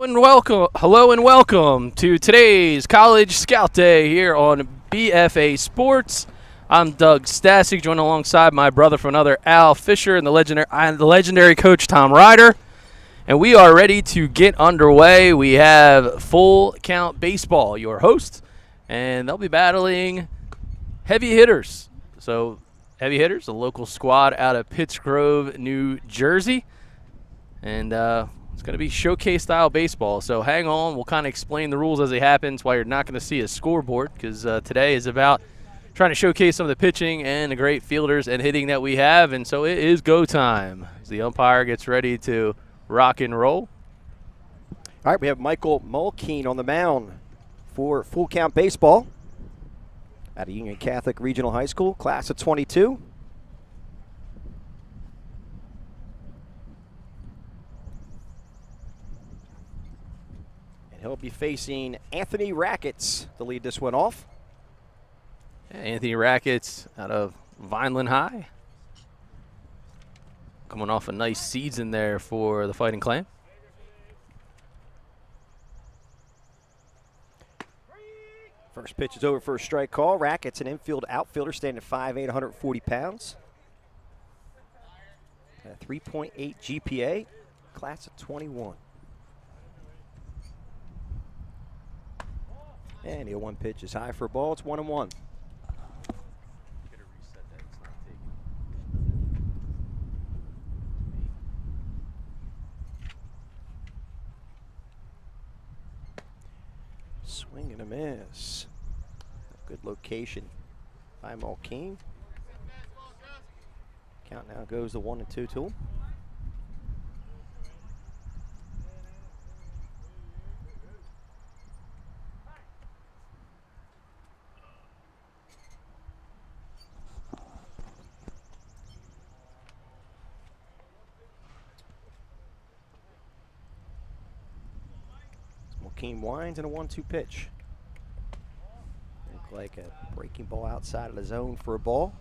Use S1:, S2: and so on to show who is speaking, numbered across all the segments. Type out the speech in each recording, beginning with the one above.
S1: Hello and welcome to today's College Scout Day here on BFA Sports. I'm Doug Stasic, joined alongside my brother from another, Al Fisher, and the legendary coach Tom Ryder. And we are ready to get underway. We have Full Count Baseball, your host, and they'll be battling heavy hitters. So, heavy hitters, a local squad out of Pittsgrove, New Jersey. And it's going to be showcase-style baseball. So hang on. We'll kind of explain the rules as they happen. That's why you're not going to see a scoreboard, because today is about trying to showcase some of the pitching and the great fielders and hitting that we have. And so it is go time as the umpire gets ready to rock and roll.
S2: All right, we have Michael Mulkeen on the mound for Full Count Baseball at a Union Catholic Regional High School, class of 22. And he'll be facing Anthony Rackets to lead this one off.
S1: Yeah, Anthony Rackets out of Vineland High. Coming off a nice season there for the Fighting Clan.
S2: First pitch is over for a strike call. Rackets, an infield outfielder, standing at 5'8", 140 pounds. A 3.8 GPA, class of 21. And the 0-1 pitch is high for a ball. It's 1-1. Swing and a miss. Good location by Mulkeen. Count now goes the 1-2 to him. Mulkeen winds and a 1-2 pitch. Look like a breaking ball outside of the zone for a ball.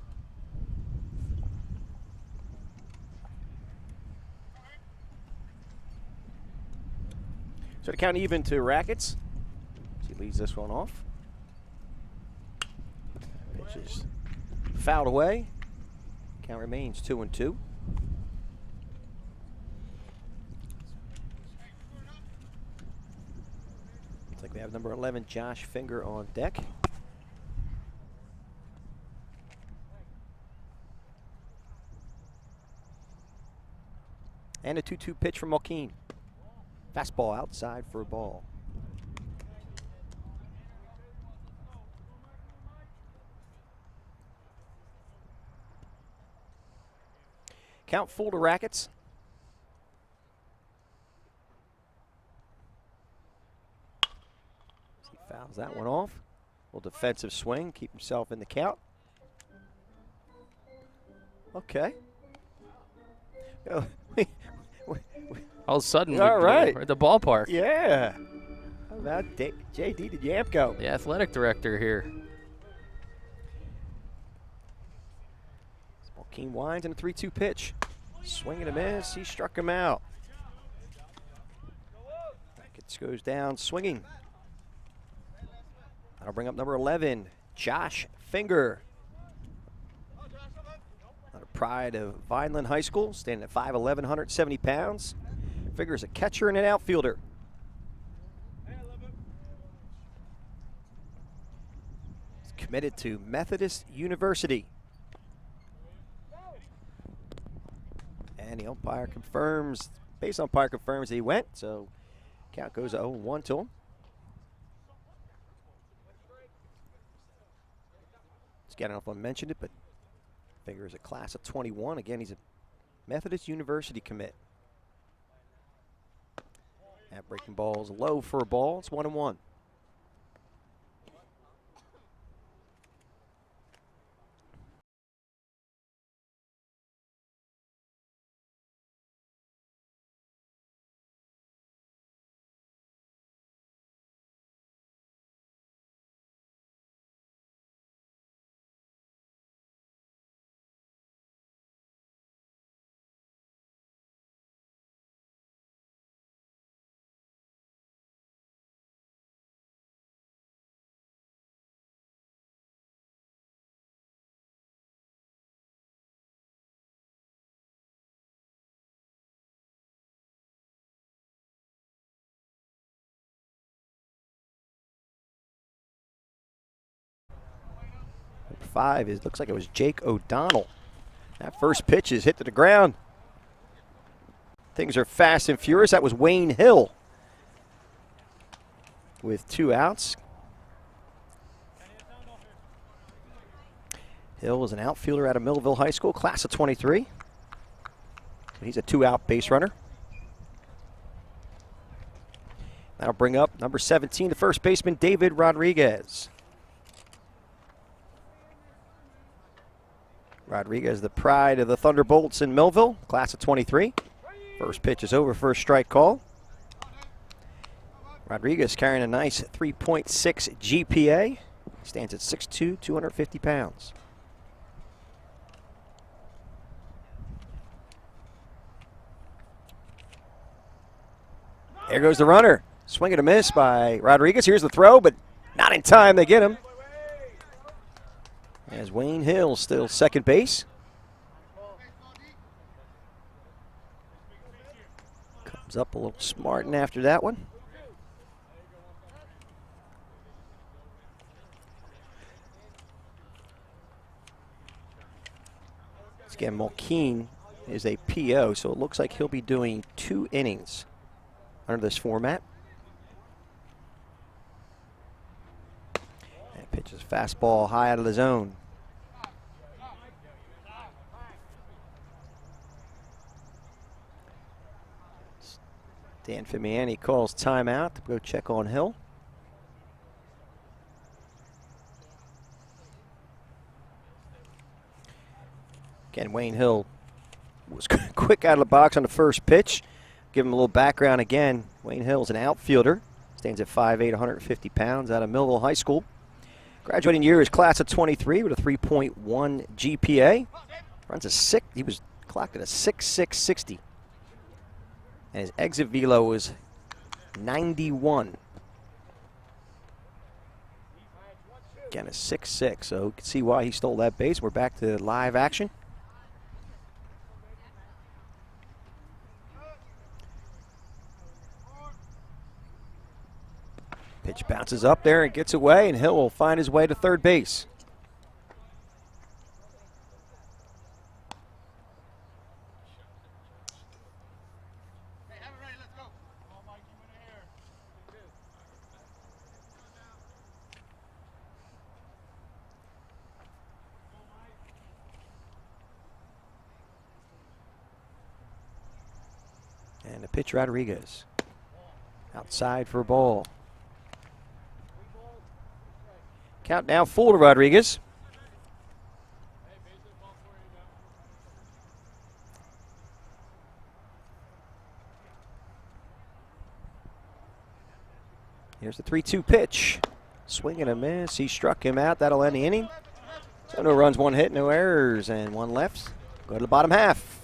S2: So to count even to Rackets. He leads this one off. Pitch is fouled away. Count remains 2-2. Looks like we have number 11, Josh Finger, on deck. And a 2-2 pitch from Mulkeen. Fastball outside for a ball. Count full to Rackets. He fouls that one off. A little defensive swing, keep himself in the count. Okay.
S1: All of a sudden,
S2: All right,
S1: we're at the ballpark.
S2: Yeah. How about JD to Yamko?
S1: The athletic director here.
S2: Mulkeen winds and a 3-2 pitch. Swing and a miss. He struck him out. Rackets goes down swinging. That'll bring up number 11, Josh Finger. Out of pride of Vineland High School, standing at 5'11", 170 pounds. Finger is a catcher and an outfielder. He's committed to Methodist University. And the umpire confirms, base umpire confirms he went, so count goes 0-1 to him. I don't know if I mentioned it, but Finger is a class of 21. Again, he's a Methodist University commit. That breaking ball is low for a ball. It's 1-1. 5 is, looks like it was Jake O'Donnell. That first pitch is hit to the ground. Things are fast and furious. That was Wayne Hill with 2 outs. Hill is an outfielder out of Millville High School, class of 23. He's a 2-out base runner. That'll bring up number 17, the first baseman, David Rodriguez. Rodriguez, the pride of the Thunderbolts in Millville, class of 23. First pitch is over, first strike call. Rodriguez carrying a nice 3.6 GPA. Stands at 6'2", 250 pounds. There goes the runner. Swing and a miss by Rodriguez. Here's the throw, but not in time. They get him. As Wayne Hill still second base. Comes up a little smarting after that one. Again, Mulkeen is a PO, so it looks like he'll be doing 2 innings under this format. That pitch is fastball high out of the zone. Dan Fimiani calls timeout to go check on Hill. Again, Wayne Hill was quick out of the box on the first pitch. Give him a little background again. Wayne Hill's an outfielder. Stands at 5'8", 150 pounds, out of Millville High School. Graduating year is class of 23 with a 3.1 GPA. Runs a 6. He was clocked at a 6.660. And his exit velo was 91. Again, a 6.6. So you can see why he stole that base. We're back to live action. Pitch bounces up there and gets away, and Hill will find his way to third base. And the pitch, Rodriguez. Outside for a ball. Count now full to Rodriguez. Here's the 3-2 pitch. Swing and a miss. He struck him out. That'll end the inning. So no runs, 1 hit, no errors, and 1 left. Go to the bottom half.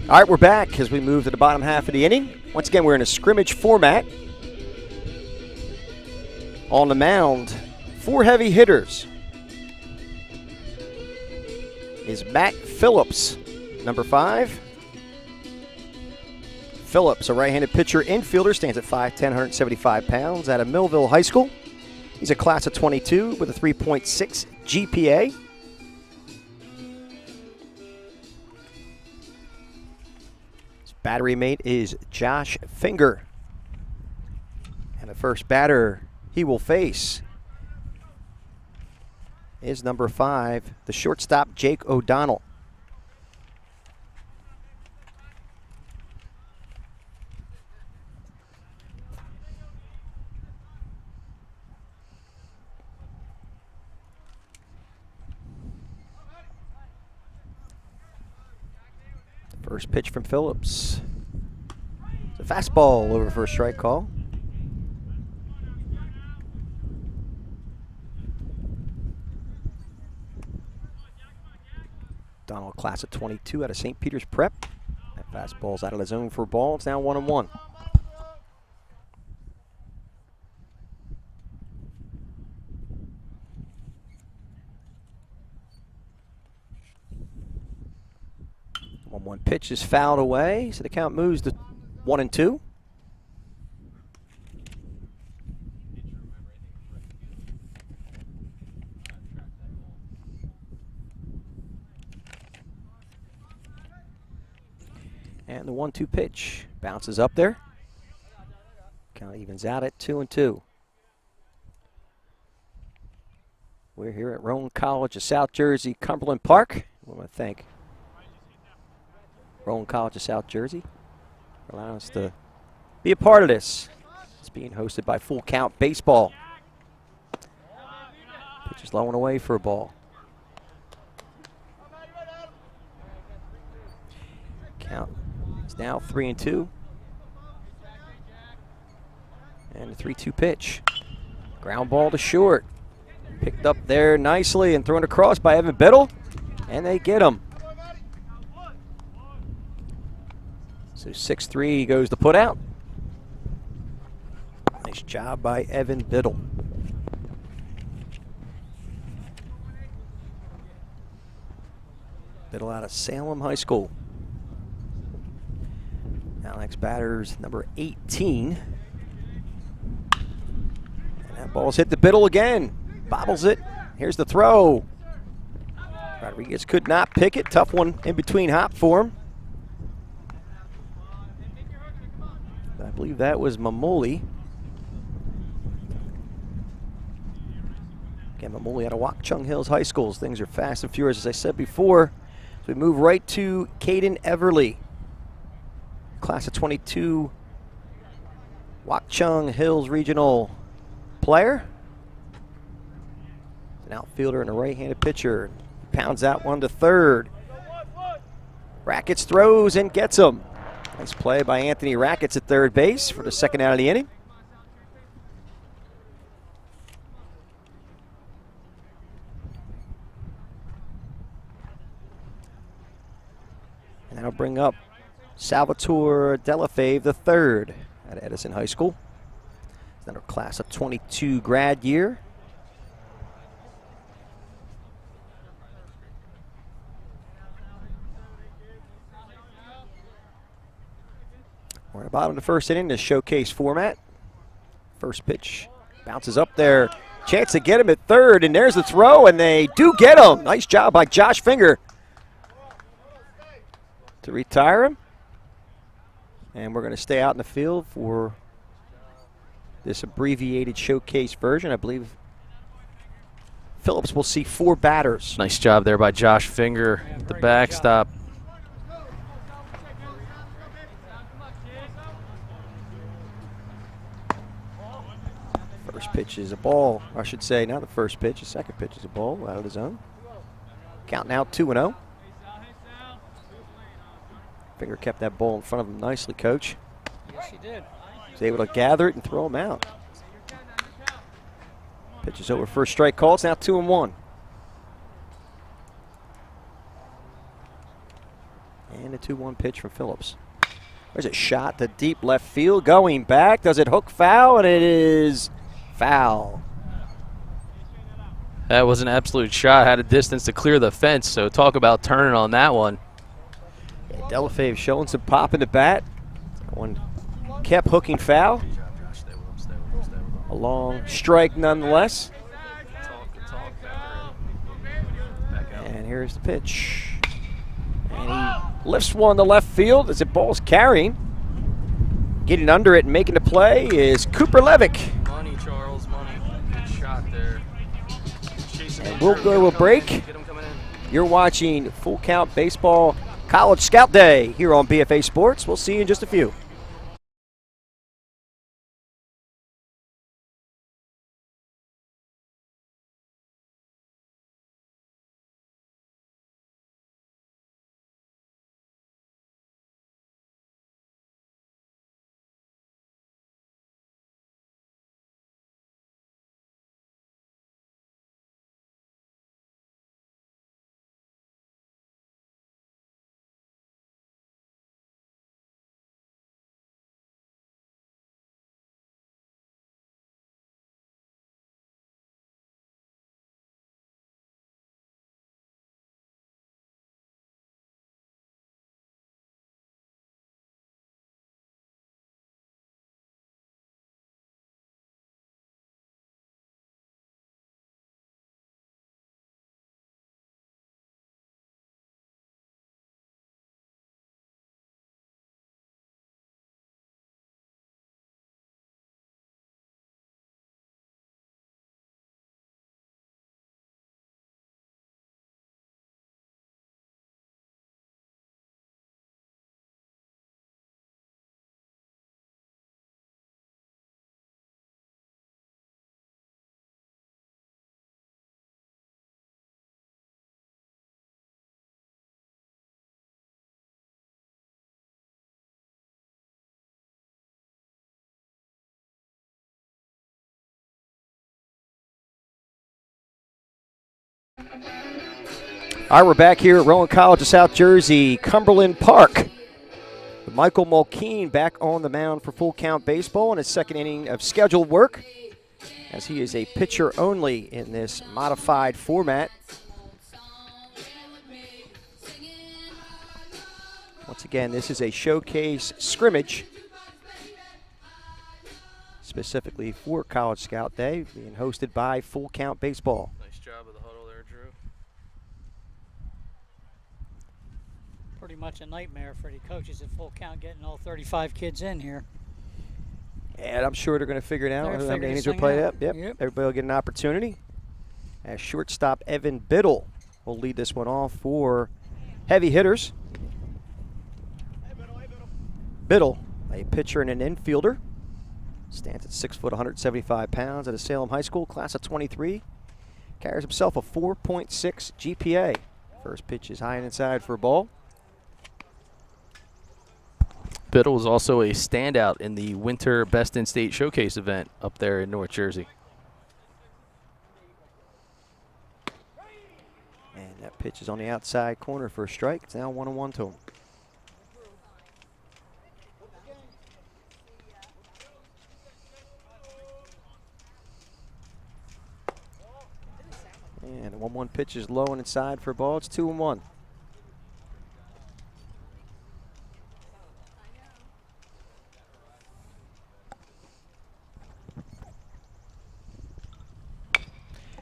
S2: All right, we're back as we move to the bottom half of the inning. Once again, we're in a scrimmage format. On the mound, 4 heavy hitters. is Matt Phillips, number 5. Phillips, a right-handed pitcher infielder, stands at 5'10", 175 pounds, out of Millville High School. He's a class of 22 with a 3.6 GPA. His battery mate is Josh Finger. And the first batter he will face is number 5, the shortstop, Jake O'Donnell. First pitch from Phillips. It's a fastball over for a strike call. Donald, class of 22 out of St. Peter's Prep. That fastball's out of the zone for a ball. It's now 1-1. One pitch is fouled away, so the count moves to 1-2. And the 1-2 pitch bounces up there. Count evens out at 2-2. We're here at Roane College of South Jersey, Cumberland Park. We want to thank Roane College of South Jersey for allowing us to be a part of this. It's being hosted by Full Count Baseball. Pitch is low and away for a ball. Count is now 3-2. And the 3-2 pitch. Ground ball to short. Picked up there nicely and thrown across by Evan Biddle. And they get him. So 6-3 goes the put out. Nice job by Evan Biddle. Biddle out of Salem High School. Now next batter's number 18. And that ball's hit the Biddle again. Bobbles it. Here's the throw. Rodriguez could not pick it. Tough one in between hop for him. I believe that was Mamuli. Again, Mamuli out of Watchung Hills High Schools. Things are fast and furious, as I said before. So we move right to Caden Everly. Class of 22, Watchung Hills Regional player. An outfielder and a right-handed pitcher. Pounds out one to third. Rackets throws and gets him. Nice play by Anthony Rackets at third base for the second out of the inning. And that'll bring up Salvatore Delafave III at Edison High School. He's another class of 22 grad year. We're at the bottom of the first inning, the showcase format. First pitch bounces up there. Chance to get him at third, and there's the throw, and they do get him. Nice job by Josh Finger to retire him. And we're going to stay out in the field for this abbreviated showcase version. I believe Phillips will see 4 batters.
S1: Nice job there by Josh Finger, the backstop.
S2: First pitch is a ball. I should say, not the first pitch. The second pitch is a ball out of the zone. Count now 2-0. Finger kept that ball in front of him nicely, Coach.
S3: Yes, he did.
S2: He's able to gather it and throw him out. Pitch is over for a strike call. It's now 2-1. And a 2-1 pitch from Phillips. There's a shot to deep left field. Going back. Does it hook foul? And it is foul.
S1: That was an absolute shot. Had a distance to clear the fence, so talk about turning on that one.
S2: Yeah, Delafave showing some pop in the bat. That one kept hooking foul. A long strike nonetheless. And here's the pitch. And he lifts one to left field as the ball's carrying. Getting under it and making the play is Cooper Levick.
S1: Money, Charles, money. Good shot there.
S2: And we'll go to a break. You're watching Full Count Baseball College Scout Day here on BFA Sports. We'll see you in just a few. All right, we're back here at Rowan College of South Jersey, Cumberland Park. Michael Mulkeen back on the mound for Full Count Baseball in his second inning of scheduled work, as he is a pitcher only in this modified format. Once again, this is a showcase scrimmage specifically for College Scout Day, being hosted by Full Count Baseball.
S1: Nice job of the huddle there, Drew.
S3: Pretty much a nightmare for the coaches at Full Count getting all 35 kids in here.
S2: And I'm sure they're going to figure it out.
S3: They're
S2: How many
S3: figuring
S2: innings
S3: this
S2: are played
S3: thing
S2: up?
S3: out.
S2: Yep.
S3: Yep.
S2: Everybody will get an opportunity. As shortstop Evan Biddle will lead this one off for heavy hitters. Biddle, a pitcher and an infielder, stands at 6 foot, 175 pounds, out of Salem High School, class of 23. Carries himself a 4.6 GPA. First pitch is high and inside for a ball.
S1: Biddle was also a standout in the Winter Best in State Showcase event up there in North Jersey.
S2: And that pitch is on the outside corner for a strike. It's now 1-1 to him. And the 1-1 pitch is low and inside for a ball. It's 2-1.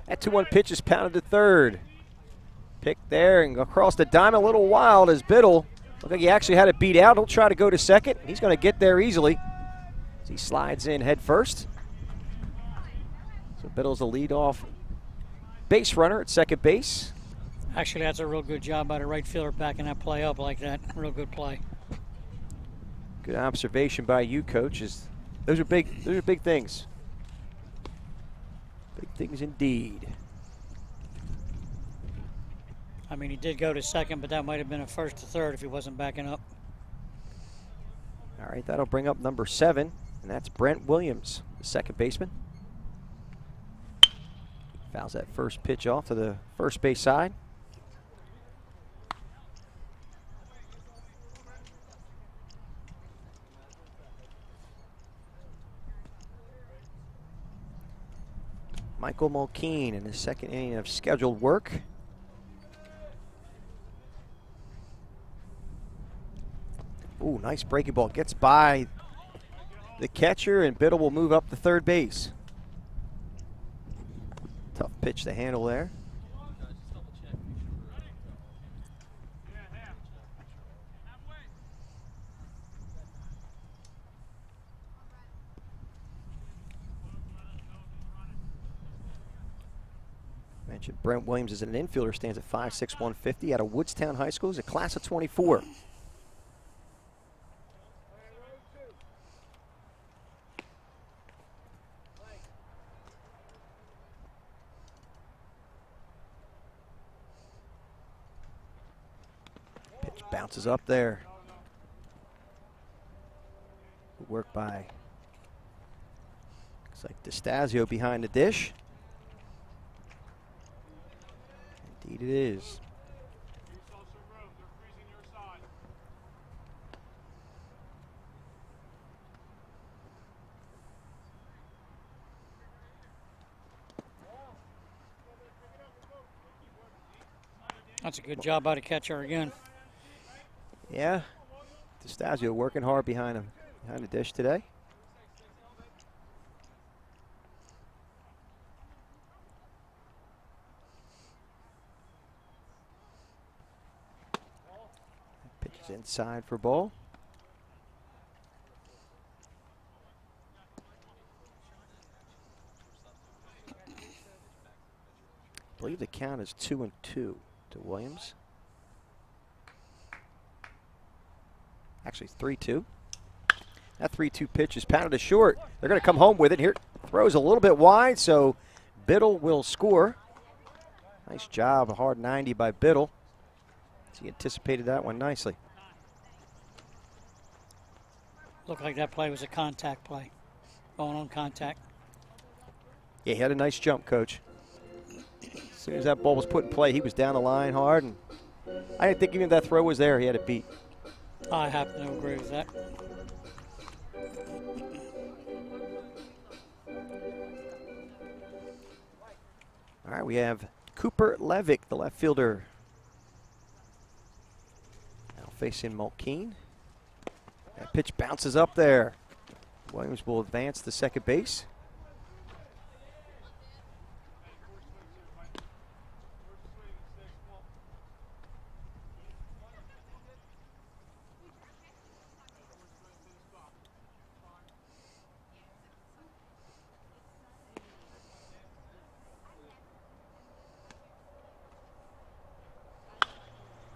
S2: That 2-1 pitch is pounded to third. Pick there and across the diamond, a little wild as Biddle. Looked like he actually had it beat out. He'll try to go to second. He's going to get there easily as he slides in head first. So Biddle's a leadoff base runner at second base.
S3: Actually, that's a real good job by the right fielder backing that play up like that. Real good play.
S2: Good observation by you, Coach. Those are big things. Big things indeed.
S3: I mean, he did go to second, but that might have been a first to third if he wasn't backing up.
S2: All right, that'll bring up number 7, and that's Brent Williams, the second baseman. Fouls that first pitch off to the first base side. Michael Mulkeen in his second inning of scheduled work. Ooh, nice breaking ball. Gets by the catcher, and Biddle will move up to third base. Tough pitch to handle there. Mentioned Brent Williams is an infielder, stands at 5'6", 150 out of Woodstown High School. He's a class of 24. Pitch bounces up there. Good work by, looks like DeStasio behind the dish. Indeed it is.
S3: That's a good job by the catcher again.
S2: Yeah, DeStasio working hard behind him, behind the dish today. Pitch is inside for ball. I believe the count is 2-2 to Williams. Actually 3-2. That 3-2 pitch is pounded to short. They're going to come home with it here. Throws a little bit wide, so Biddle will score. Nice job, a hard 90 by Biddle. He anticipated that one nicely.
S3: Looked like that play was a contact play. Going on contact.
S2: Yeah, he had a nice jump, Coach. As soon as that ball was put in play, he was down the line hard, and I didn't think even that throw was there. He had it beat.
S3: I happen to agree with that.
S2: All right, we have Cooper Levick, the left fielder. Now facing Mulkeen. That pitch bounces up there. Williams will advance to second base.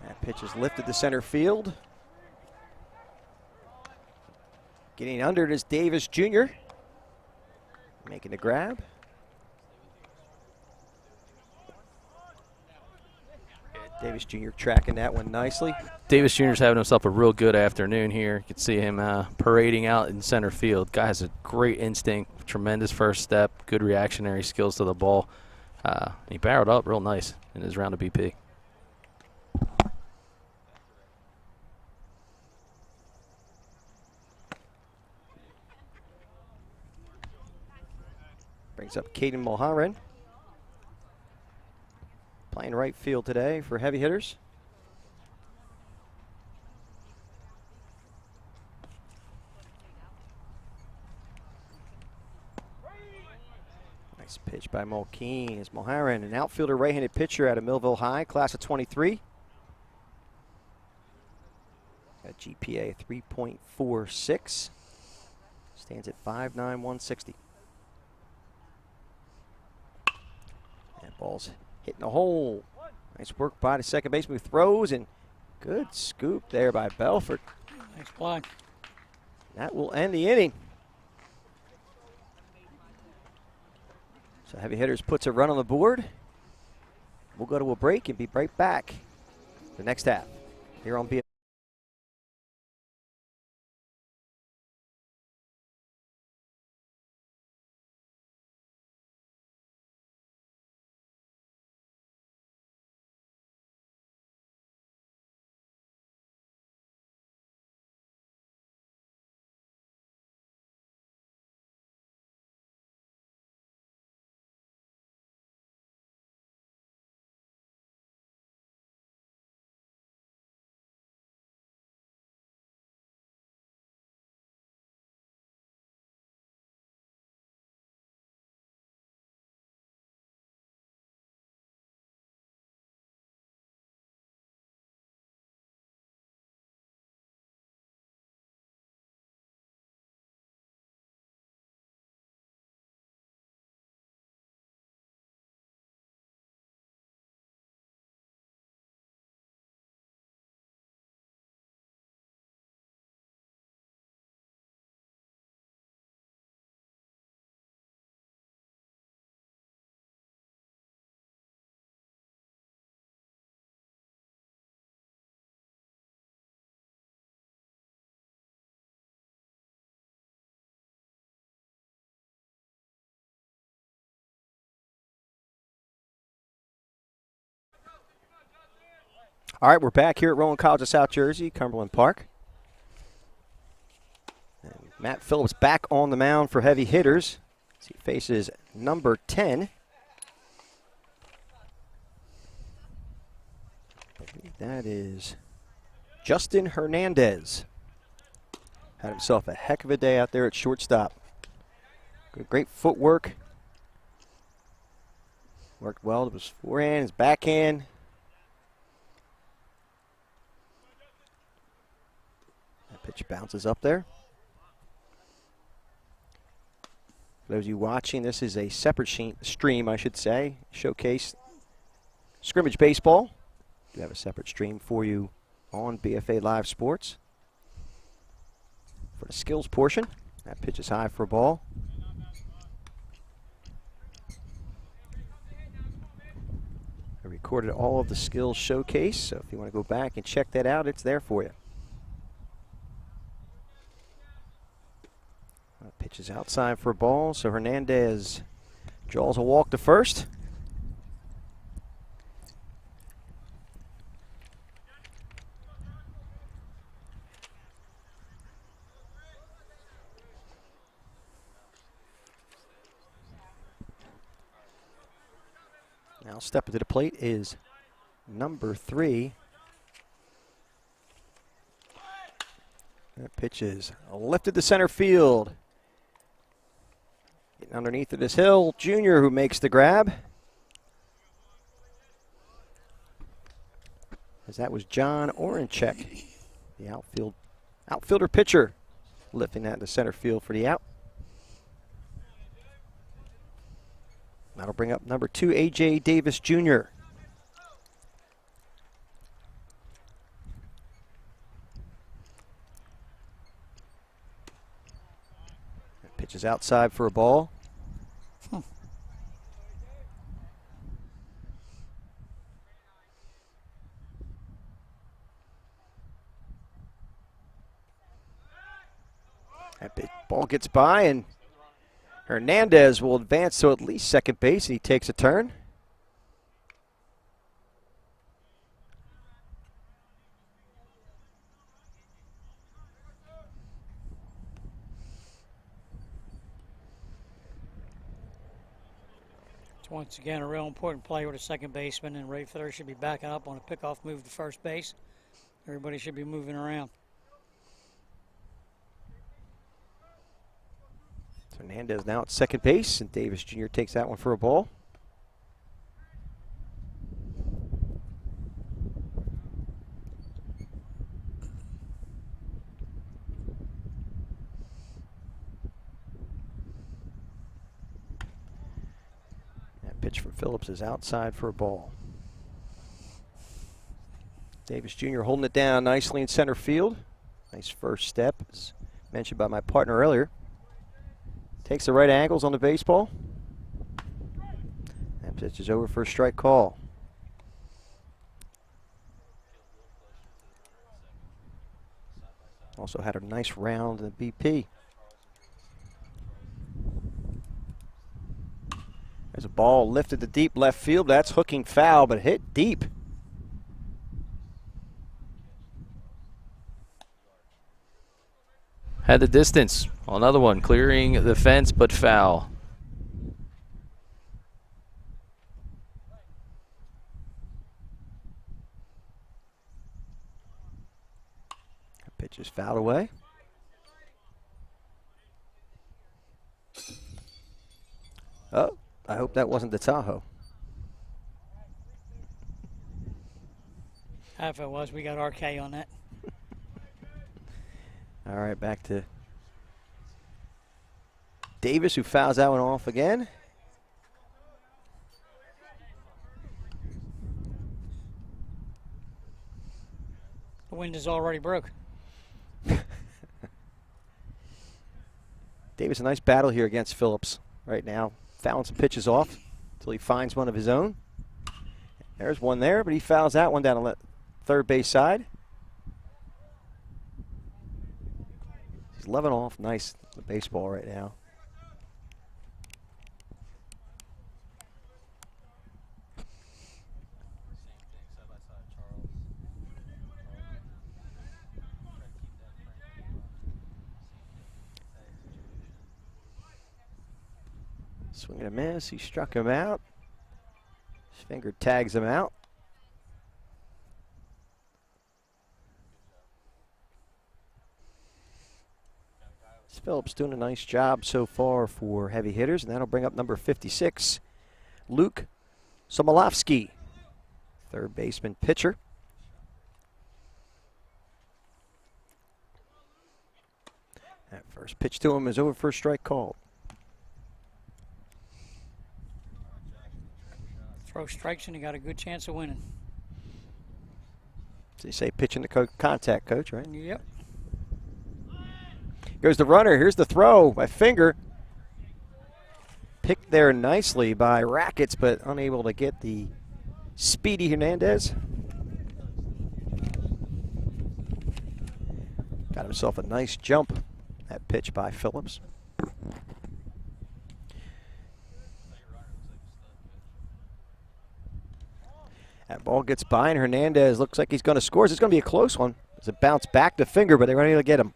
S2: That pitch is lifted to center field. Getting under it is Davis Jr. Making the grab. Davis Jr. tracking that one nicely.
S1: Davis Jr. is having himself a real good afternoon here. You can see him parading out in center field. Guy has a great instinct, tremendous first step, good reactionary skills to the ball. He barreled up real nice in his round of BP.
S2: Brings up Caden Mulharan. Playing right field today for heavy hitters. Nice pitch by Mulkeen. Is Mulharan, an outfielder, right-handed pitcher out of Millville High, class of 23. Got GPA 3.46. Stands at 5'9", 160. And ball's hitting a hole. Nice work by the second baseman who throws, and good scoop there by Belfort.
S3: Nice play.
S2: That will end the inning. So heavy hitters puts a run on the board. We'll go to a break and be right back. The next half here on BFA. All right, we're back here at Rowan College of South Jersey, Cumberland Park. And Matt Phillips back on the mound for heavy hitters. He faces number 10. That is Justin Hernandez. Had himself a heck of a day out there at shortstop. Great footwork. Worked well with his forehand, his backhand. That pitch bounces up there. For those of you watching, this is a separate stream, I should say. Showcase Scrimmage Baseball. We have a separate stream for you on BFA Live Sports. For the skills portion, that pitch is high for a ball. I recorded all of the skills showcase, so if you want to go back and check that out, it's there for you. That pitch is outside for a ball, so Hernandez draws a walk to first. Now stepping to the plate is number 3. That pitch is lifted to center field. Getting underneath of this hill, Junior, who makes the grab. As that was John Orenchek, the outfielder pitcher, lifting that to center field for the out. That'll bring up number 2, A.J. Davis Jr. That pitch is outside for a ball. That big ball gets by, and Hernandez will advance to at least second base. He takes a turn.
S3: It's once again a real important play with a second baseman, and right fielder should be backing up on a pickoff move to first base. Everybody should be moving around.
S2: Hernandez now at second base, and Davis Jr. takes that one for a ball. That pitch from Phillips is outside for a ball. Davis Jr. holding it down nicely in center field. Nice first step, as mentioned by my partner earlier. Takes the right angles on the baseball. That pitch is over for a strike call. Also had a nice round in the BP. There's a ball lifted to deep left field. That's hooking foul, but hit deep.
S1: Had the distance. Another one clearing the fence, but foul.
S2: That pitch is fouled away. Oh, I hope that wasn't the Tahoe.
S3: If it was, we got RK on that.
S2: All right, back to Davis, who fouls that one off again.
S3: The wind is already broke.
S2: Davis, a nice battle here against Phillips right now. Fouling some pitches off until he finds one of his own. There's one there, but he fouls that one down on the third base side. He's leveling off nice the baseball right now. Swing and a miss. He struck him out. His finger tags him out. Phillips doing a nice job so far for heavy hitters, and that'll bring up number 56, Luke Somolovsky, third baseman pitcher. That first pitch to him is over for a strike called.
S3: Throw strikes and you got a good chance of winning.
S2: So you say pitching to contact, Coach, right?
S3: Yep.
S2: Goes the runner. Here's the throw by Finger. Picked there nicely by Rackets, but unable to get the speedy Hernandez. Got himself a nice jump. That pitch by Phillips. That ball gets by, and Hernandez looks like he's going to score. It's going to be a close one. It's a bounce back to Finger, but they're going to get him.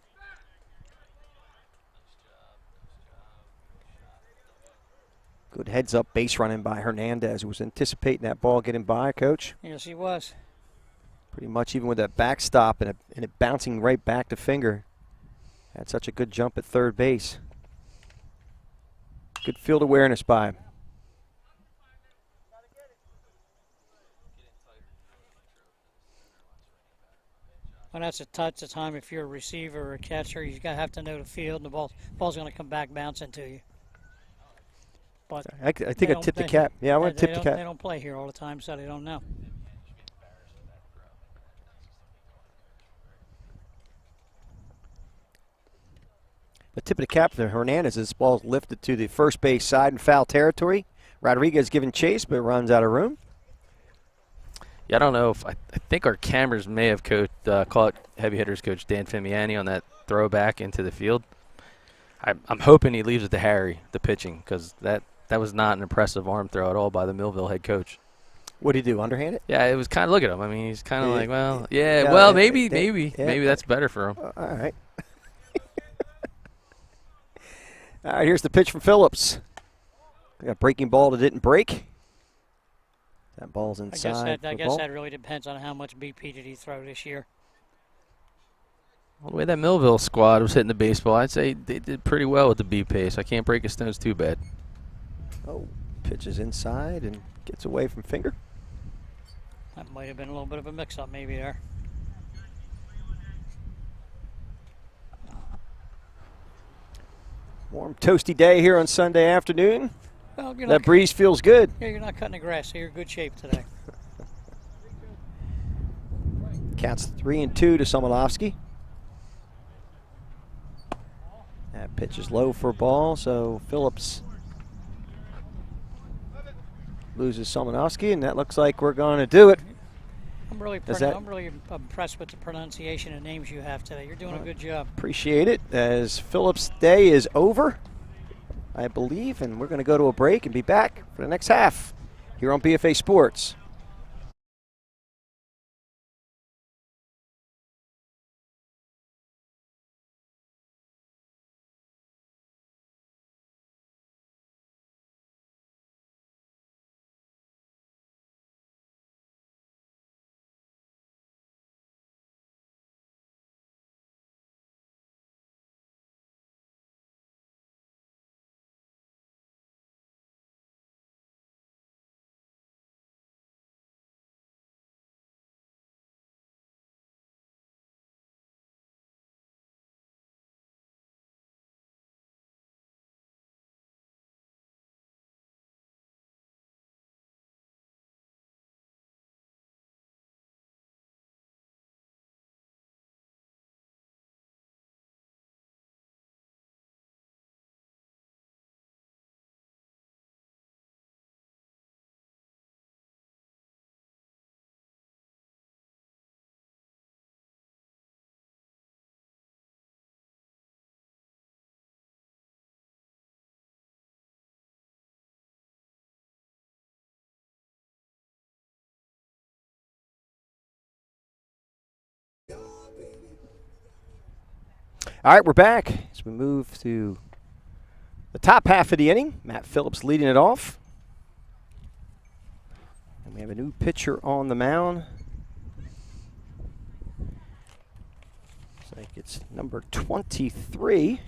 S2: Good heads-up base running by Hernandez, who was anticipating that ball getting by, Coach.
S3: Yes, he was.
S2: Pretty much even with that backstop and it bouncing right back to Finger. Had such a good jump at third base. Good field awareness by him.
S3: Well, that's a touch of time if you're a receiver or a catcher. You have to know the field, and the ball's going to come back bouncing to you. But
S2: I think I tipped the cap. Yeah, I want to tip the cap.
S3: They don't play here all the time, so they don't know.
S2: The tip of the cap to Hernandez. This ball's lifted to the first base side in foul territory. Rodriguez giving chase, but runs out of room.
S1: Yeah, I don't know if I think our cameras may have caught heavy hitters coach Dan Fimiani on that throwback into the field. I'm hoping he leaves it to Harry, the pitching, because that was not an impressive arm throw at all by the Millville head coach.
S2: What did he do, underhand it?
S1: Yeah, it was kind of, look at him. I mean, he's kind of like, well, maybe that's better for him.
S2: All right. All right, here's the pitch from Phillips. Got a breaking ball that didn't break. That ball's inside.
S3: I guess that really depends on how much BP did he throw this year.
S1: Well, the way that Millville squad was hitting the baseball, I'd say they did pretty well with the B pace. I can't break his stones too bad.
S2: Oh, pitches inside and gets away from Finger.
S3: That might have been a little bit of a mix-up maybe there.
S2: Warm, toasty day here on Sunday afternoon.
S3: Well,
S2: that breeze feels good.
S3: Yeah, you're not cutting the grass, so you're in good shape today.
S2: Counts 3-2 to Somolovsky. That pitch is low for a ball, so Phillips loses Somolovsky, and that looks like we're going to do it.
S3: I'm really impressed with the pronunciation and names you have today. You're doing a good job.
S2: Appreciate it. As Phillips' day is over, I believe, and we're going to go to a break and be back for the next half here on BFA Sports. All right, we're back as we move to The top half of the inning, Matt Phillips leading it off. And we have a new pitcher on the mound. Looks like it's number 23,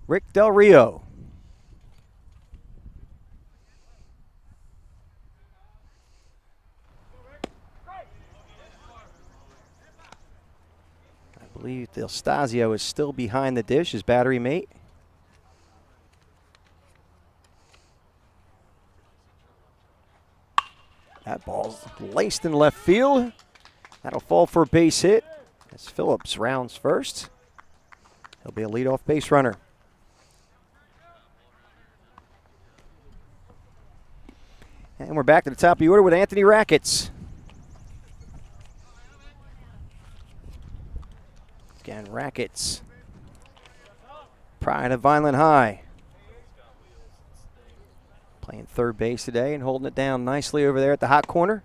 S2: Rick Del Rio. I believe Del Stasio is still behind the dish, his battery mate. That ball's laced in left field. That'll fall for a base hit as Phillips rounds first. He'll be a leadoff base runner. And we're back to the top of the order with Anthony Rackets. Again, Rackets. Pride of Vineland High. Playing third base today and holding it down nicely over there at the hot corner.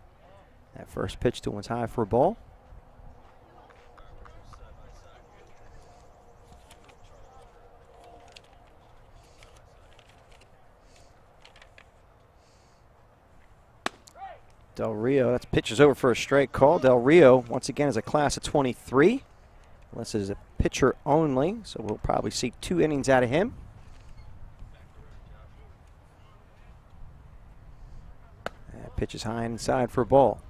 S2: That first pitch to one's high for a ball. Del Rio, that's pitches over for a strike call. Del Rio, once again, is a class of 23. This is a pitcher only, so we'll probably see 2 innings out of him. That pitch is high inside for a ball.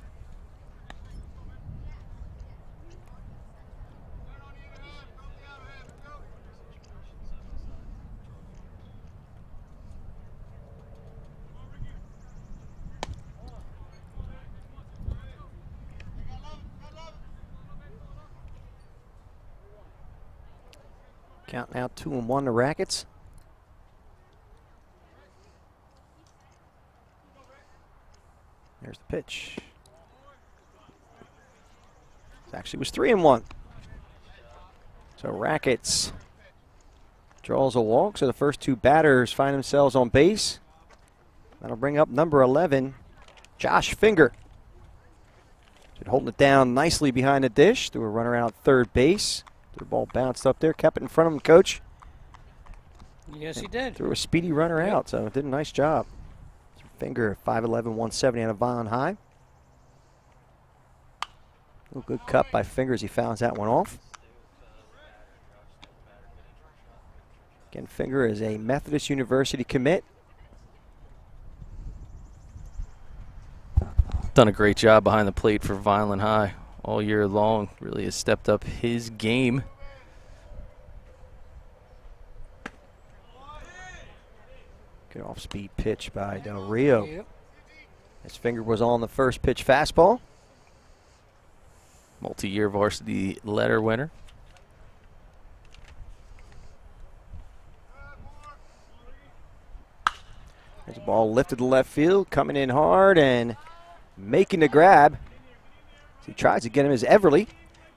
S2: Count now 2-1 to Rackets. There's the pitch. It actually was 3-1. So Rackets draws a walk. So the first 2 batters find themselves on base. That'll bring up number 11, Josh Finger. Holding it down nicely behind the dish. Threw a runner out third base. The ball bounced up there, kept it in front of him, coach.
S3: Yes, he did.
S2: Threw a speedy runner out, so did a nice job. Finger, 5'11", 170 out of Vineland High. A good cut by Finger as he fouls that one off. Again, Finger is a Methodist University commit.
S1: Done a great job behind the plate for Vineland High all year long. Really has stepped up his game.
S2: Good off-speed pitch by Del Rio.
S3: Yep.
S2: His Finger was on the first pitch fastball.
S1: Multi-year varsity letter winner.
S2: There's a ball lifted to left field, coming in hard and making the grab. He tries to get him as Everly.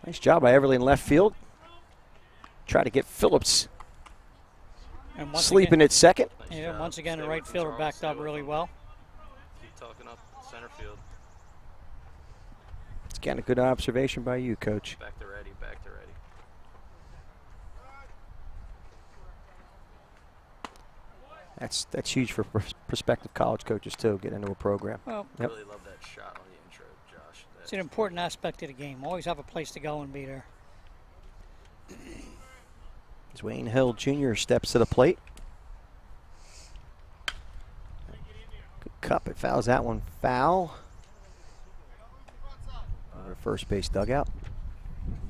S2: Nice job by Everly in left field. Try to get Phillips sleeping at second.
S3: Yeah, once again, the right fielder backed up really well.
S1: Keep talking up center field.
S2: It's again a good observation by you, Coach.
S1: Back to ready, back to ready.
S2: That's huge for prospective college coaches too, get into a program.
S3: Well,
S1: I really love that shot on the intro, Josh.
S3: it's an important aspect of the game. Always have a place to go and be there.
S2: As Wayne Hill Jr. steps to the plate. Good cup, it fouls that one foul. Over first base dugout.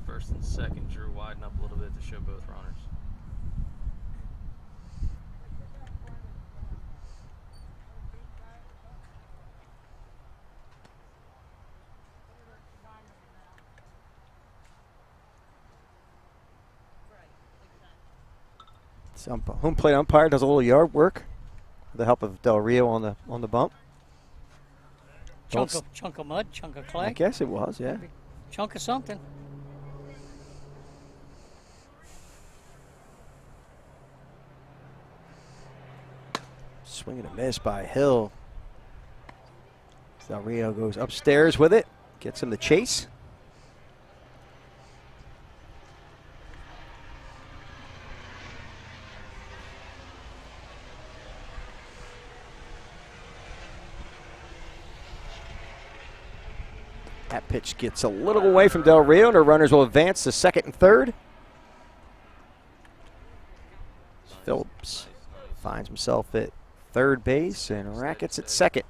S1: First and second, Drew widen up a little bit to show both runners.
S2: Home plate umpire does a little yard work with the help of Del Rio on the bump.
S3: Chunk of mud, chunk of clay.
S2: I guess it was, yeah.
S3: Chunk of something.
S2: Swing and a miss by Hill. Del Rio goes upstairs with it, gets him the chase. That pitch gets a little away from Del Rio, and our runners will advance to second and third. Phillips finds himself at third base, and Rackets at second.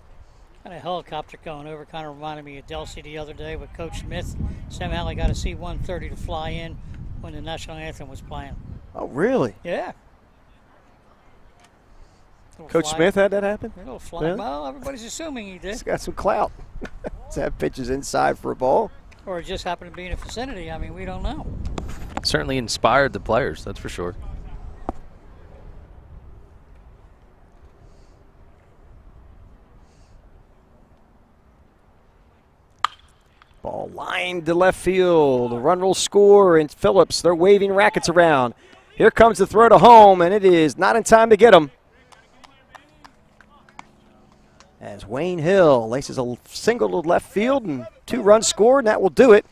S3: Got a helicopter going over, kind of reminded me of Delsey the other day with Coach Smith. Somehow I got a C-130 to fly in when the national anthem was playing.
S2: Oh, really?
S3: Yeah.
S2: Coach Smith had that happen?
S3: A little fly.
S2: Yeah.
S3: Well, everybody's assuming he did.
S2: He's got some clout. That pitch is inside for a ball.
S3: Or it just happened to be in the vicinity. I mean, we don't know.
S1: Certainly inspired the players, that's for sure.
S2: Ball lined to left field. The run will score, and Phillips, they're waving Rackets around. Here comes the throw to home, and it is not in time to get him. As Wayne Hill laces a single to left field, and 2 runs scored, and that will do it.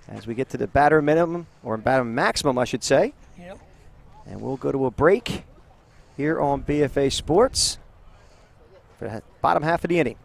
S2: As we get to the batter minimum, or batter maximum, I should say.
S3: Yep.
S2: And we'll go to a break here on BFA Sports for the bottom half of the inning.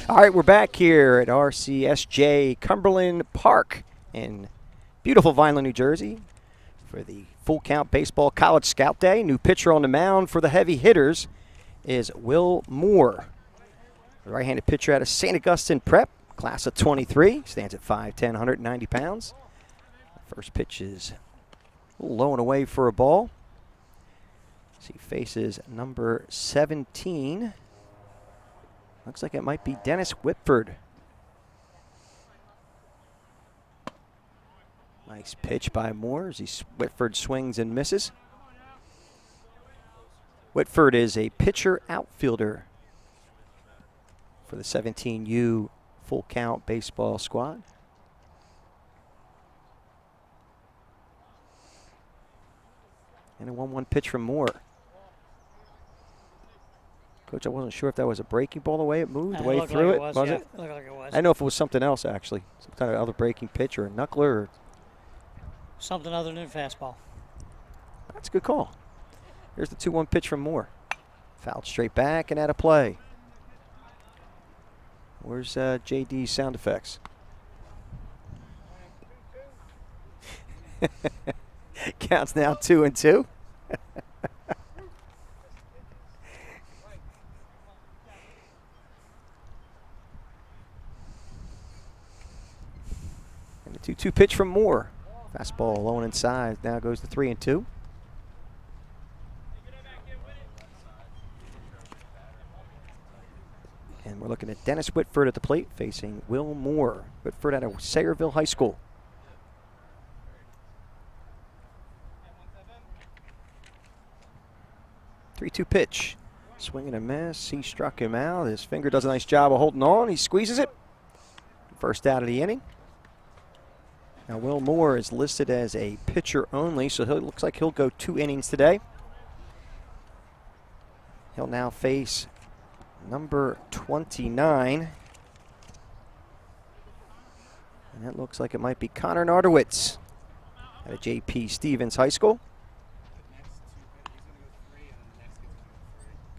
S2: All right, we're back here at RCSJ Cumberland Park in beautiful Vineland, New Jersey for the Full Count Baseball College Scout Day. New pitcher on the mound for the heavy hitters is Will Moore. The right-handed pitcher out of St. Augustine Prep, class of 23, stands at 5'10", 190 pounds. First pitch is a little low and away for a ball. As he faces number 17. Looks like it might be Dennis Whitford. Nice pitch by Moore as Whitford swings and misses. Whitford is a pitcher outfielder for the 17U Full Count Baseball squad. And a 1-1 pitch from Moore. Coach, I wasn't sure if that was a breaking ball the way it moved, the way he threw it. Was it?
S3: Looked like it was.
S2: I didn't know if it was something else, actually. Some kind of other breaking pitch or a knuckler. Or
S3: something other than fastball.
S2: That's a good call. Here's the 2-1 pitch from Moore. Fouled straight back and out of play. Where's JD's sound effects? Counts now 2-2. And the 2-2 pitch from Moore. Fastball low and inside. Now goes to 3-2. And we're looking at Dennis Whitford at the plate facing Will Moore. Whitford out of Sayreville High School. 3-2 pitch. Swing and a miss. He struck him out. His finger does a nice job of holding on. He squeezes it. First out of the inning. Now Will Moore is listed as a pitcher only, so it looks like he'll go 2 innings today. He'll now face number 29. And that looks like it might be Connor Nardowitz out of J.P. Stevens High School.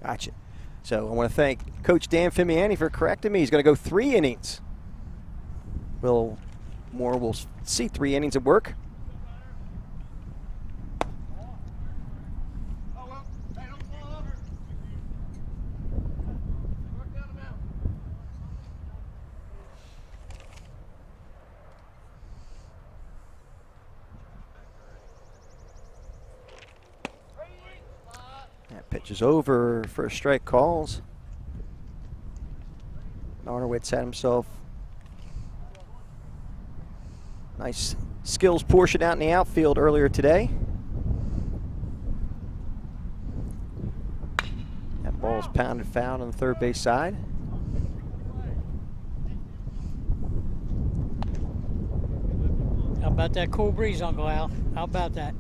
S2: Gotcha. So I want to thank Coach Dan Fimiani for correcting me. He's going to go 3 innings. Will Moore will see 3 innings of work. That pitch is over for strike calls. Nardowitz had himself nice skills portion out in the outfield earlier today. That ball's pounded foul on the third base side.
S3: How about that cool breeze, Uncle Al? How about that?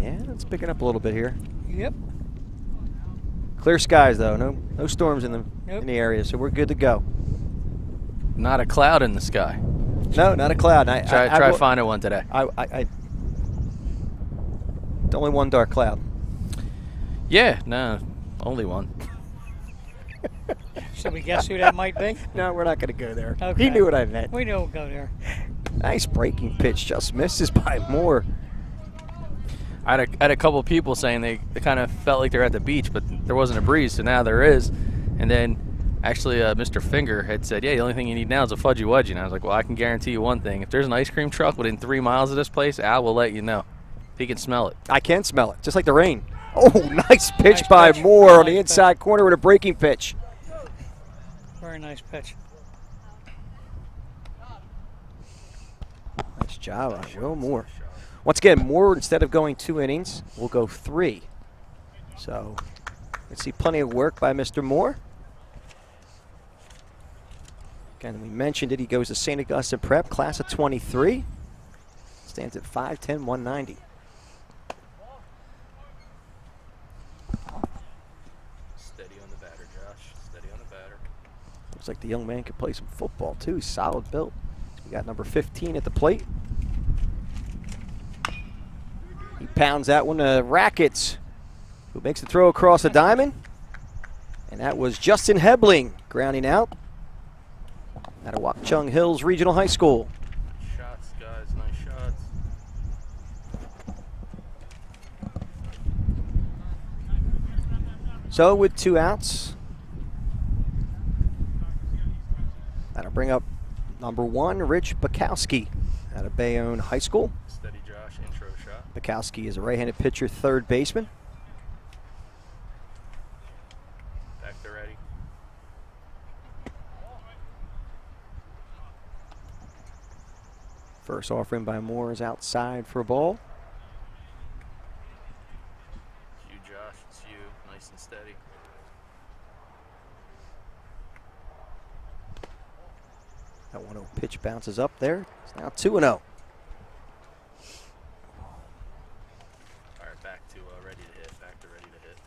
S2: Yeah, it's picking up a little bit here.
S3: Yep.
S2: Clear skies though, no storms in the area, so we're good to go.
S1: Not a cloud in the sky.
S2: No, not a cloud.
S1: Try finding one today.
S2: Only one dark cloud.
S1: Yeah, no, only one.
S3: Should we guess who that might be?
S2: No, we're not going to go there.
S3: Okay.
S2: He knew what I meant.
S3: We don't go there.
S2: Nice breaking pitch, just misses by Moore.
S1: I had a couple of people saying they kind of felt like they're at the beach, but there wasn't a breeze, so now there is. And then actually Mr. Finger had said, yeah, the only thing you need now is a fudgy wudgy. And I was like, well, I can guarantee you one thing. If there's an ice cream truck within 3 miles of this place, Al will let you know. He can smell it.
S2: I can smell it, just like the rain. Oh, nice pitch by Moore on the inside corner with a breaking pitch.
S3: Very nice pitch.
S2: Nice job on Will Moore. Once again, Moore, instead of going 2 innings, will go 3. So let's see plenty of work by Mr. Moore. Again, we mentioned it. He goes to St. Augustine Prep, class of 23. Stands at 5'10", 190.
S1: Steady on the batter, Josh. Steady on the batter.
S2: Looks like the young man can play some football, too. He's solid built. We got number 15 at the plate. He pounds that one to Rackets, who makes the throw across the diamond. And that was Justin Hebling grounding out at Watchung Hills Regional High School.
S1: Shots, guys. Nice shots.
S2: So with 2 outs, that'll bring up number 1, Rich Bukowski out of Bayonne High School.
S1: Steady, Josh. Intro shot.
S2: Bukowski is a right-handed pitcher, third baseman.
S1: Back to ready.
S2: First offering by Moore is outside for a ball.
S1: It's you, Josh. It's you. Nice and steady.
S2: That 1-0 pitch bounces up there. It's now 2-0.
S1: All right, back to ready to hit. Back to ready to hit.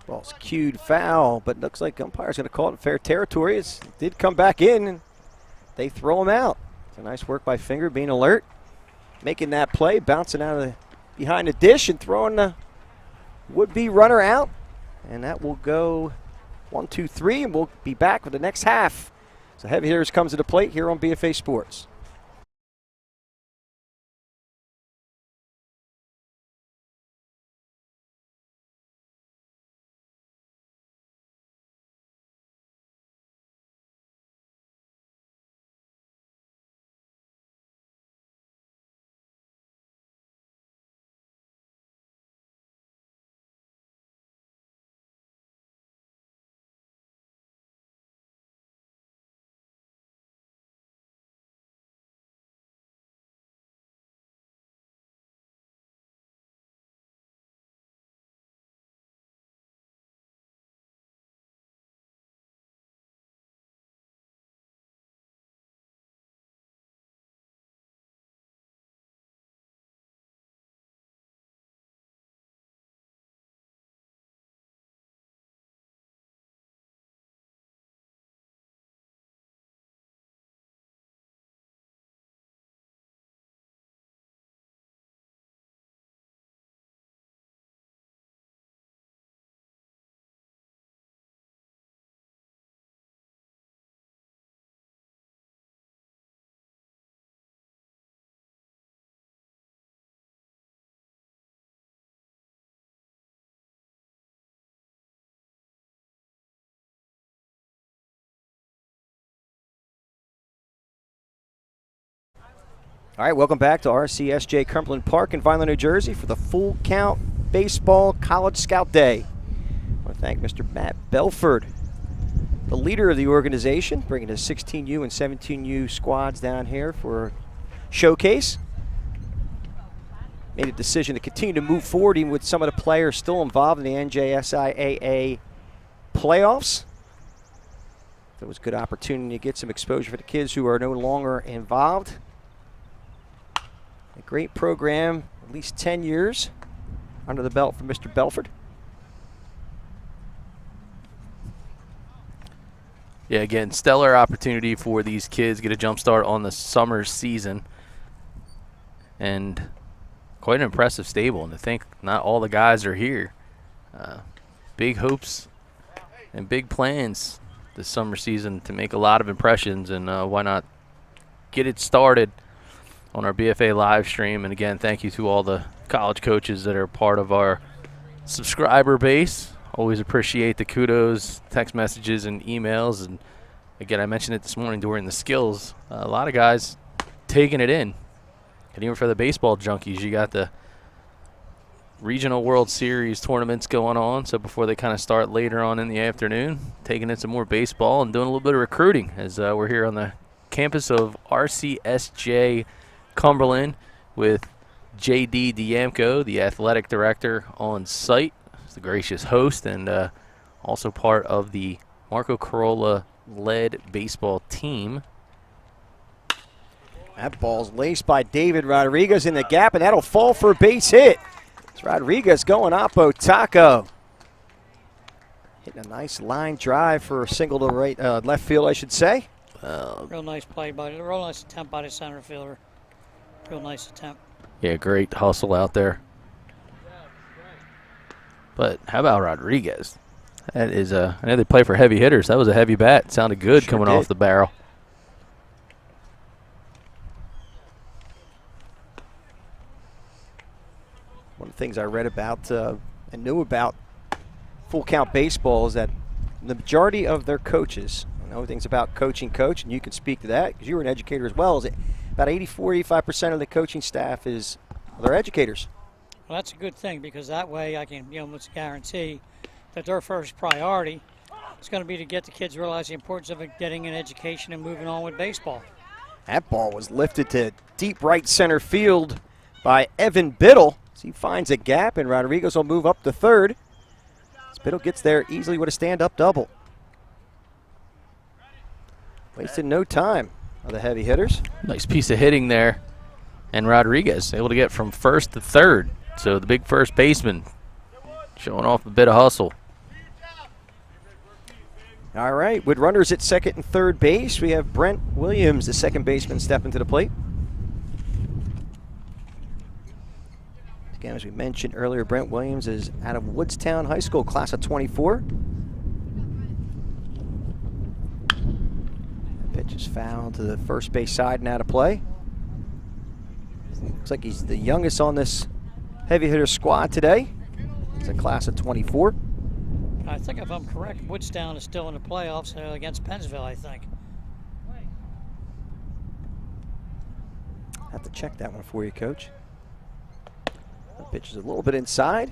S2: Ball's cued foul, but looks like umpire's going to call it in fair territory. It did come back in, and they throw him out. It's a nice work by Finger, being alert, making that play, bouncing out of behind the dish and throwing the would-be runner out. And that will go 1, 2, 3, and we'll be back with the next half. So Heavy Hitters comes to the plate here on BFA Sports. All right, welcome back to RCSJ Cumberland Park in Vineland, New Jersey for the Full Count Baseball College Scout Day. I want to thank Mr. Matt Belford, the leader of the organization, bringing his 16U and 17U squads down here for a showcase. Made a decision to continue to move forward even with some of the players still involved in the NJSIAA playoffs. It was a good opportunity to get some exposure for the kids who are no longer involved. A great program, at least 10 years under the belt for Mr. Belford.
S1: Yeah, again, stellar opportunity for these kids, get a jump start on the summer season. And quite an impressive stable. And to think not all the guys are here. Big hopes and big plans this summer season to make a lot of impressions. And why not get it started on our BFA live stream. And again, thank you to all the college coaches that are part of our subscriber base. Always appreciate the kudos, text messages, and emails. And again, I mentioned it this morning during the skills. A lot of guys taking it in. And even for the baseball junkies, you got the Regional World Series tournaments going on. So before they kind of start later on in the afternoon, taking in some more baseball and doing a little bit of recruiting as we're here on the campus of RCSJ Cumberland with J.D. Diamco, the athletic director on site. He's the gracious host and also part of the Marco Carolla-led baseball team.
S2: That ball's laced by David Rodriguez in the gap, and that'll fall for a base hit. It's Rodriguez going oppo taco. Hitting a nice line drive for a single to right, left field, I should say.
S3: Real nice play by the, real nice attempt by the center fielder. Real nice attempt.
S1: Yeah, great hustle out there. But how about Rodriguez? That is I know they play for heavy hitters. That was a heavy bat. Sounded good
S2: Sure
S1: coming
S2: did.
S1: off the barrel.
S2: One of the things I read about and knew about Full Count Baseball is that the majority of their coaches, I know things about coaching coach, and you can speak to that because you were an educator as well, is it about 84-85% of the coaching staff is they're educators.
S3: Well, that's a good thing because that way I can, almost guarantee that their first priority is going to be to get the kids to realize the importance of getting an education and moving on with baseball.
S2: That ball was lifted to deep right center field by Evan Biddle. So he finds a gap, and Rodriguez will move up to third. As Biddle gets there easily with a stand-up double. Wasted no time of the heavy hitters.
S1: Nice piece of hitting there. And Rodriguez able to get from first to third. So the big first baseman showing off a bit of hustle.
S2: All right, with runners at second and third base, we have Brent Williams, the second baseman, stepping to the plate. Again, as we mentioned earlier, Brent Williams is out of Woodstown High School, class of 24. Pitch is fouled to the first base side and out of play. Looks like he's the youngest on this heavy hitter squad today. It's a class of 24.
S3: I think if I'm correct, Woodstown is still in the playoffs against Pennsville, I think.
S2: Have to check that one for you, Coach. The pitch is a little bit inside.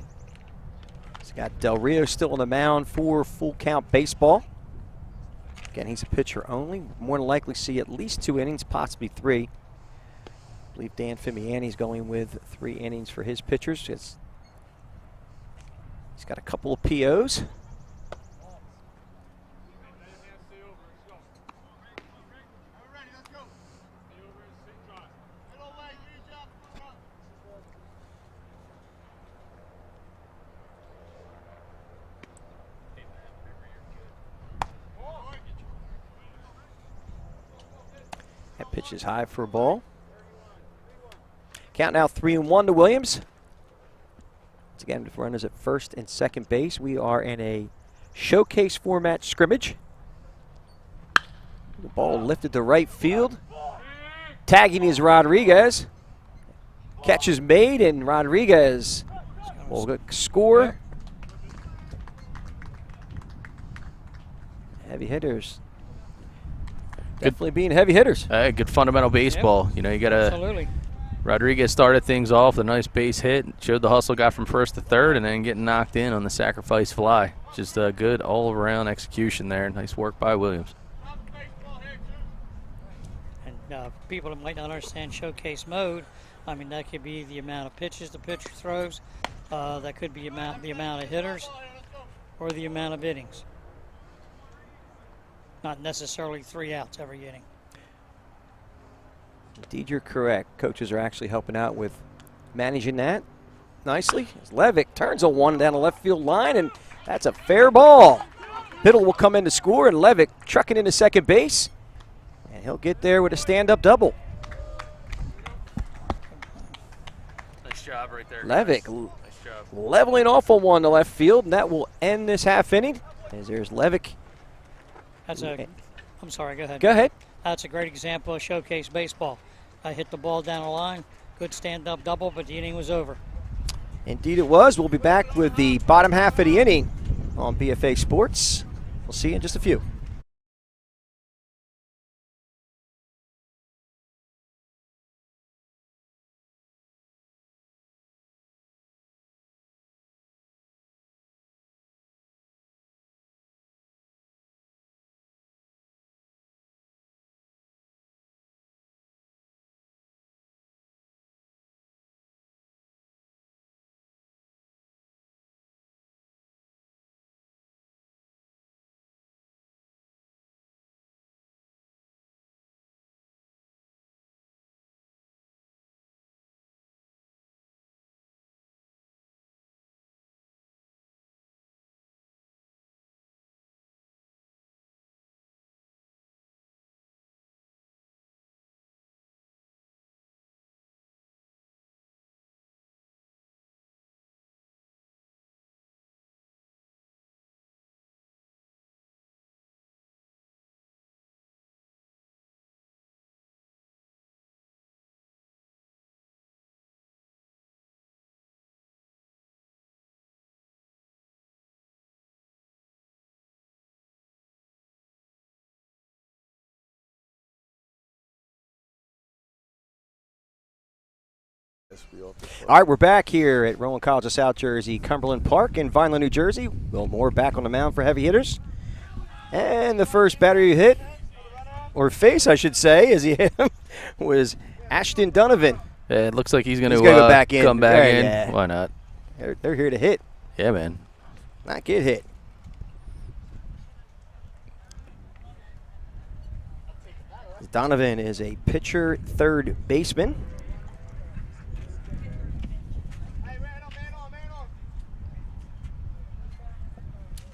S2: He's got Del Rio still on the mound for Full Count Baseball. Again, he's a pitcher only. More than likely see at least 2 innings, possibly 3. I believe Dan Fimiani's going with 3 innings for his pitchers. He's got a couple of POs. That pitch is high for a ball. Count now 3-1 to Williams. Once again, with runners at first and second base, we are in a showcase format scrimmage. The ball lifted to right field. Tagging is Rodriguez. Catch is made, and Rodriguez will score. Heavy hitters. Definitely being heavy hitters.
S1: Good fundamental baseball.
S3: Yep.
S1: You know, you got to
S3: Absolutely.
S1: Rodriguez started things off with a nice base hit, showed the hustle, got from first to third, and then getting knocked in on the sacrifice fly. Just a good all-around execution there. Nice work by Williams.
S3: And people that might not understand showcase mode, I mean, that could be the amount of pitches the pitcher throws. That could be the amount of hitters or the amount of innings. Not necessarily 3 outs every inning.
S2: Indeed, you're correct. Coaches are actually helping out with managing that nicely. As Levick turns a 1 down the left field line, and that's a fair ball. Biddle will come in to score, and Levick trucking into second base, and he'll get there with a stand-up double.
S1: Nice job right there,
S2: Levick
S1: nice job.
S2: Leveling off a 1 to left field, and that will end this half inning. As there's Levick.
S3: I'm sorry, go ahead.
S2: Go ahead.
S3: That's a great example of showcase baseball. I hit the ball down the line, good stand-up double, but the inning was over.
S2: Indeed it was. We'll be back with the bottom half of the inning on BFA Sports. We'll see you in just a few. All right, we're back here at Rowan College of South Jersey, Cumberland Park in Vineland, New Jersey. Will Moore back on the mound for heavy hitters. And the first batter he hit, or face I should say, as he hit him, was Ashton Donovan.
S1: Yeah, it looks like he's going to
S2: go back in.
S1: come back in.
S2: Yeah.
S1: Why not?
S2: They're here to hit,
S1: Yeah, man.
S2: not get hit. Donovan is a pitcher, third baseman.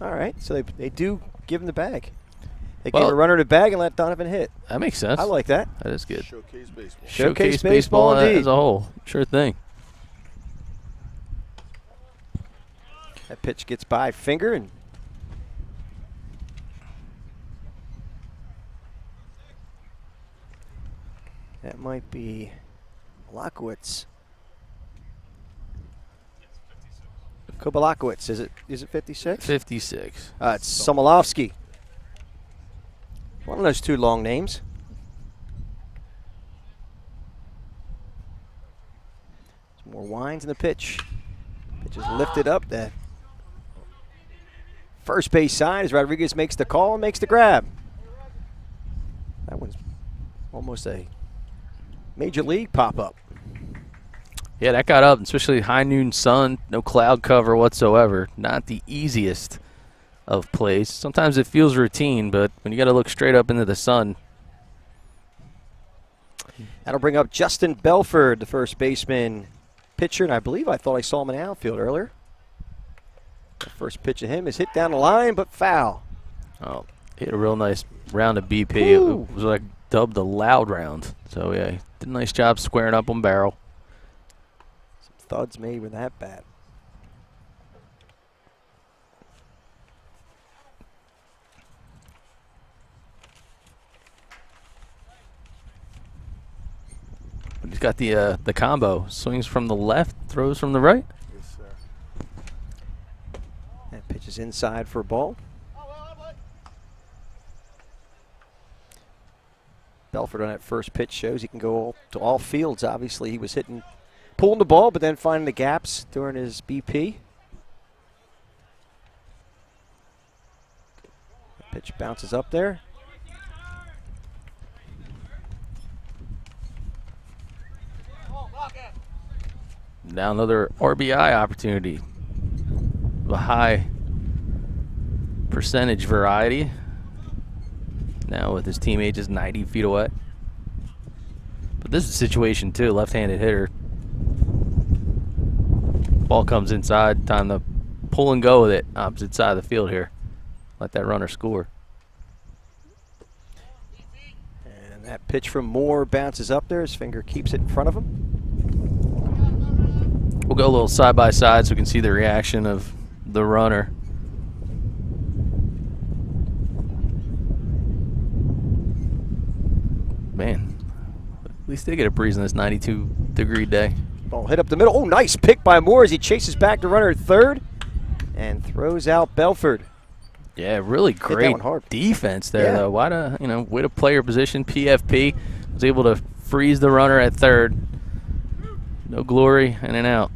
S2: All right, so they do give him the bag. They give a runner the bag and let Donovan hit.
S1: That makes sense.
S2: I like that.
S1: That is good.
S4: Showcase baseball.
S2: Showcase baseball
S1: as
S2: indeed.
S1: a whole. Sure thing.
S2: That pitch gets by finger, and that might be Lockowitz. Kobalakowicz, is it 56?
S1: 56.
S2: It's Somolovsky. One of those two long names. Some more winds in the pitch. Pitch is lifted up. The first base side as Rodriguez makes the call and makes the grab. That one's almost a major league pop-up.
S1: Yeah, that got up, especially high noon sun, no cloud cover whatsoever. Not the easiest of plays. Sometimes it feels routine, but when you got to look straight up into the sun.
S2: That'll bring up Justin Belford, the first baseman pitcher, and I thought I saw him in the outfield earlier. The first pitch of him is hit down the line, but foul.
S1: Oh, hit a real nice round of BP.
S2: Ooh.
S1: It was like dubbed a loud round. So, yeah, he did a nice job squaring up on barrel.
S2: Thuds made with that bat.
S1: He's got the combo. Swings from the left, throws from the right.
S4: Yes, sir.
S2: That pitch is inside for a ball. Belford on that first pitch shows he can go to all fields. Obviously, he was pulling the ball, but then finding the gaps during his BP. Pitch bounces up there.
S1: Now another RBI opportunity. A high percentage variety. Now with his teammate just 90 feet away. But this is a situation too, left-handed hitter. Ball comes inside, time to pull and go with it opposite side of the field here. Let that runner score.
S2: And that pitch from Moore bounces up there. His finger keeps it in front of him.
S1: We'll go a little side by side so we can see the reaction of the runner. Man, at least they get a breeze on this 92-degree day.
S2: Ball hit up the middle. Oh, nice pick by Moore as he chases back the runner at third and throws out Belford.
S1: Yeah, really great defense there, though. Way to play your position. PFP was able to freeze the runner at third. No glory, in and out.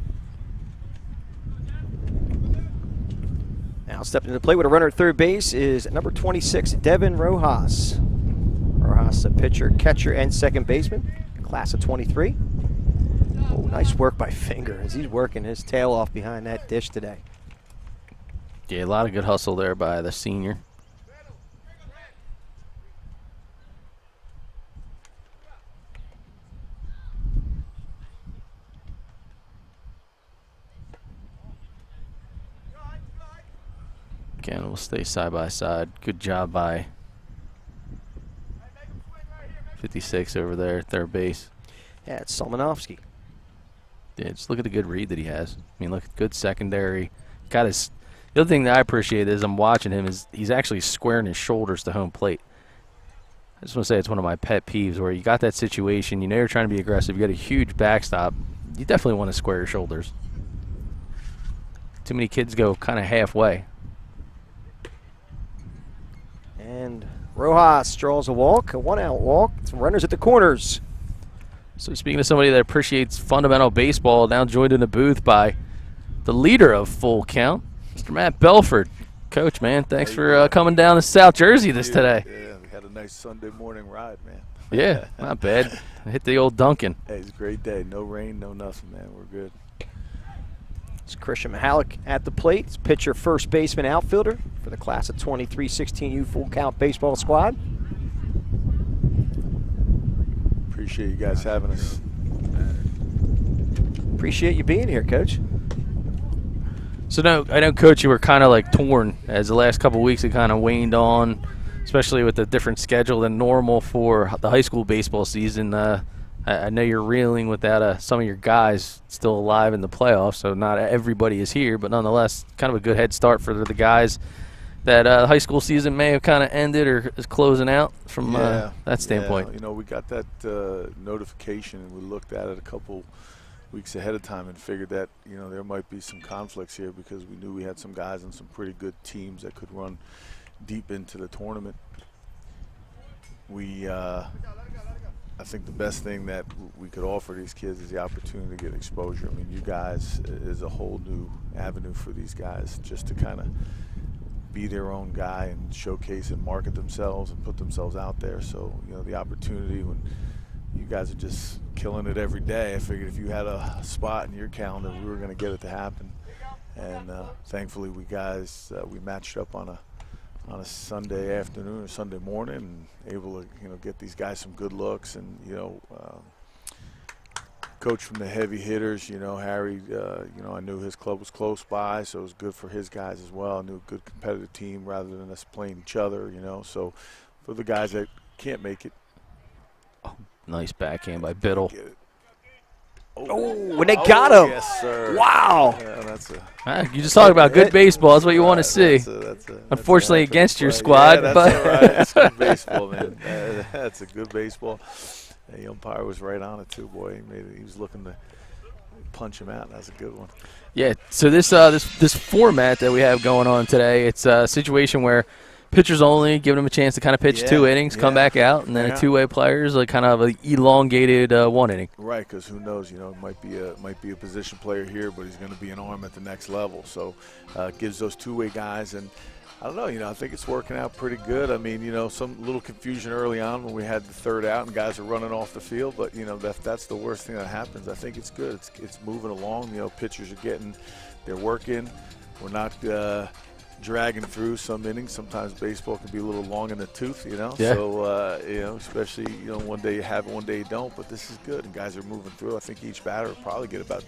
S2: Now stepping into play with a runner at third base is number 26, Devin Rojas. Rojas, a pitcher, catcher, and second baseman, class of 23. Oh, nice work by Finger as he's working his tail off behind that dish today.
S1: Yeah, a lot of good hustle there by the senior. Again, we'll stay side by side. Good job by 56 over there, third base.
S2: Yeah, it's Solmanovsky.
S1: Yeah, just look at the good read that he has. I mean, look, good secondary. Got his. The other thing that I appreciate is I'm watching him is he's actually squaring his shoulders to home plate. I just want to say it's one of my pet peeves where you got that situation, you know you're trying to be aggressive, you got a huge backstop, you definitely want to square your shoulders. Too many kids go kind of halfway.
S2: And Rojas draws a walk, a one-out walk. Some runners at the corners.
S1: So speaking of somebody that appreciates fundamental baseball, now joined in the booth by the leader of Full Count, Mr. Matt Belford. Coach, man, thanks for coming down to South Jersey today.
S4: Yeah, we had a nice Sunday morning ride, man.
S1: Yeah, not bad. Hit the old Duncan.
S4: Hey, it's a great day. No rain, no nothing, man. We're good.
S2: It's Christian Mihalik at the plate. It's pitcher, first baseman, outfielder for the class of 23 16U Full Count baseball squad.
S4: Appreciate you guys having us.
S2: Appreciate you being here, Coach.
S1: So no, I know, Coach, you were kind of like torn as the last couple of weeks had kind of waned on, especially with a different schedule than normal for the high school baseball season. I know you're reeling without some of your guys still alive in the playoffs, so not everybody is here, but nonetheless, kind of a good head start for the guys that the high school season may have kind of ended or is closing out from that standpoint.
S4: Yeah, you know, we got that notification and we looked at it a couple weeks ahead of time and figured that, you know, there might be some conflicts here because we knew we had some guys on some pretty good teams that could run deep into the tournament. I think the best thing that we could offer these kids is the opportunity to get exposure. I mean, you guys is a whole new avenue for these guys just to kind of be their own guy and showcase and market themselves and put themselves out there. So, you know, the opportunity when you guys are just killing it every day, I figured if you had a spot in your calendar, we were going to get it to happen. And thankfully, we matched up on a Sunday afternoon or Sunday morning and able to, you know, get these guys some good looks. And, you know, coach from the heavy hitters, you know, Harry, you know, I knew his club was close by, so it was good for his guys as well. I knew a good competitive team rather than us playing each other, you know. So for the guys that can't make it.
S1: Oh, nice backhand by Biddle.
S2: Oh, and they got him.
S4: Yes, sir.
S2: Wow.
S4: Yeah,
S1: you just talk about good baseball. That's what you want to see. Unfortunately, against your squad.
S4: Yeah,
S1: but
S4: all right. It's good baseball, man. That's a good baseball. The umpire was right on it, too, boy. He was looking to punch him out. That's a good one.
S1: Yeah, so this format that we have going on today, it's a situation where pitchers only, giving them a chance to kind of pitch 2 innings, come back out, and then
S4: Yeah.
S1: a two-way players like kind of an elongated 1 inning.
S4: Right, because who knows? It might be a position player here, but he's going to be an arm at the next level. So it gives those two-way guys, and I don't know. I think it's working out pretty good. I mean, some little confusion early on when we had the third out and guys are running off the field, but that's the worst thing that happens. I think it's good. It's moving along. Pitchers are they're working. We're not dragging through some innings. Sometimes baseball can be a little long in the tooth,
S1: Yeah.
S4: So, especially, one day you have it, one day you don't. But this is good, and guys are moving through. I think each batter will probably get about,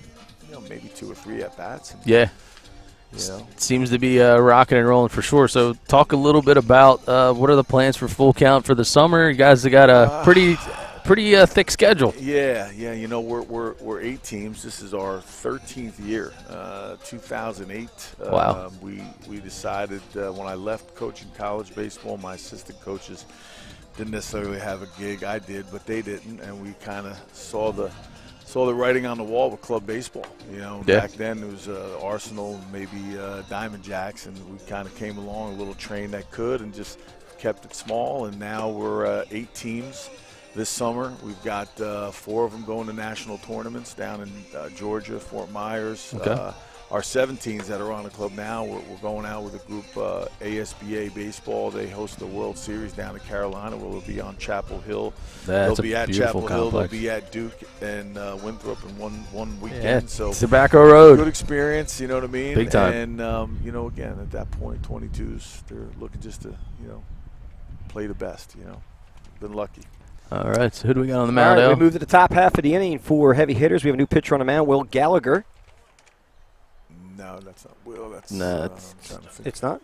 S4: maybe 2 or 3 at-bats.
S1: Yeah. Seems to be rocking and rolling for sure. So talk a little bit about what are the plans for Full Count for the summer. You guys have got a pretty thick schedule.
S4: Yeah. We're 8 teams. This is our 13th year. 2008.
S1: Wow.
S4: We decided when I left coaching college baseball, my assistant coaches didn't necessarily have a gig. I did, but they didn't, and we kind of saw the writing on the wall with club baseball. Back then it was Arsenal, maybe Diamond Jacks, and we kind of came along a little train that could and just kept it small. And now we're 8 teams. This summer, we've got 4 of them going to national tournaments down in Georgia, Fort Myers.
S1: Okay.
S4: Our 17s that are on the club now, we're going out with a group, ASBA Baseball. They host the World Series down in Carolina, where we'll be on Chapel Hill.
S1: They'll
S4: be at
S1: beautiful
S4: Chapel Hill. They'll
S1: complex.
S4: be at Duke and Winthrop in one weekend.
S1: Yeah,
S4: so
S1: Tobacco Road.
S4: good experience, you know what I mean?
S1: Big time.
S4: And, again, at that point, 22s, they're looking just to, play the best, Been lucky.
S1: All right, so who do we got on the
S2: All
S1: mound,
S2: right,
S1: Al?
S2: we move to the top half of the inning for heavy hitters. We have a new pitcher on the mound, Will Gallagher.
S4: No, that's not Will. That's
S1: No,
S4: I'm trying to think.
S2: It's not?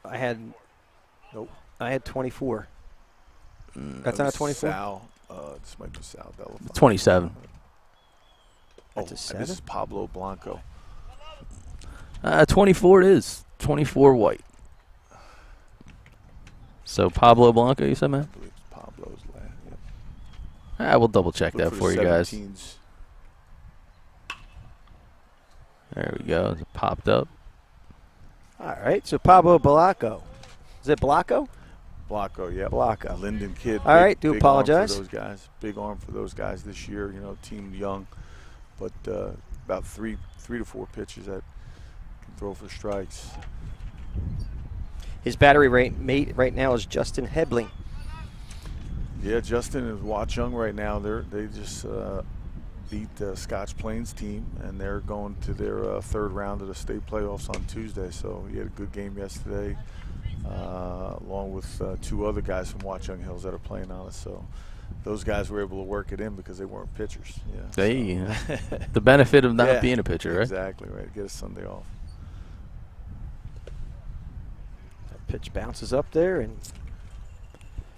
S2: I had
S4: Nope.
S2: I had 24. That's not a 24?
S4: Sal. This might be Sal Delafont.
S1: 27.
S2: That's a
S4: This
S2: 7?
S4: is Pablo Blanco.
S1: 24 it is. 24 white. So Pablo Blanco, you said,
S4: I
S1: man?
S4: believe it's Pablo's last. Yeah.
S1: We'll double check
S4: Look
S1: that for you
S4: the
S1: guys.
S4: 17s.
S1: There we go. It popped up.
S2: All right, so Pablo Blanco. Is it Blanco?
S4: Blanco, yeah.
S2: Blanco.
S4: Linden kid.
S2: All right, do
S4: big
S2: apologize.
S4: Arm for those guys. Big arm for those guys this year. Team young, but about three to four pitches that can throw for strikes.
S2: His battery mate right now is Justin Hebling.
S4: Yeah, Justin is Watchung right now. They just beat the Scotch Plains team, and they're going to their third round of the state playoffs on Tuesday. So he had a good game yesterday, along with 2 other guys from Watchung Hills that are playing on us. So those guys were able to work it in because they weren't pitchers. Yeah,
S1: The benefit of not
S4: Yeah,
S1: being a pitcher, right?
S4: Exactly right. Get a Sunday off.
S2: That pitch bounces up there, and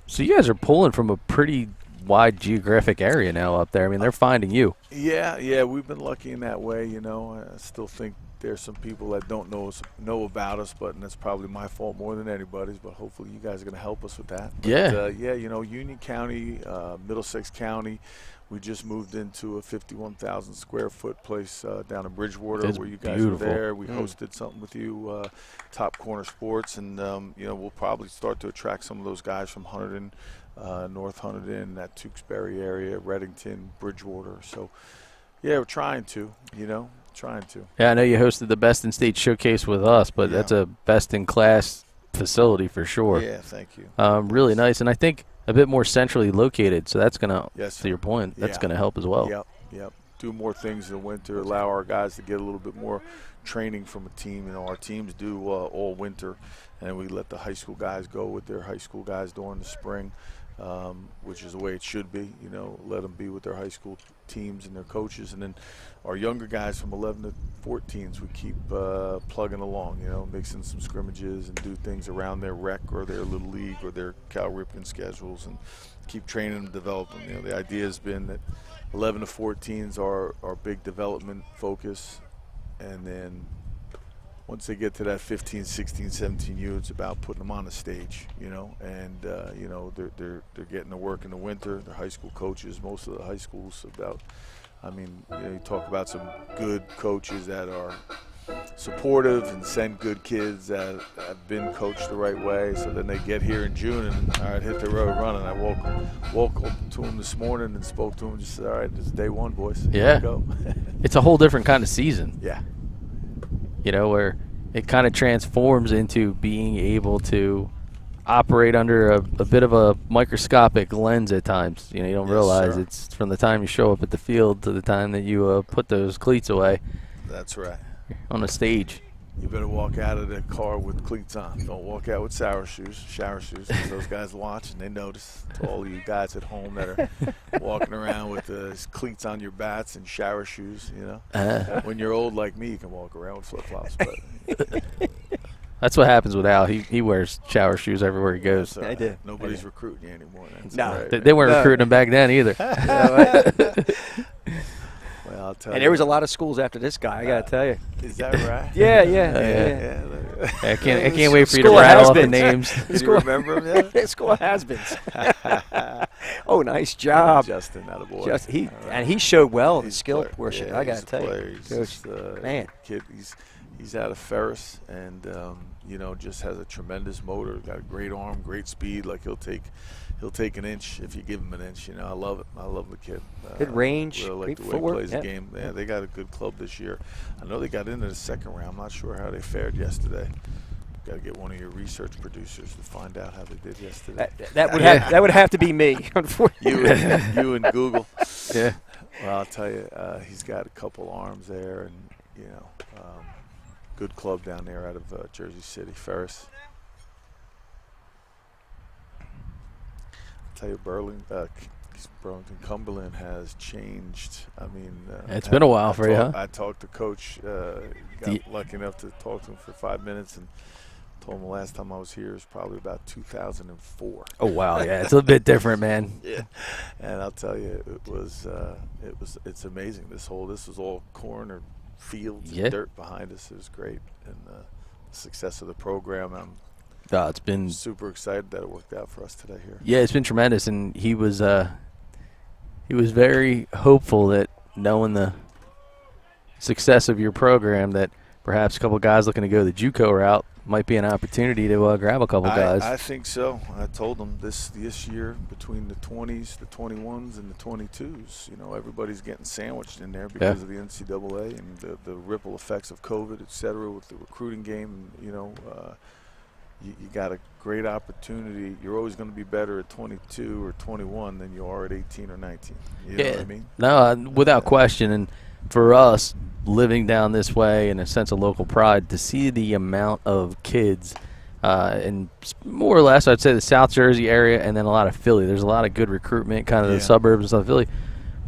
S1: So you guys are pulling from a pretty wide geographic area now up there. I mean, they're finding you.
S4: Yeah, we've been lucky in that way. I still think there's some people that don't know about us, and that's probably my fault more than anybody's. But hopefully, you guys are going to help us with that. But,
S1: Yeah.
S4: Union County, Middlesex County. We just moved into a 51,000 square foot place down in Bridgewater,
S1: That's
S4: where you guys
S1: beautiful.
S4: were there. We hosted something with you, Top Corner Sports, and we'll probably start to attract some of those guys from Hunterdon, North Hunterdon, that Tewksbury area, Reddington, Bridgewater. So, yeah, we're trying to.
S1: Yeah, I know you hosted the Best in State Showcase with us, but that's a best-in-class facility for sure.
S4: Yeah, thank you.
S1: Really nice, and I think a bit more centrally located, so that's going to,
S4: Yes,
S1: to your point, that's
S4: Yeah.
S1: going to help as well.
S4: Yep. Do more things in the winter, allow our guys to get a little bit more training from a team. Our teams do all winter, and we let the high school guys go with their high school guys during the spring, which is the way it should be. Let them be with their high school teams and their coaches. And then our younger guys from 11 to 14s, we keep plugging along, mixing some scrimmages and do things around their rec or their little league or their Cal Ripken schedules and keep training and developing. The idea has been that 11 to 14s are our big development focus, and then once they get to that 15, 16, 17 U, it's about putting them on the stage, and they're getting to work in the winter. They're high school coaches. Most of the high schools you talk about some good coaches that are supportive and send good kids that have been coached the right way. So then they get here in June and, all right, hit the road running. I woke up to them this morning and spoke to them and just said, all right, this is day one, boys. Here we go.
S1: It's a whole different kind of season.
S4: Yeah.
S1: You know, where it kind of transforms into being able to operate under a bit of a microscopic lens at times. You know, you don't realize it's from the time you show up at the field to the time that you put those cleats away.
S4: That's right.
S1: On the stage.
S4: You better walk out of the car with cleats on. Don't walk out with shower shoes, because those guys watch and they notice. To all of you guys at home that are walking around with cleats on your bats and shower shoes, you know. When you're old like me, you can walk around with flip-flops. But
S1: that's what happens with Al. He wears shower shoes everywhere he goes.
S2: I do.
S4: Nobody's recruiting you anymore.
S2: No.
S1: They weren't recruiting him back then either.
S4: Well, I'll tell
S2: and
S4: you.
S2: there was a lot of schools after this guy, I got to tell you.
S4: Is that right?
S2: Yeah.
S1: I can't wait for you to rattle off the names.
S4: Do you remember him yet?
S2: School of has-beens. Oh, nice job.
S4: Justin, that a boy.
S2: And he showed well in the
S4: He's
S2: skill
S4: player.
S2: portion,
S4: Yeah,
S2: I got to tell
S4: player.
S2: you.
S4: He's just,
S2: man.
S4: Kid, he's out of Ferris and, you know, just has a tremendous motor. Got a great arm, great speed. Like he'll take an inch if you give him an inch. You know, I love it. I love the kid.
S2: Good range,
S4: really like
S2: great
S4: the way
S2: footwork.
S4: he plays the game. Yeah, they got a good club this year. I know they got into the second round. I'm not sure how they fared yesterday. Got to get one of your research producers to find out how they did yesterday.
S2: That would have to be me, unfortunately.
S4: You and Google.
S1: Yeah.
S4: Well, I'll tell you, he's got a couple arms there, and you know, good club down there out of Jersey City, Ferris. I'll tell you, Burlington Cumberland has changed. I mean,
S1: it's been a while for you, huh?
S4: I talked to Coach. Got lucky enough to talk to him for 5 minutes, and told him the last time I was here was probably about 2004.
S1: Oh wow, yeah, it's a bit different, man.
S4: Yeah, and I'll tell you, it's amazing. This was all corn or fields and dirt behind us. It was great, and the success of the program.
S1: It's been
S4: super excited that it worked out for us today here.
S1: Yeah, it's been tremendous, and he was very hopeful that knowing the success of your program that perhaps a couple of guys looking to go the JUCO route might be an opportunity to grab a couple guys.
S4: I think so. I told them this year between the 20s, the 21s, and the 22s, you know, everybody's getting sandwiched in there because of the NCAA and the ripple effects of COVID, et cetera, with the recruiting game. You know, you got a great opportunity. You're always going to be better at 22 or 21 than you are at 18 or 19. You know what I mean?
S1: No, without question. And for us, living down this way and a sense of local pride, to see the amount of kids in more or less, I'd say the South Jersey area and then a lot of Philly. There's a lot of good recruitment, kind of the suburbs and stuff of Philly.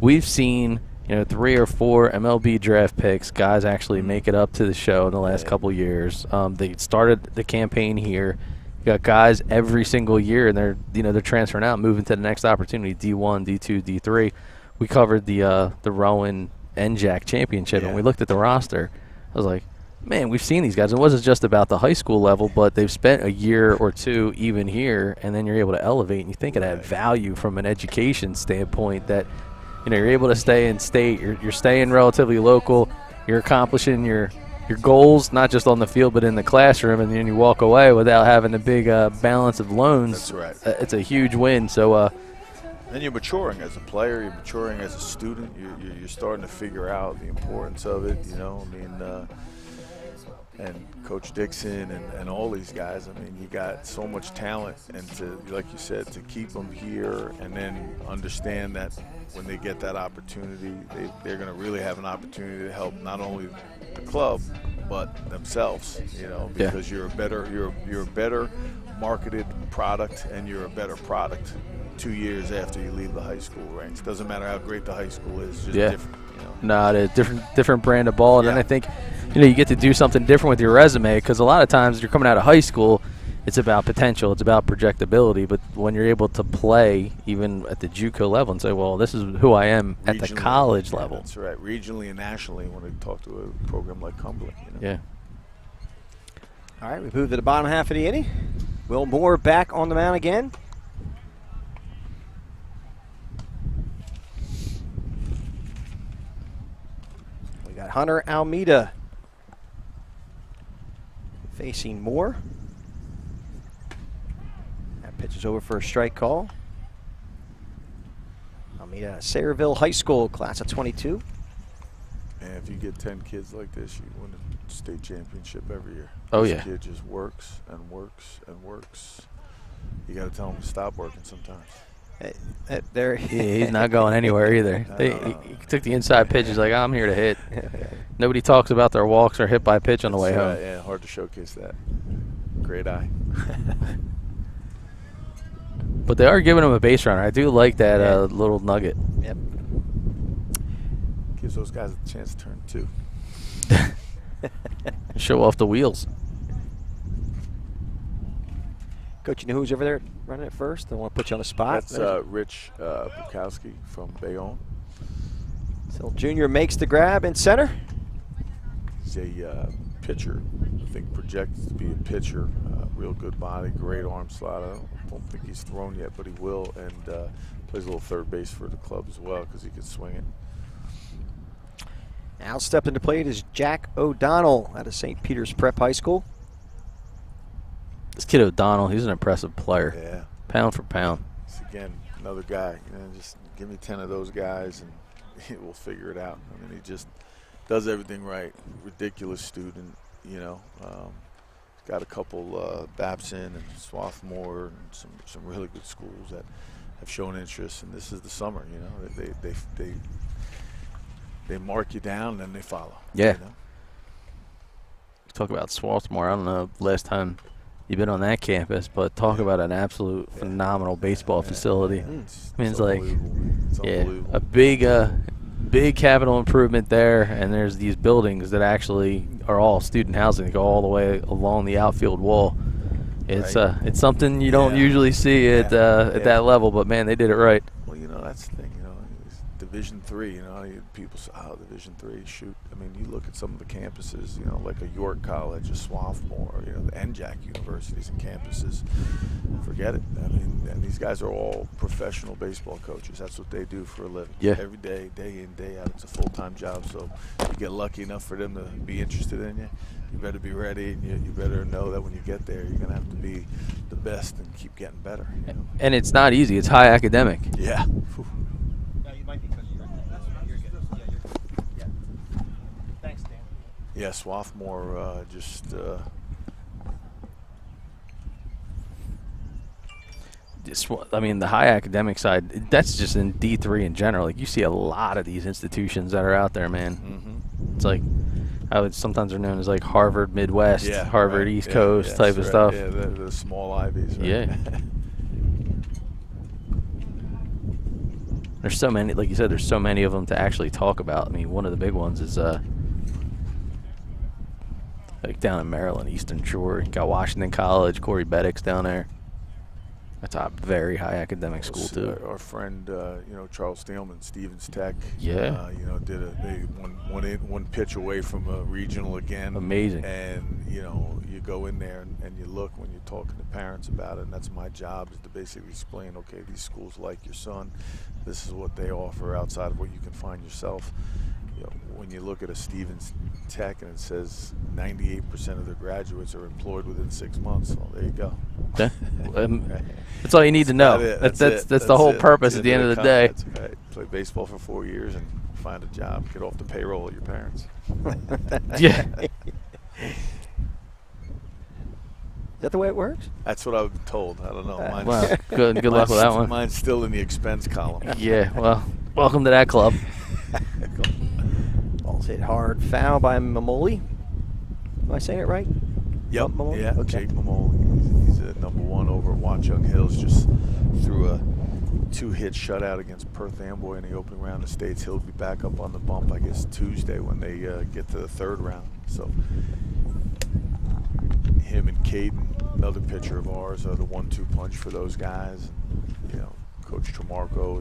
S1: We've seen, 3 or 4 MLB draft picks, guys actually make it up to the show in the last couple of years. They started the campaign here. You got guys every single year, and they're transferring out, moving to the next opportunity, D1, D2, D3. We covered the Rowan NJAC championship, and we looked at the roster. I was like, man, we've seen these guys. It wasn't just about the high school level, but they've spent a year or two even here, and then you're able to elevate, and you think of that value from an education standpoint that, you're able to stay in state. You're staying relatively local. You're accomplishing your goals, not just on the field, but in the classroom, and then you walk away without having a big balance of loans.
S4: That's right.
S1: It's a huge win. So
S4: then you're maturing as a player. You're maturing as a student. You're starting to figure out the importance of it. And Coach Dixon and all these guys. I mean, you got so much talent, and to, like you said, to keep them here and then understand that when they get that opportunity, they're going to really have an opportunity to help not only the club but themselves. Because you're a better marketed product, and you're a better product 2 years after you leave the high school ranks. Doesn't matter how great the high school is, it's just different.
S1: No, it's a different brand of ball, and then I think you get to do something different with your resume, because a lot of times you're coming out of high school, it's about potential, it's about projectability, but when you're able to play even at the JUCO level and say, well, this is who I am at the college level.
S4: That's right, regionally and nationally when we talk to a program like Cumberland.
S1: Yeah.
S2: All right, we move to the bottom half of the inning. Will Moore back on the mound again. We got Hunter Almeida facing Moore. That pitch is over for a strike call. Almeida Sayreville High School, class of 22.
S4: And if you get 10 kids like this, you win a state championship every year.
S1: Oh,
S4: this
S1: yeah.
S4: kid just works and works and works. You got to tell him to stop working sometimes.
S2: There,
S1: He's not going anywhere either. He took the inside pitch. He's like, I'm here to hit. Nobody talks about their walks or hit by pitch on the way home.
S4: Yeah, hard to showcase that. Great eye.
S1: But they are giving him a base runner. I do like that little nugget.
S2: Yep.
S4: Gives those guys a chance to turn too.
S1: Show off the wheels.
S2: Coach, you know who's over there running it first? I want to put you on the spot.
S4: That's Rich Bukowski from Bayonne.
S2: So Junior makes the grab in center.
S4: He's a pitcher. I think projected to be a pitcher. Real good body, great arm slot. I don't think he's thrown yet, but he will. And plays a little third base for the club as well because he can swing it.
S2: Now stepped into plate is Jack O'Donnell out of St. Peter's Prep High School.
S1: This kid O'Donnell, he's an impressive player.
S4: Yeah.
S1: Pound for pound.
S4: It's, again, another guy. Just give me 10 of those guys and we'll figure it out. I mean, he just does everything right. Ridiculous student, got a couple Babson and Swarthmore and some really good schools that have shown interest. And this is the summer, they mark you down and then they follow.
S1: Yeah. Talk about Swarthmore. I don't know last time you've been on that campus, but talk about an absolute phenomenal baseball facility. I mean, it's like, a big capital improvement there, and there's these buildings that actually are all student housing that go all the way along the outfield wall. It's it's something you don't usually see at that level, but man, they did it right.
S4: Well, that's the thing. It's Division III. People say, "Oh, Division III, shoot." I mean, you look at some of the campuses. like a York College, a Swarthmore, the NJAC universities and campuses. Forget it. I mean, and these guys are all professional baseball coaches. That's what they do for a living.
S1: Yeah.
S4: Every day, day in, day out. It's a full-time job. So you get lucky enough for them to be interested in you. You better be ready, and you better know that when you get there, you're going to have to be the best and keep getting better.
S1: And it's not easy. It's high academic.
S4: Yeah. Whew. Yeah, Swarthmore
S1: the high academic side, that's just in D3 in general. Like, you see a lot of these institutions that are out there, man.
S4: Mm-hmm.
S1: It's like, sometimes they're known as like Harvard Midwest, Harvard East Coast type of stuff.
S4: Yeah, the small Ivies. Right?
S1: Yeah. There's so many, like you said, there's so many of them to actually talk about. I mean, one of the big ones is like down in Maryland, Eastern Shore. You got Washington College, Corey Beddick's down there. That's a very high academic school too.
S4: Our friend, Charles Steelman, Stevens Tech.
S1: Yeah.
S4: They one pitch away from a regional again.
S1: Amazing.
S4: And you go in there and you look when you're talking to parents about it, and that's my job, is to basically explain, okay, these schools like your son. This is what they offer outside of what you can find yourself. When you look at a Stevens Tech and it says 98% of their graduates are employed within 6 months, well, there you go.
S1: Yeah. That's all you need to know. That's the whole purpose at the end of the day.
S4: That's right. Play baseball for 4 years and find a job. Get off the payroll of your parents.
S1: Yeah.
S2: Is that the way it works?
S4: That's what I've been told. I don't know.
S1: Well, good luck with that one.
S4: Mine's still in the expense column.
S1: Yeah, well, welcome to that club.
S2: Ball's hit hard. Foul by Mamoli. Am I saying it right?
S4: Yep.
S2: Mamoli?
S4: Yeah,
S2: Okay.
S4: Jake Mamoli. He's a #1 over at Watchung Hills. Just threw a 2-hit shutout against Perth Amboy in the opening round of states. He'll be back up on the bump, I guess, Tuesday when they get to the third round. So him and Caden, another pitcher of ours, are the 1-2 punch for those guys. Coach Tremarco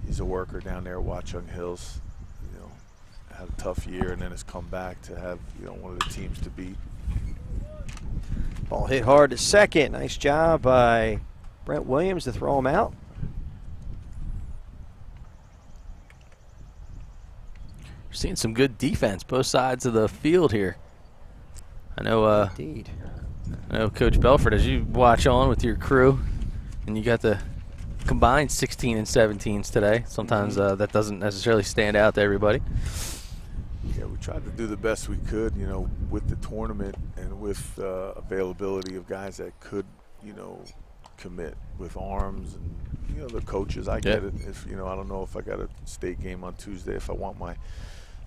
S4: he's a worker down there at Watchung Hills. Had a tough year and then has come back to have one of the teams to beat.
S2: Ball hit hard to second. Nice job by Brent Williams to throw him out.
S1: We're seeing some good defense both sides of the field here. I know.
S2: Indeed.
S1: I know, Coach Belford, as you watch on with your crew, and you got the combined 16 and 17s today. Sometimes that doesn't necessarily stand out to everybody.
S4: Yeah, we tried to do the best we could, you know, with the tournament and with availability of guys that could, you know, commit with arms and, you know, the coaches. I get it. If, you know, I don't know if I got a state game on Tuesday. If I want my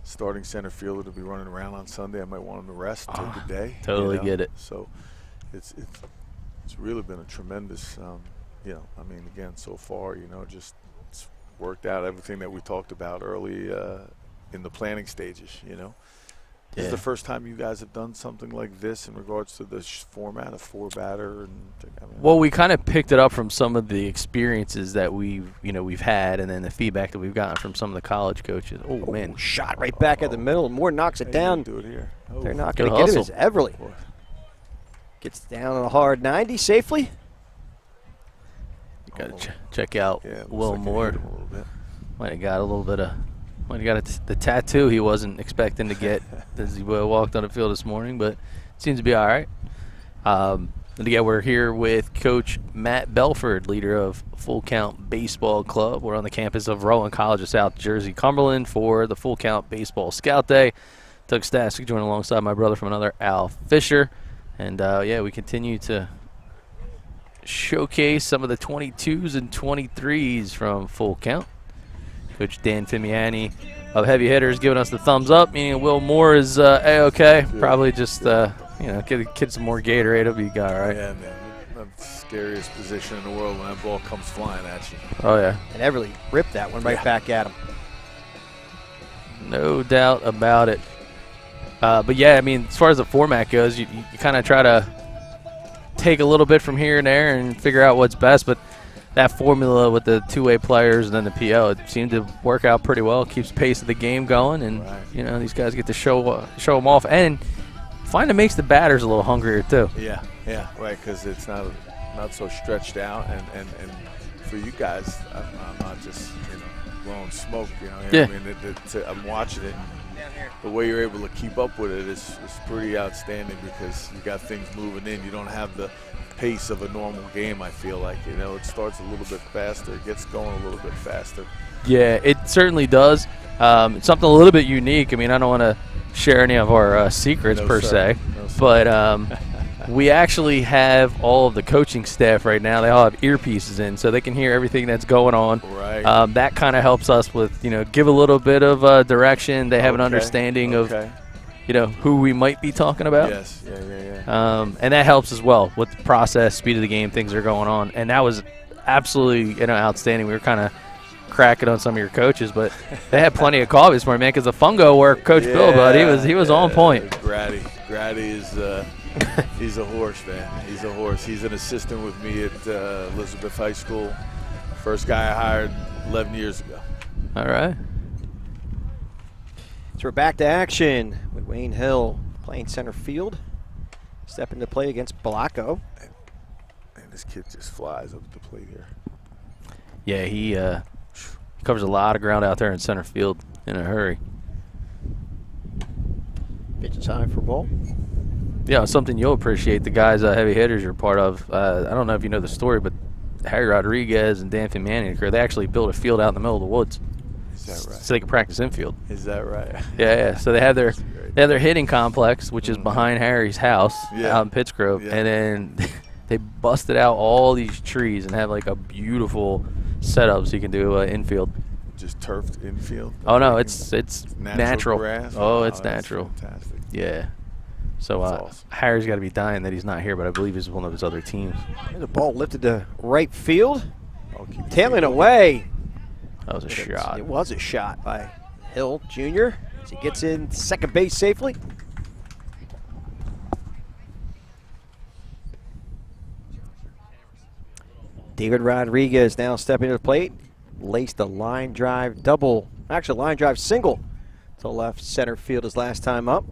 S4: starting center fielder to be running around on Sunday, I might want him to rest, take a day.
S1: Totally
S4: you know?
S1: get it.
S4: So it's really been a tremendous, you know, I mean, again, so far, you know, just it's worked out everything that we talked about early in the planning stages, you know. This is the first time you guys have done something like this in regards to the format of 4-batter, and I mean,
S1: well, we kind of picked it up from some of the experiences that we've had, and then the feedback that we've gotten from some of the college coaches. Oh man,
S2: Shot right back at the middle. Moore knocks it down.
S4: Do it here.
S2: They're not
S1: Good
S2: going to get it
S1: hustle.
S2: as Everly gets down on a hard 90 safely.
S1: you got to check out
S4: Yeah,
S1: Will
S4: looks like it
S1: Moore.
S4: hit him a little bit.
S1: Might have got a little bit of. Might have got the tattoo he wasn't expecting to get as he walked on the field this morning, but seems to be all right. And again, we're here with Coach Matt Belford, leader of Full Count Baseball Club. We're on the campus of Rowan College of South Jersey, Cumberland, for the Full Count Baseball Scout Day. Doug Stasek joining alongside my brother from another, Al Fisher. And, yeah, we continue to showcase some of the 22s and 23s from Full Count. Coach Dan Fimiani of Heavy Hitters giving us the thumbs up, meaning Will Moore is A-OK. Probably just, you know, give the kid some more Gatorade. It'll be all right.
S4: Yeah, man. That's the scariest position in the world when that ball comes flying at you.
S1: Oh, yeah.
S2: And Everly ripped that one right back at him.
S1: No doubt about it. But, yeah, I mean, as far as the format goes, you kind of try to take a little bit from here and there and figure out what's best. But that formula with the two-way players and then the PO, it seemed to work out pretty well. It keeps the pace of the game going, and you know, these guys get to show them off, and find it makes the batters a little hungrier too.
S4: Yeah, right, because it's not so stretched out, and for you guys, I'm not just, you know, blowing smoke, you know.
S1: Yeah.
S4: I mean, I'm watching it. The way you're able to keep up with it is pretty outstanding, because you got things moving in. You don't have the pace of a normal game, I feel like. You know, it starts a little bit faster, it gets going a little bit faster.
S1: Yeah, it certainly does. It's something a little bit unique. I mean, I don't want to share any of our secrets
S4: No,
S1: per
S4: sir.
S1: se,
S4: No, sir.
S1: but we actually have all of the coaching staff right now. They all have earpieces in, so they can hear everything that's going on.
S4: Right.
S1: That kind of helps us with, you know, give a little bit of direction. They have an understanding of, you know, who we might be talking about.
S4: Yes, yeah.
S1: And that helps as well with the process, speed of the game, things that are going on. And that was absolutely, you know, outstanding. We were kind of cracking on some of your coaches, but they had plenty of coffee this morning, man, because the fungo work, Coach Bill, bud, he was on point.
S4: Grady is he's a horse, man. He's a horse. He's an assistant with me at Elizabeth High School. First guy I hired 11 years ago.
S1: All right.
S2: So we're back to action with Wayne Hill playing center field. Stepping to play against Blacko.
S4: And this kid just flies up the plate here.
S1: Yeah, he covers a lot of ground out there in center field in a hurry.
S2: Pitch is high for ball.
S1: Yeah, something you'll appreciate, the guys, Heavy Hitters you're part of. I don't know if you know the story, but Harry Rodriguez and Dan Fimiani, they actually built a field out in the middle of the woods.
S4: Is that right?
S1: So they can practice infield.
S4: Is that right?
S1: Yeah. So they have their hitting complex, which is behind Harry's house out in Pittsgrove, and then they busted out all these trees and have like a beautiful setup so you can do infield.
S4: Just turfed infield?
S1: Oh no, it's natural.
S4: Grass?
S1: Oh, it's
S4: that's
S1: natural.
S4: Fantastic.
S1: Yeah. So
S4: awesome.
S1: Harry's got to be dying that he's not here, but I believe he's one of his other teams.
S2: And the ball lifted to right field. Tailing away.
S1: That was a shot.
S2: It was a shot by Hill Jr. as he gets in second base safely. David Rodriguez now stepping to the plate. Laced a line drive double. Actually, line drive single to left center field his last time up.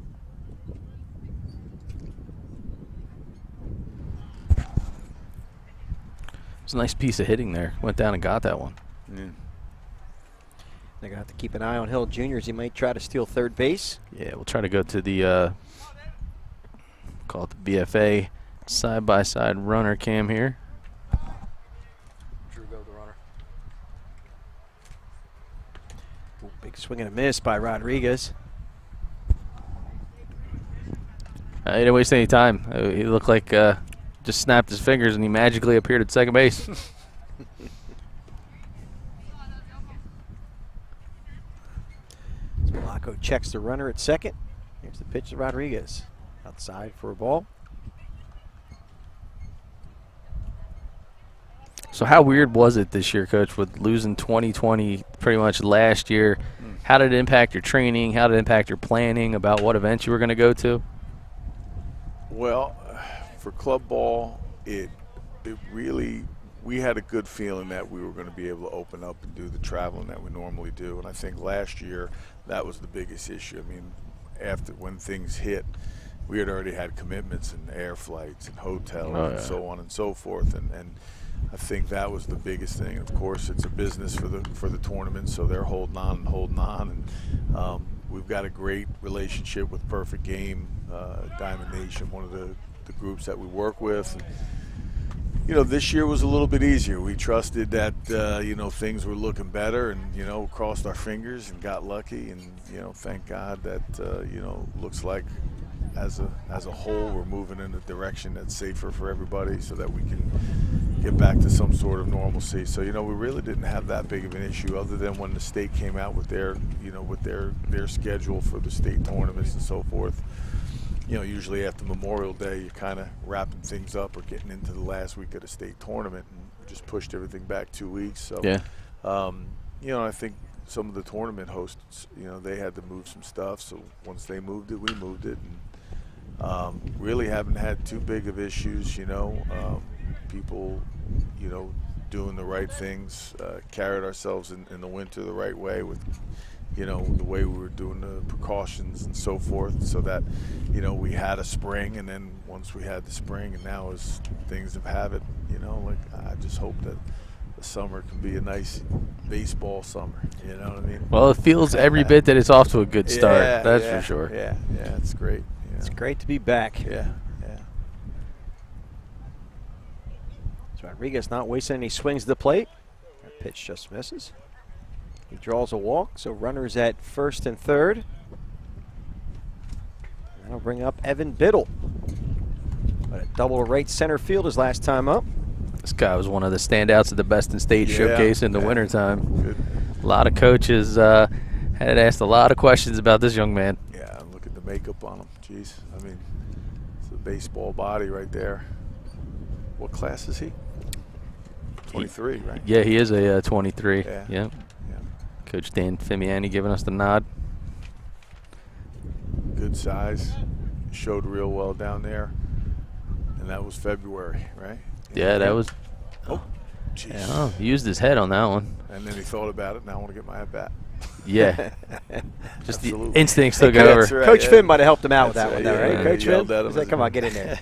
S1: It's a nice piece of hitting there. Went down and got that one.
S4: Yeah.
S2: They're going to have to keep an eye on Hill Jr. as he might try to steal third base.
S1: Yeah, we'll try to go to the Call it the BFA side-by-side runner cam here. Drew, go the runner.
S2: Ooh, big swing and a miss by Rodriguez.
S1: He didn't waste any time. He looked like just snapped his fingers and he magically appeared at second base.
S2: Blanco checks the runner at second. Here's the pitch to Rodriguez. Outside for a ball.
S1: So how weird was it this year, Coach, with losing 2020 pretty much last year? How did it impact your training? How did it impact your planning about what events you were going to go to?
S4: Well, for club ball, it really, we had a good feeling that we were going to be able to open up and do the traveling that we normally do. And I think last year that was the biggest issue. I mean, when things hit, we had already had commitments and air flights and hotels and so on and so forth. And I think that was the biggest thing. Of course, it's a business for the tournament, so they're holding on. And we've got a great relationship with Perfect Game, Diamond Nation, one of the groups that we work with. And, you know, this year was a little bit easier. We trusted that, you know, things were looking better and, you know, crossed our fingers and got lucky. And, you know, thank God that, you know, looks like as a whole we're moving in a direction that's safer for everybody so that we can get back to some sort of normalcy. So, you know, we really didn't have that big of an issue other than when the state came out with their, you know, with their schedule for the state tournaments and so forth. You know, usually after Memorial Day, you're kind of wrapping things up or getting into the last week of the state tournament, and we just pushed everything back 2 weeks. So,
S1: yeah.
S4: You know, I think some of the tournament hosts, you know, they had to move some stuff. So once they moved it, we moved it, and really haven't had too big of issues. You know, people, you know, doing the right things, carried ourselves in the winter the right way with, you know, the way we were doing the precautions and so forth, so that, you know, we had a spring, and then once we had the spring, and now as things have it, you know, like, I just hope that the summer can be a nice baseball summer, you know what I mean?
S1: Well, it feels every bit that it's off to a good start, that's for sure.
S4: Yeah, it's great. You know?
S2: It's great to be back.
S4: Yeah.
S2: So Rodriguez not wasting any swings at the plate. That pitch just misses. He draws a walk, so runners at first and third. That'll bring up Evan Biddle. But a double to right center field his last time up.
S1: This guy was one of the standouts at the Best in State showcase in the wintertime.
S4: Good.
S1: A lot of coaches had asked a lot of questions about this young man.
S4: Yeah, look at the makeup on him. Jeez, I mean, it's a baseball body right there. What class is he? 23, right?
S1: Yeah, he is a 23.
S4: Yeah.
S1: Coach Dan Fimiani giving us the nod.
S4: Good size. Showed real well down there. And that was February, right?
S1: Yeah, that was.
S4: Oh, jeez.
S1: Yeah, he used his head on that one.
S4: And then he thought about it. Now I want to get my at bat.
S1: Yeah. Just
S4: Absolutely.
S1: the instincts took over.
S4: Right,
S2: Coach Finn might have helped him out with that one, though, right?
S4: Yeah,
S2: Coach
S4: yelled
S2: Finn?
S4: at him
S2: He's like,
S4: as
S2: come
S4: he-
S2: on, get in there.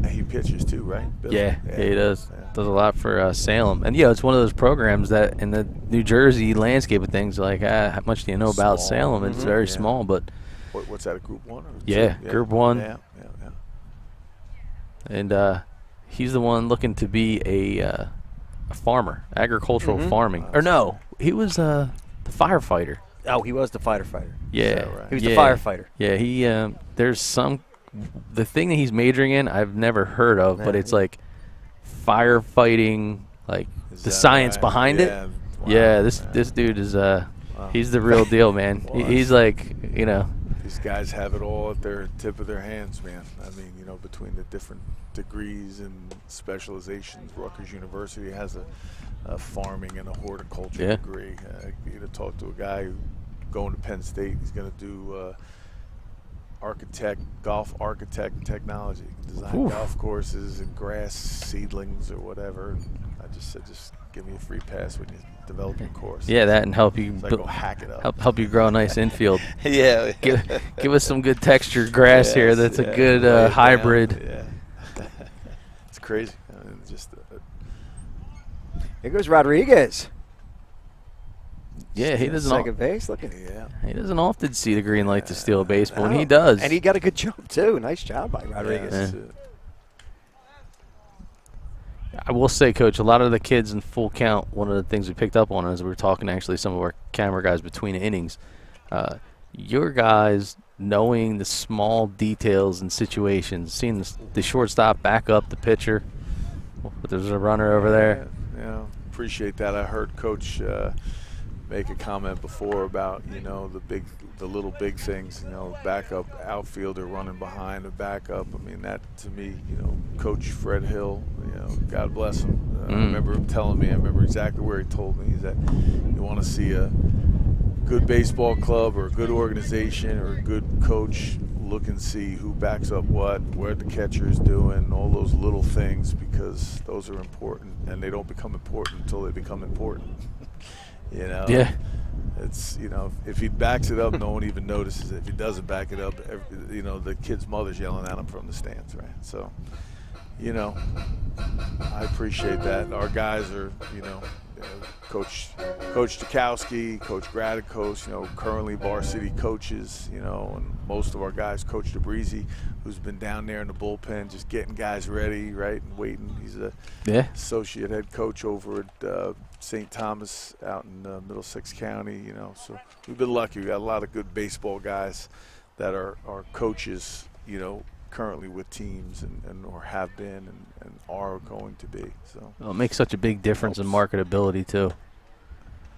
S4: He pitches too, right? Bill?
S1: Yeah, he does.
S4: Yeah.
S1: Does a lot for Salem. And, yeah, it's one of those programs that in the New Jersey landscape of things, like, how much do you know about
S4: Small.
S1: Salem? It's very
S4: Yeah.
S1: small, but.
S4: What's that, a Group 1? Or
S1: Yeah,
S4: two?
S1: Group 1.
S4: Yeah.
S1: And he's the one looking to be a farmer, agricultural farming. Or no, he was the firefighter.
S2: Oh, he was the fighter.
S1: Yeah,
S4: that right?
S2: He was the firefighter.
S1: Yeah, he there's the thing that he's majoring in I've never heard of, but it's like firefighting, like
S4: Is
S1: the
S4: that
S1: science
S4: right?
S1: behind
S4: Yeah.
S1: it.
S4: Wow.
S1: Yeah, this dude is he's the real deal, man.
S4: Well,
S1: He's like, you know.
S4: These guys have it all at their tip of their hands, man. I mean, you know, between the different degrees and specializations, Rutgers University has a farming and a horticulture degree. You know, talk to a guy who going to Penn State, he's going to do golf architect and technology, design golf courses and grass seedlings or whatever. And I just said, just give me a free pass when you develop your course.
S1: Yeah, that and help you
S4: So I go hack it up.
S1: help you grow a nice infield.
S4: Yeah.
S1: Give us some good textured grass here. That's a good
S4: lay it down.
S1: hybrid.
S4: Yeah. It's crazy. I mean, just
S2: Here goes Rodriguez.
S1: Yeah, he doesn't.
S2: Second base, looking.
S4: Yeah.
S1: He doesn't often see the green light to steal a baseball, and he does.
S2: And he got a good jump too. Nice job by Rodriguez.
S1: Yeah. I will say, Coach, a lot of the kids in full count, one of the things we picked up on as we were talking to actually some of our camera guys between innings, your guys knowing the small details and situations, seeing the shortstop back up the pitcher, but there's a runner over there.
S4: Yeah, appreciate that. I heard Coach make a comment before about, you know, the little big things, you know, backup outfielder running behind a backup. I mean, that to me, you know, Coach Fred Hill, you know, God bless him. I remember him telling me, I remember exactly where he told me, is that you want to see a good baseball club or a good organization or a good coach, look and see who backs up what the catcher is doing, all those little things, because those are important, and they don't become important until they become important. You know?
S1: Yeah.
S4: It's, you know, if he backs it up, no one even notices it. If he doesn't back it up, you know, the kid's mother's yelling at him from the stands, right? So, you know, I appreciate that. Our guys are, you know, Coach Stokowski, Coach Gradicos, you know, currently varsity coaches, you know, and most of our guys, Coach DeBreezy, who's been down there in the bullpen just getting guys ready, right, and waiting. He's a associate head coach over at St. Thomas out in Middlesex County, you know. So we've been lucky. We got a lot of good baseball guys that are coaches, you know, currently with teams and or have been and are going to be. So
S1: well, it makes such a big difference in marketability too.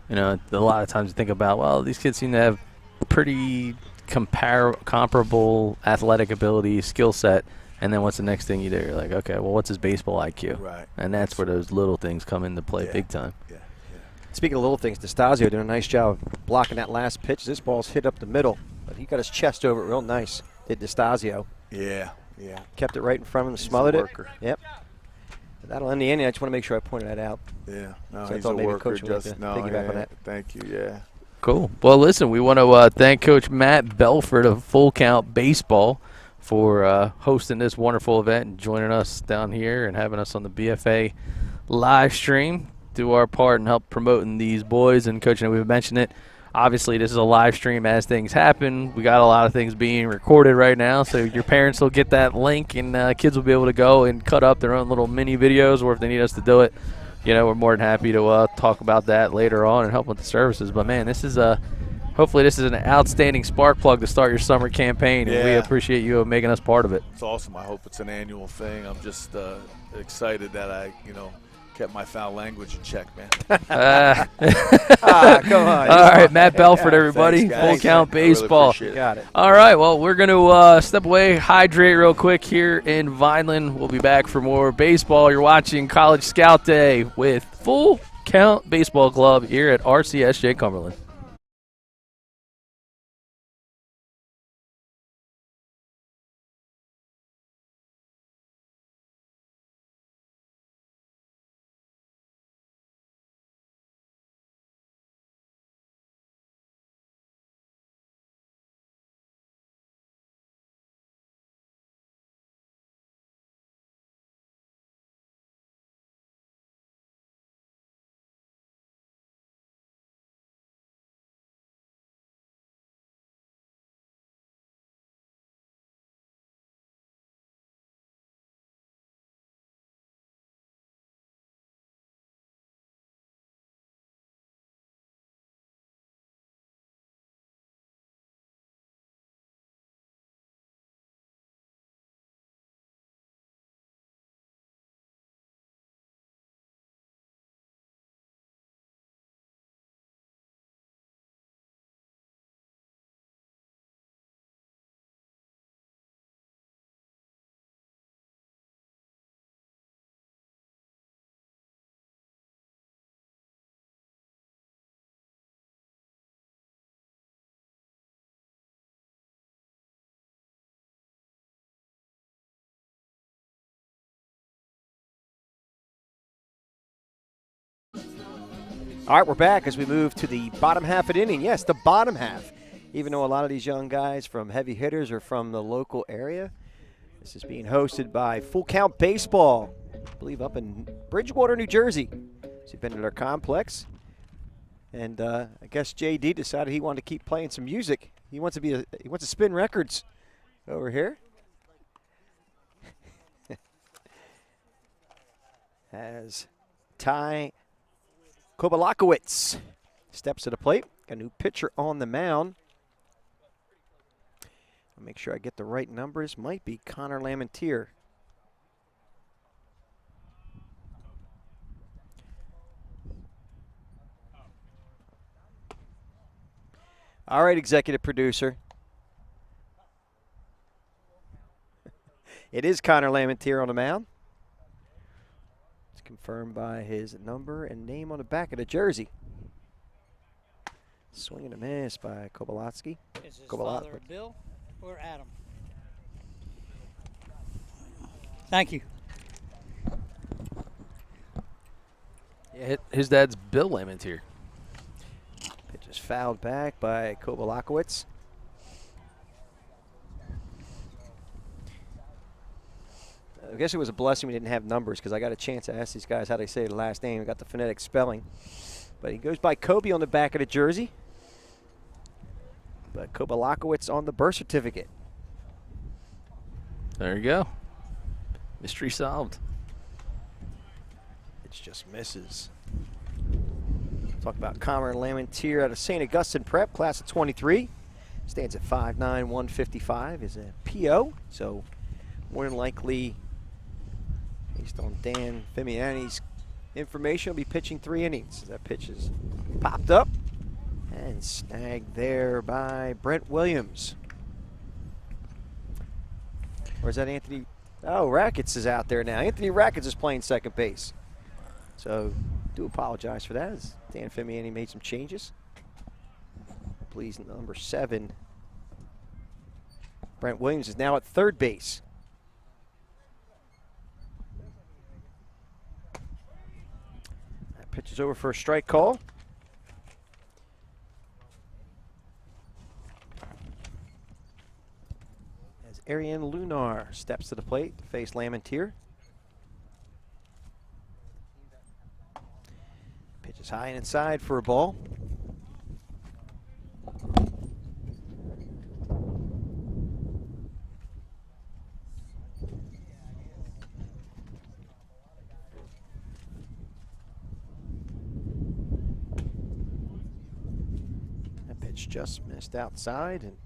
S1: You know, a lot of times you think about, well, these kids seem to have pretty comparable athletic ability, skill set, and then what's the next thing you do? You're like, okay, well, what's his baseball IQ?
S4: Right.
S1: And that's where those little things come into play big time.
S4: Yeah.
S2: Speaking of little things, DeStasio doing a nice job blocking that last pitch. This ball's hit up the middle, but he got his chest over it real nice. Did DeStasio.
S4: Yeah.
S2: Kept it right in front of him, smothered it. Yep. But that'll end the inning. I just want to make sure I pointed that out.
S4: Yeah. No,
S2: So I
S4: he's
S2: thought
S4: a
S2: maybe
S4: worker.
S2: Coach would like to piggyback on that.
S4: Thank you. Yeah.
S1: Cool. Well, listen, we want to thank Coach Matt Belford of Full Count Baseball for hosting this wonderful event and joining us down here and having us on the BFA live stream. Do our part and help promoting these boys. And Coach, we've mentioned it. Obviously, this is a live stream as things happen. We got a lot of things being recorded right now, so your parents will get that link, and kids will be able to go and cut up their own little mini videos, or if they need us to do it, you know, we're more than happy to talk about that later on and help with the services. But, man, this is hopefully this is an outstanding spark plug to start your summer campaign, and we appreciate you making us part of it.
S4: It's awesome. I hope it's an annual thing. I'm just excited that I, you know, kept my foul language in check, man.
S2: Come on.
S1: All right, Matt Belford, everybody.
S4: Thanks,
S1: Full Count Baseball.
S4: Really
S2: Got it.
S1: All right, well, we're going to step away, hydrate real quick here in Vineland. We'll be back for more baseball. You're watching College Scout Day with Full Count Baseball Club here at RCSJ Cumberland.
S2: All right, we're back as we move to the bottom half of the inning. Yes, the bottom half. Even though a lot of these young guys from heavy hitters are from the local area, this is being hosted by Full Count Baseball, I believe up in Bridgewater, New Jersey. So you've been to their complex. And I guess JD decided he wanted to keep playing some music. He wants to spin records over here. As Ty Kobalakowicz steps to the plate. Got a new pitcher on the mound. I'll make sure I get the right numbers. Might be Connor Lamentier. All right, executive producer. It is Connor Lamentier on the mound. It's confirmed by his number and name on the back of the jersey. Swing and a miss by Kobalatsky.
S3: Is his father Bill or Adam? Thank you.
S1: Yeah, his dad's Bill Lamentier.
S2: Pitch is fouled back by Kobalakowicz. I guess it was a blessing we didn't have numbers because I got a chance to ask these guys how they say the last name. I got the phonetic spelling. But he goes by Kobe on the back of the jersey. But Kobalakowicz on the birth certificate.
S1: There you go. Mystery solved.
S2: It just misses. Talk about Connor Lamentier out of St. Augustine Prep, class of 23. Stands at 5'9", 155. Is a PO, so more than likely, based on Dan Fimiani's information, will be pitching 3 innings. That pitch is popped up and snagged there by Brent Williams. Or is that Anthony? Oh, Rackets is out there now. Anthony Rackets is playing second base. So, do apologize for that as Dan Fimiani made some changes. Please, number 7. Brent Williams is now at third base. That pitch is over for a strike call. As Arian Lunar steps to the plate to face Lamentier. Pitch is high and inside for a ball. That pitch just missed outside, and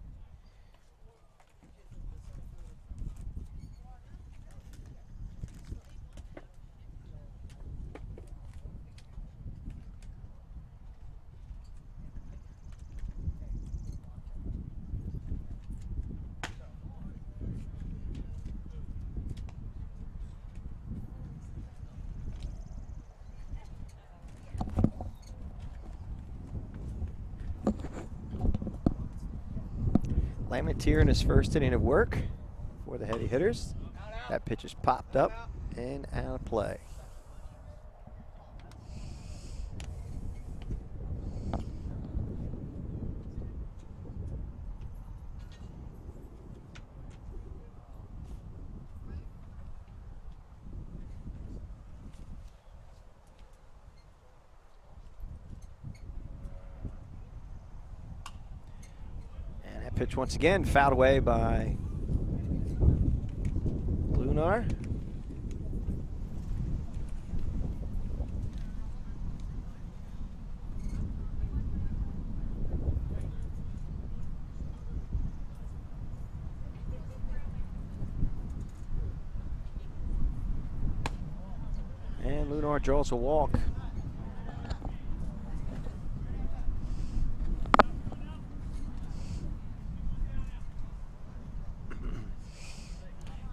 S2: Lamentier in his first inning of work for the heavy hitters. That pitch is popped up and out of play. Pitch once again fouled away by Lunar. And Lunar draws a walk.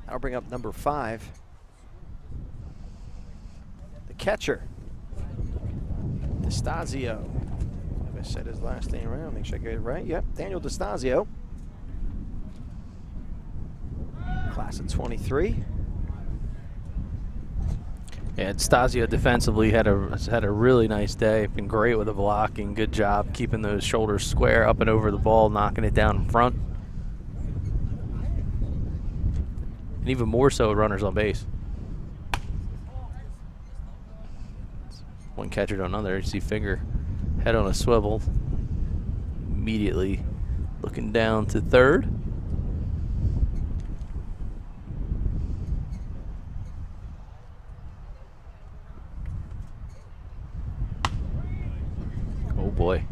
S2: I'll bring up number 5. The catcher, DeStasio. Have I said his last name right? I'll make sure I get it right. Yep, Daniel DeStasio. Class of 23.
S1: Yeah, DeStasio defensively had a really nice day. Been great with the blocking. Good job keeping those shoulders square up and over the ball, knocking it down in front. And even more so with runners on base. One catcher to another. You see Finger Head on a swivel. Immediately looking down to third. Oh boy.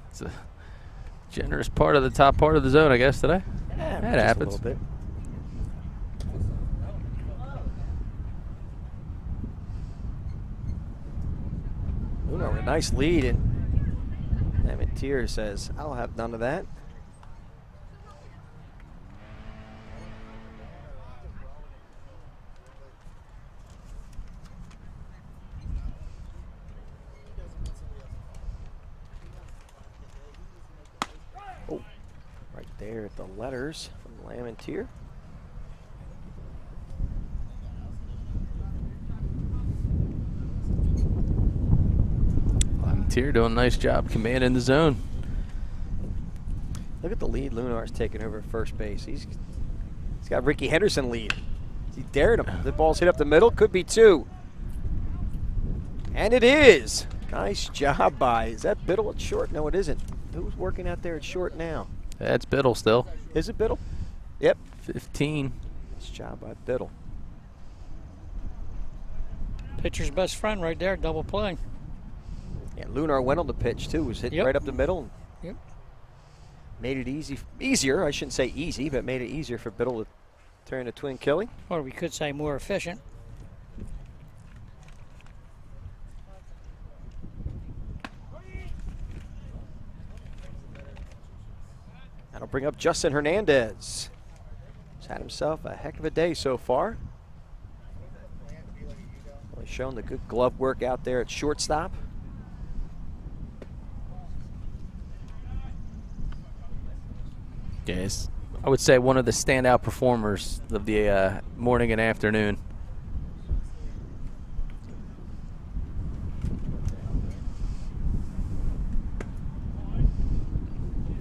S1: It's a generous part of the top part of the zone, I guess, today.
S2: Yeah,
S1: That
S2: just
S1: happens.
S2: a little bit. Lunar with a nice lead, and Lamentier says, I'll have none of that. Oh, right there at the letters from Lamentier.
S1: Lamentier doing a nice job commanding the zone.
S2: Look at the lead Lunar's taking over at first base. He's got Ricky Henderson lead. He dared him. The ball's hit up the middle. Could be two. And it is. Nice job by. Is that Biddle at short? No, it isn't. Who's working out there at short now?
S1: That's Biddle still.
S2: Is it Biddle? Yep.
S1: 15.
S2: Nice job by Biddle.
S3: Pitcher's best friend right there, double play.
S2: Yeah, Lunar went on the pitch too. Was hit right up the middle.
S3: Yep.
S2: Made it easier. I shouldn't say easy, but made it easier for Biddle to turn a twin killing.
S3: Or we could say more efficient.
S2: That'll bring up Justin Hernandez. He's had himself a heck of a day so far. Really shown the good glove work out there at shortstop.
S1: Yes, I would say one of the standout performers of the morning and afternoon.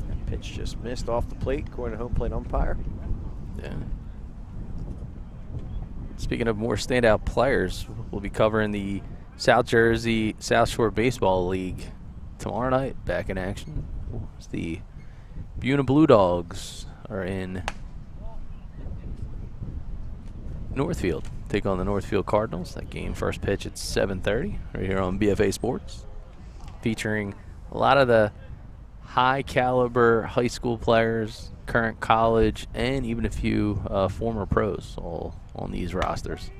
S2: That pitch just missed off the plate, according to home plate umpire.
S1: Yeah. Speaking of more standout players, we'll be covering the South Jersey South Shore Baseball League tomorrow night. Back in action. It's the Buna Blue Dogs are in Northfield. Take on the Northfield Cardinals. That game first pitch at 7:30 right here on BFA Sports. Featuring a lot of the high caliber high school players, current college, and even a few former pros all on these rosters.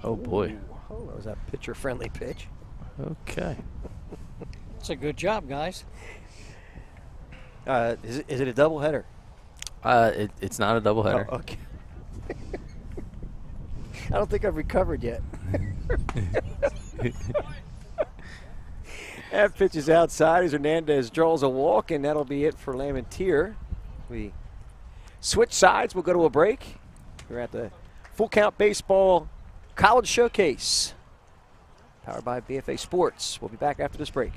S1: Oh boy.
S2: Ooh, oh, that was a pitcher friendly pitch.
S1: Okay.
S3: It's a good job, guys.
S2: Is it a doubleheader?
S1: It's not a doubleheader.
S2: Oh, okay. I don't think I've recovered yet. That pitch is outside as Hernandez draws a walk, and that'll be it for Lamentier. We switch sides. We'll go to a break. We're at the Full Count Baseball College Showcase, powered by BFA Sports. We'll be back after this break.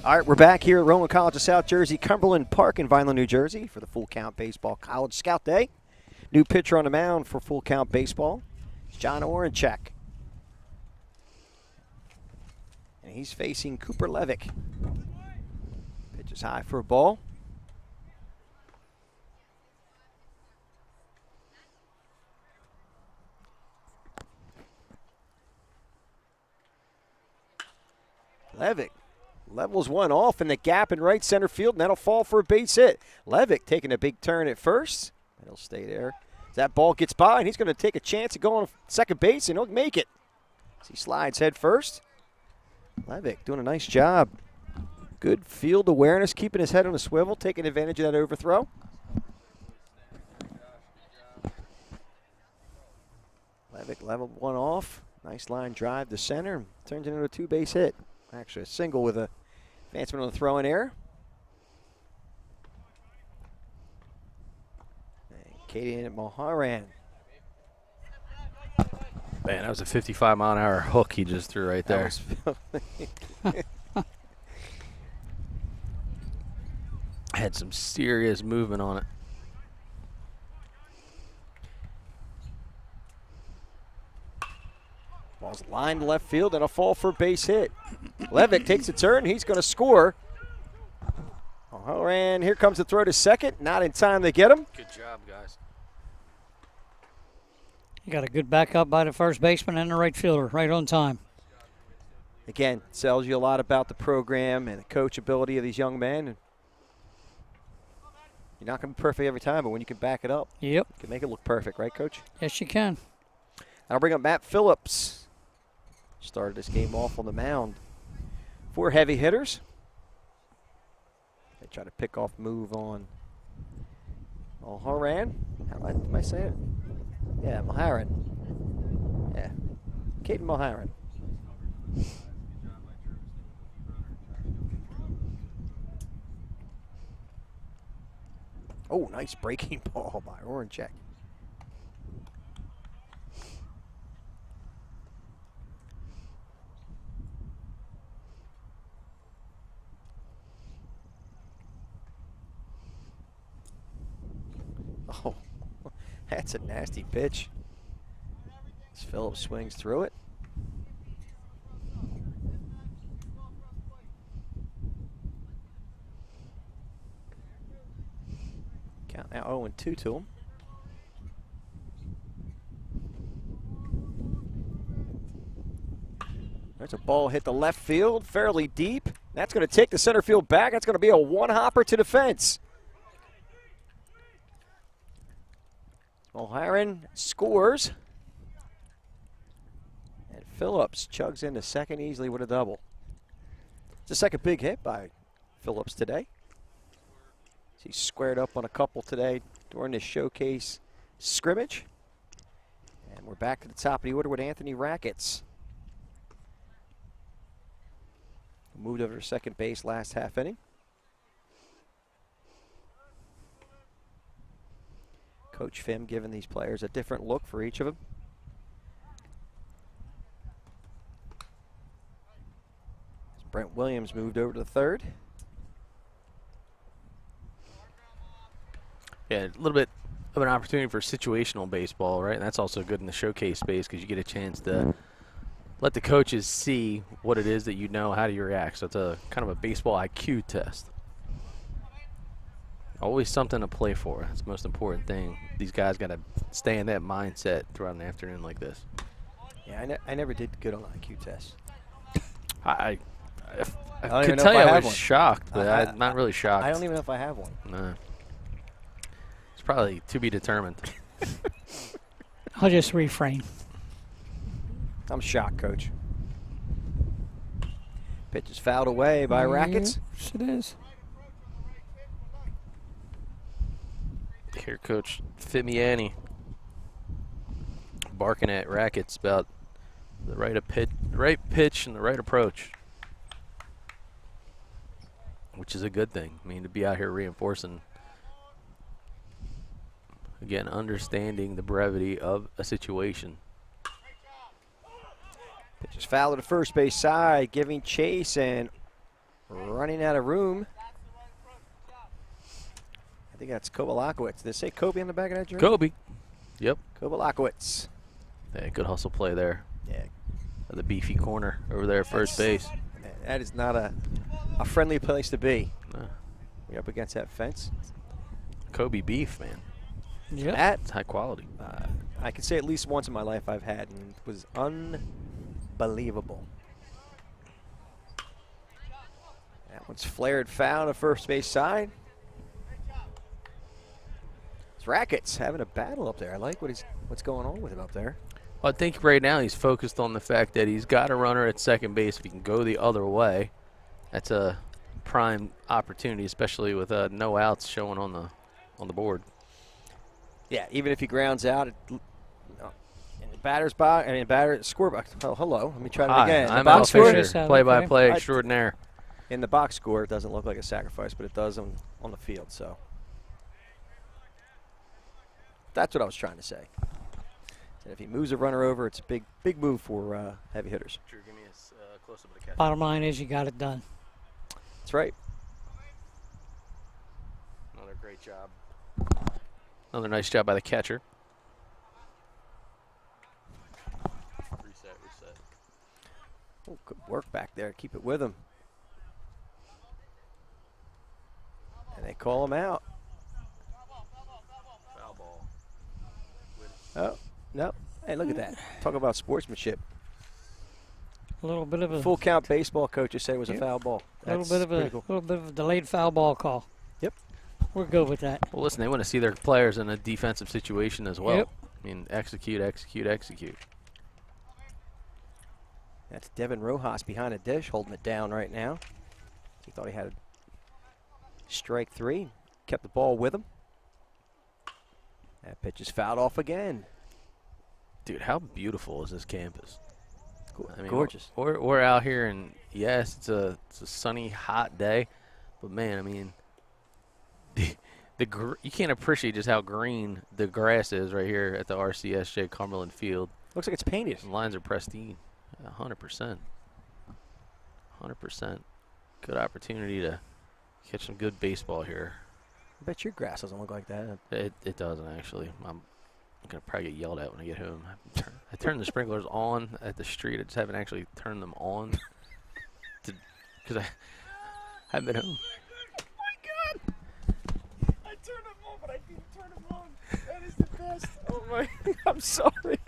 S2: All right, we're back here at Rowan College of South Jersey, Cumberland Park in Vineland, New Jersey for the Full Count Baseball College Scout Day. New pitcher on the mound for Full Count Baseball is John Orenchek. And he's facing Cooper Levick. Pitch is high for a ball. Levick levels one off in the gap in right center field, and that'll fall for a base hit. Levick taking a big turn at first. He'll stay there. As that ball gets by, and he's going to take a chance at going to second base, and he'll make it. As he slides head first. Levick doing a nice job. Good field awareness, keeping his head on a swivel, taking advantage of that overthrow. Levick leveled one off. Nice line drive to center. Turns it into a two-base hit. Actually, a single with a advancement on the throw in air. And Katie in at Moharan.
S1: Man, that was a 55-mile-an-hour hook he just threw right there. Had some serious movement on it.
S2: Ball's lined to left field and a fall for a base hit. Levick takes a turn. He's going to score. And here comes the throw to second. Not in time to get him.
S1: Good job, guys.
S3: You got a good backup by the first baseman and the right fielder, right on time.
S2: Again, tells you a lot about the program and the coachability of these young men. You're not going to be perfect every time, but when you can back it up,
S3: Yep.
S2: you can make it look perfect, right, Coach?
S3: Yes, you can.
S2: I'll bring up Matt Phillips. Started this game off on the mound. 4 heavy hitters. They try to pick off move on Mulharan. How am I saying it? Yeah, Mulharan. Yeah, Caden Mulharan. Oh, nice breaking ball by Orenchek. Oh, that's a nasty pitch. As Phillips swings through it. Count now 0-2 to him. There's a ball hit the left field, fairly deep. That's going to take the center field back. That's going to be a one-hopper to the fence. Mulharan scores. And Phillips chugs into second easily with a double. It's the second big hit by Phillips today. He's squared up on a couple today during this showcase scrimmage. And we're back to the top of the order with Anthony Rackets. Moved over to second base last half inning. Coach Phim giving these players a different look for each of them. Brent Williams moved over to the third.
S1: Yeah, a little bit of an opportunity for situational baseball, right? And that's also good in the showcase space because you get a chance to let the coaches see what it is that you know, how do you react. So it's a kind of a baseball IQ test. Always something to play for. That's the most important thing. These guys got to stay in that mindset throughout an afternoon like this.
S2: Yeah, I never did good on IQ tests.
S1: I
S2: don't
S1: could
S2: even know
S1: tell
S2: if
S1: you
S2: I
S1: I
S2: have
S1: was
S2: one.
S1: shocked, but I'm not really shocked.
S2: I don't even know if I have one.
S1: No. It's probably to be determined.
S3: I'll just refrain.
S2: I'm shocked, Coach. Pitch is fouled away by Rackets.
S3: Yes, it is.
S1: Here, Coach Fimiani barking at Rackets about the right pitch and the right approach, which is a good thing. I mean, to be out here reinforcing, again, understanding the brevity of a situation.
S2: Pitch is fouled to the first base side, giving chase, and running out of room. I think that's Kovalakowicz. Did they say Kobe on the back of that jersey?
S1: Kobe. Yep.
S2: Kovalakowicz.
S1: Yeah, good hustle play there.
S2: Yeah.
S1: The beefy corner over there at first base.
S2: That is not a friendly place to be.
S1: No.
S2: You're up against that fence.
S1: Kobe beef, man.
S3: Yep.
S2: That
S1: It's high quality.
S2: I can say at least once in my life I've had, and it was unbelievable. That one's flared foul to first base side. It's Rackets having a battle up there. I like what's going on with him up there.
S1: Well, I think right now he's focused on the fact that he's got a runner at second base. If he can go the other way, that's a prime opportunity, especially with no outs showing on the board.
S2: Yeah, even if he grounds out in the batter's box, score box. Oh, hello. Let me try that again.
S1: I'm
S2: the
S1: Al
S2: box score,
S1: Fisher, play-by-play extraordinaire.
S2: in the box score, it doesn't look like a sacrifice, but it does on the field. So that's what I was trying to say. And if he moves a runner over, it's a big move for heavy hitters.
S1: Drew, give me a close-up of the catch.
S3: Bottom line is you got it done.
S2: That's right.
S1: Another great job. Another nice job by the catcher. Reset.
S2: Oh, good work back there. Keep it with him. And they call him out.
S1: Foul ball.
S2: Oh, no. Hey, look at that. Talk about sportsmanship.
S3: A little bit of a
S2: Full count baseball coaches said it was a foul ball.
S3: little bit of a delayed foul ball call.
S2: Yep.
S3: We're good with that.
S1: Well, listen, they want to see their players in a defensive situation as well.
S3: Yep.
S1: I mean, execute.
S2: That's Devin Rojas behind a dish, holding it down right now. He thought he had strike three. Kept the ball with him. That pitch is fouled off again.
S1: Dude, how beautiful is this campus? I mean,
S2: Gorgeous.
S1: We're out here, and yes, it's a sunny, hot day, but man, I mean, you can't appreciate just how green the grass is right here at the RCSJ Cumberland field.
S2: Looks like it's painted.
S1: The lines are pristine, 100%. 100%. Good opportunity to catch some good baseball here.
S2: I bet your grass doesn't look like that.
S1: It doesn't actually. I'm gonna probably get yelled at when I get home. I turned the sprinklers on at the street. I just haven't actually turned them on because I haven't been home.
S2: Oh my God! I turned them on, but I didn't turn them on. That is the best. Oh my! I'm sorry.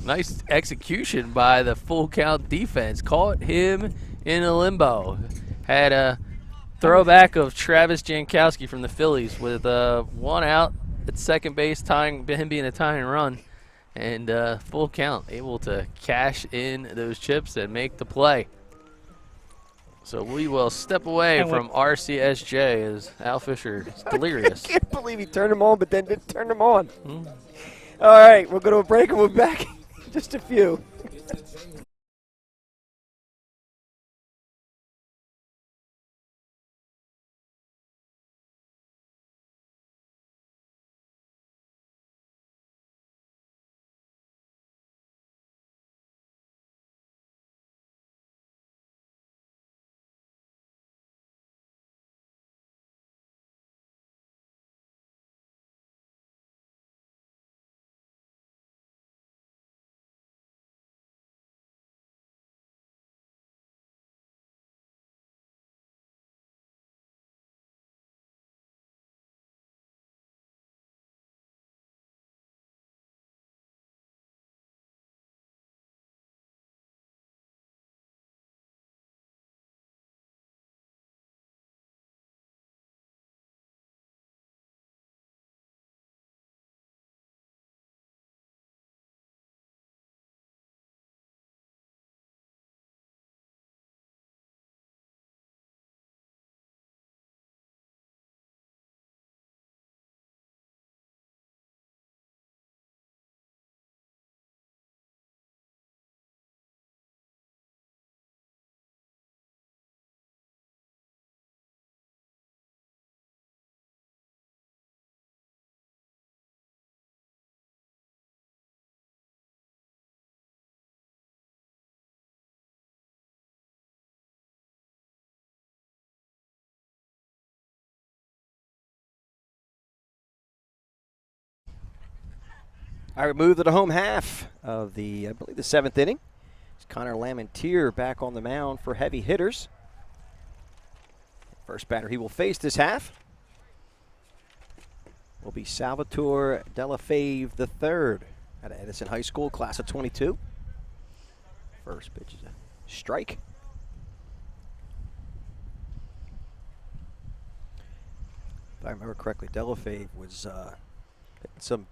S1: Nice execution by the full count defense. Caught him in a limbo. Had a throwback of Travis Jankowski from the Phillies with one out at second base, him being a tying run, and full count, able to cash in those chips and make the play. So we will step away from RCSJ as Al Fisher is delirious.
S2: I can't believe he turned them on, but then didn't turn them on. All right, we'll go to a break and we'll be back in just a few. All right, we move to the home half of the, I believe, the 7th inning. It's Connor Lamentier back on the mound for heavy hitters. First batter he will face this half will be Salvatore Delafave III out of Edison High School, class of 22. First pitch is a strike. If I remember correctly, Delafave was hitting some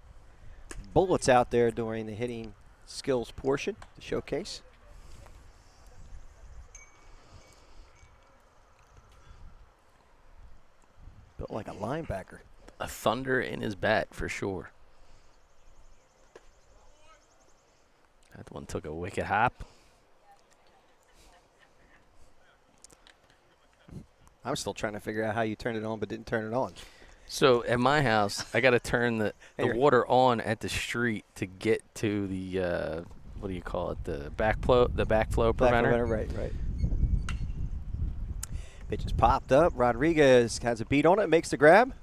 S2: bullets out there during the hitting skills portion, the showcase. Built like a linebacker.
S1: A thunder in his bat for sure. That one took a wicked hop.
S2: I'm still trying to figure out how you turned it on but didn't turn it on.
S1: So at my house, I got to turn the water on at the street to get to the what do you call it? The backflow preventer.
S2: Right. Pitch is popped up. Rodriguez has a beat on it, makes the grab.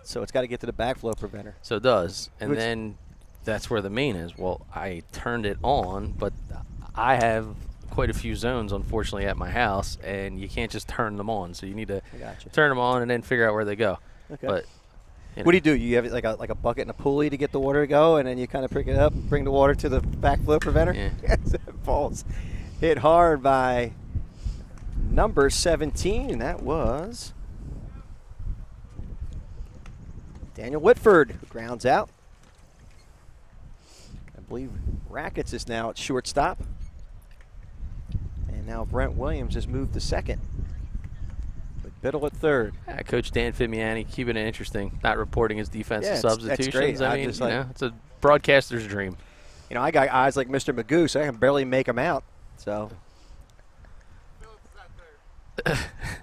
S2: So it's got to get to the backflow preventer.
S1: So it does, and then that's where the main is. Well, I turned it on, but I have quite a few zones, unfortunately, at my house, and you can't just turn them on. So you need to turn them on and then figure out where they go. Okay. But
S2: what do? You have like a bucket and a pulley to get the water to go, and then you kind of pick it up, bring the water to the backflow preventer.
S1: Yeah.
S2: It falls. Hit hard by number 17, and that was Daniel Whitford, who grounds out. I believe Rackets is now at shortstop. And now Brent Williams has moved to second. With Biddle at third.
S1: Coach Dan Fimiani keeping it interesting, not reporting his defensive substitutions.
S2: That's great.
S1: I mean, it's a broadcaster's dream.
S2: You know, I got eyes like Mr. Magoo, so I can barely make him out. So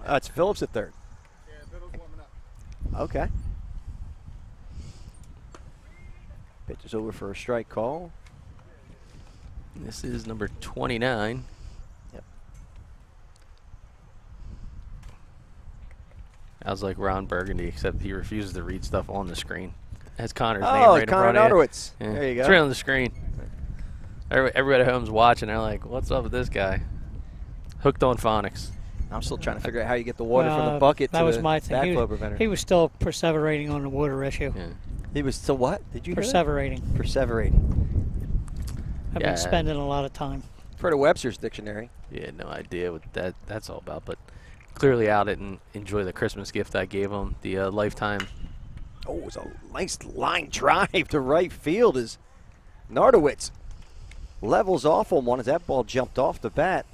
S2: it's Phillips at third.
S5: Yeah, Biddle's warming up.
S2: Okay. Pitch is over for a strike call.
S1: This is number 29.
S2: Yep.
S1: I was like Ron Burgundy, except he refuses to read stuff on the screen. Has Connor's name
S2: Oh,
S1: right in
S2: Connor
S1: front of you.
S2: Nodowitz.
S1: Yeah.
S2: There you go.
S1: It's right on the screen. Everybody at home's watching. They're like, what's up with this guy? Hooked on phonics.
S2: I'm still trying to figure out how you get the water from the bucket to the backflow preventer.
S3: He was still perseverating on the water issue.
S1: Yeah.
S2: He was still what? Did you hear that?
S3: Perseverating.
S2: Perseverating.
S3: I've been spending a lot of time.
S2: For the Webster's dictionary.
S1: Yeah, no idea what that's all about, but clearly out it and enjoy the Christmas gift I gave him, the lifetime.
S2: Oh, it was a nice line drive to right field as Nardowitz levels off on one as that ball jumped off the bat.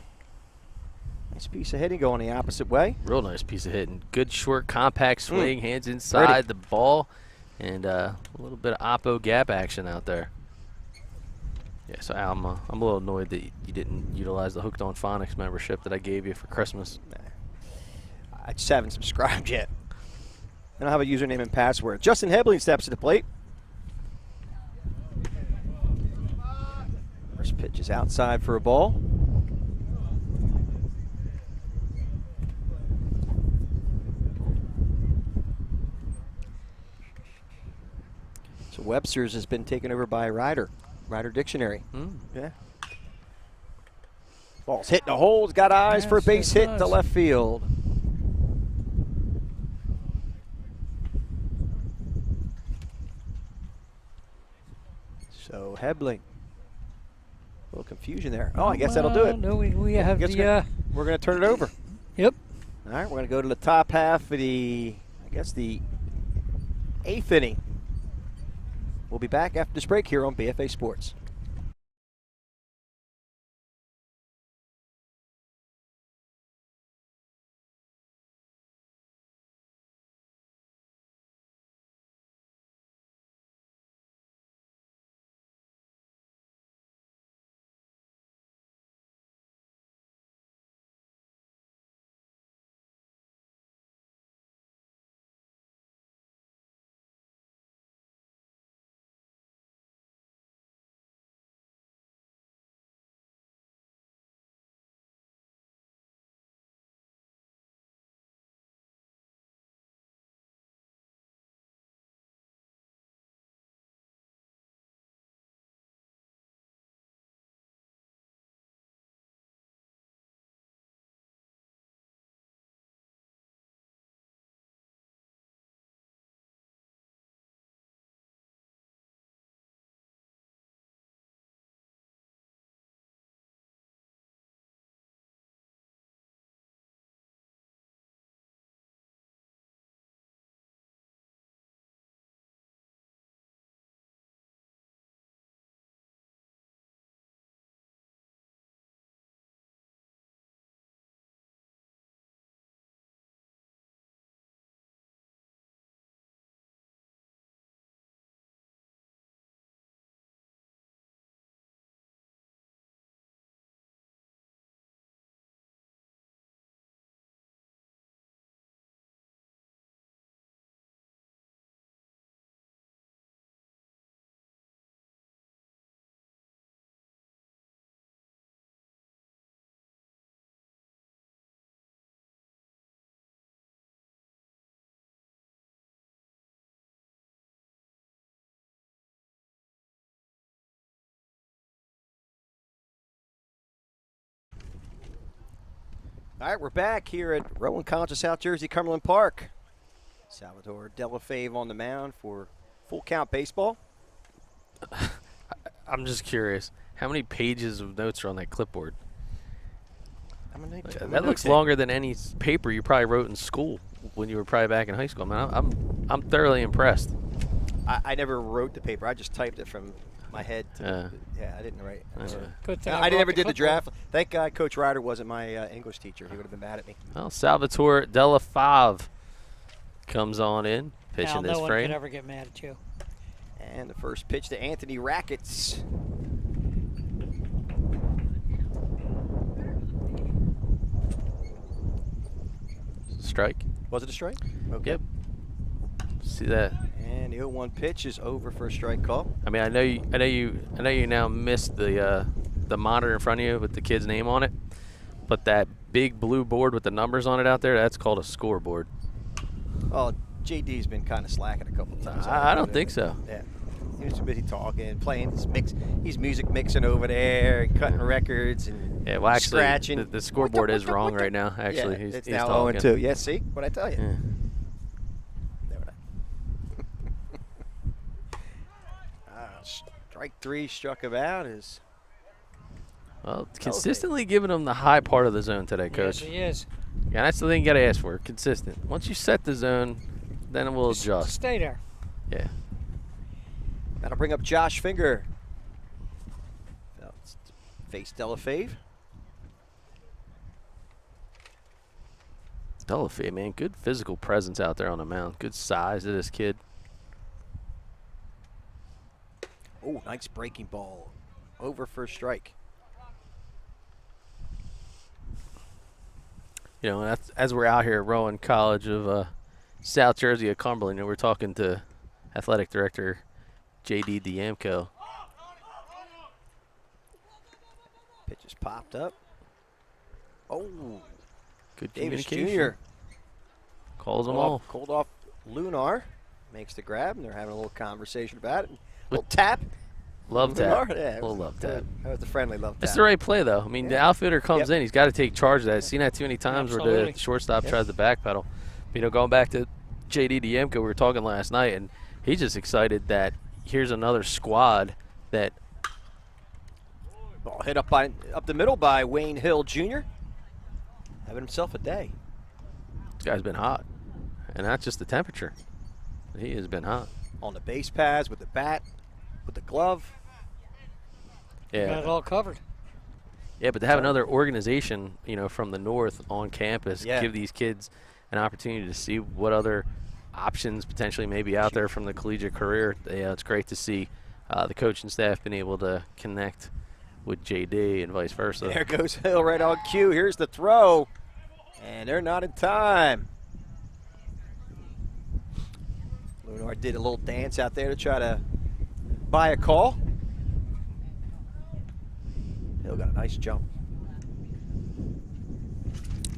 S2: Nice piece of hitting going the opposite way.
S1: Real nice piece of hitting. Good short, compact swing, hands inside the ball, and a little bit of oppo gap action out there. Yeah, so Al, I'm a little annoyed that you didn't utilize the Hooked on Phonics membership that I gave you for Christmas.
S2: I just haven't subscribed yet. I don't have a username and password. Justin Hebling steps to the plate. First pitch is outside for a ball. So Webster's has been taken over by Ryder Dictionary. Yeah. Ball's hitting the holes, got eyes for a base hit to left field. So Hebling. A little confusion there. Oh, I guess that'll do it.
S3: No, we have
S2: we're going to turn it over.
S3: Yep.
S2: All right, we're going to go to the top half of the 8th inning. We'll be back after this break here on BFA Sports. All right, we're back here at Rowan College of South Jersey, Cumberland Park. Salvador Delafave on the mound for full count baseball.
S1: I'm just curious, how many pages of notes are on that clipboard? That looks longer than any paper you probably wrote in school when you were probably back in high school. Man, I'm thoroughly impressed.
S2: I never wrote the paper. I just typed it from my head. Yeah, I didn't write.
S3: Good thing
S2: I never did the
S3: clipboard.
S2: draft. Thank God Coach Ryder wasn't my English teacher. He would have been mad at me.
S1: Well, Salvatore Delafave comes on in, pitching
S3: Now,
S1: this
S3: no one
S1: frame.
S3: can ever get mad at you.
S2: And the first pitch to Anthony Rackets.
S1: Strike.
S2: Was it a strike? Okay.
S1: Yep. See that?
S2: And the 0-1 pitch is over for a strike call.
S1: I mean, I know you now missed the monitor in front of you with the kid's name on it, but that big blue board with the numbers on it out there, that's called a scoreboard.
S2: Oh, JD's been kind of slacking a couple times.
S1: I don't think so.
S2: Yeah. He was too busy talking, playing. He's music mixing over there, cutting records, and
S1: Yeah, well, actually,
S2: scratching.
S1: the scoreboard is wrong right now. Actually,
S2: yeah,
S1: he's
S2: it's
S1: he's
S2: now
S1: talking.
S2: 0-2. Yeah, see what I tell you.
S1: Yeah.
S2: Strike three struck him out. Is
S1: Well, consistently giving him the high part of the zone today, Coach.
S3: Yes, he is.
S1: Yeah, that's the thing you got to ask for, consistent. Once you set the zone, then it will
S3: Just
S1: adjust.
S3: stay there.
S1: Yeah.
S2: that'll bring up Josh Finger. Face Delafave.
S1: Delafave, man, good physical presence out there on the mound. Good size of this kid.
S2: Oh, nice breaking ball. Over for a strike.
S1: You know, as we're out here at Rowan College of South Jersey at Cumberland, and we're talking to athletic director J.D. Diamco.
S2: Pitch is popped up. Oh,
S1: Good
S2: Davis
S1: communication.
S2: Jr.
S1: Calls them all.
S2: Called off Lunar. Makes the grab, and they're having a little conversation about it. Little tap.
S1: Love tap.
S2: Yeah,
S1: Little love tap.
S2: That was the friendly love tap.
S1: That's the right play, though. I mean, the outfielder comes in. He's got to take charge of that. I've seen that too many times where
S3: Absolutely.
S1: the shortstop tries to backpedal. You know, going back to J.D. Diamco, we were talking last night, and he's just excited that here's another squad that
S2: Ball hit up the middle by Wayne Hill Jr. Having himself a day.
S1: this guy's been hot. And not just the temperature. He has been hot.
S2: On the base paths, with the bat, with the glove.
S3: Got it
S1: Yeah.
S3: all covered.
S1: Yeah, but to have another organization, you know, from the north on campus,
S2: Yeah.
S1: give these kids an opportunity to see what other options potentially may be out there from the collegiate career. Yeah, it's great to see the coaching staff been able to connect with JD and vice versa.
S2: There goes Hill right on cue. Here's the throw. And they're not in time. Lunar did a little dance out there to try to buy a call. Hill got a nice jump.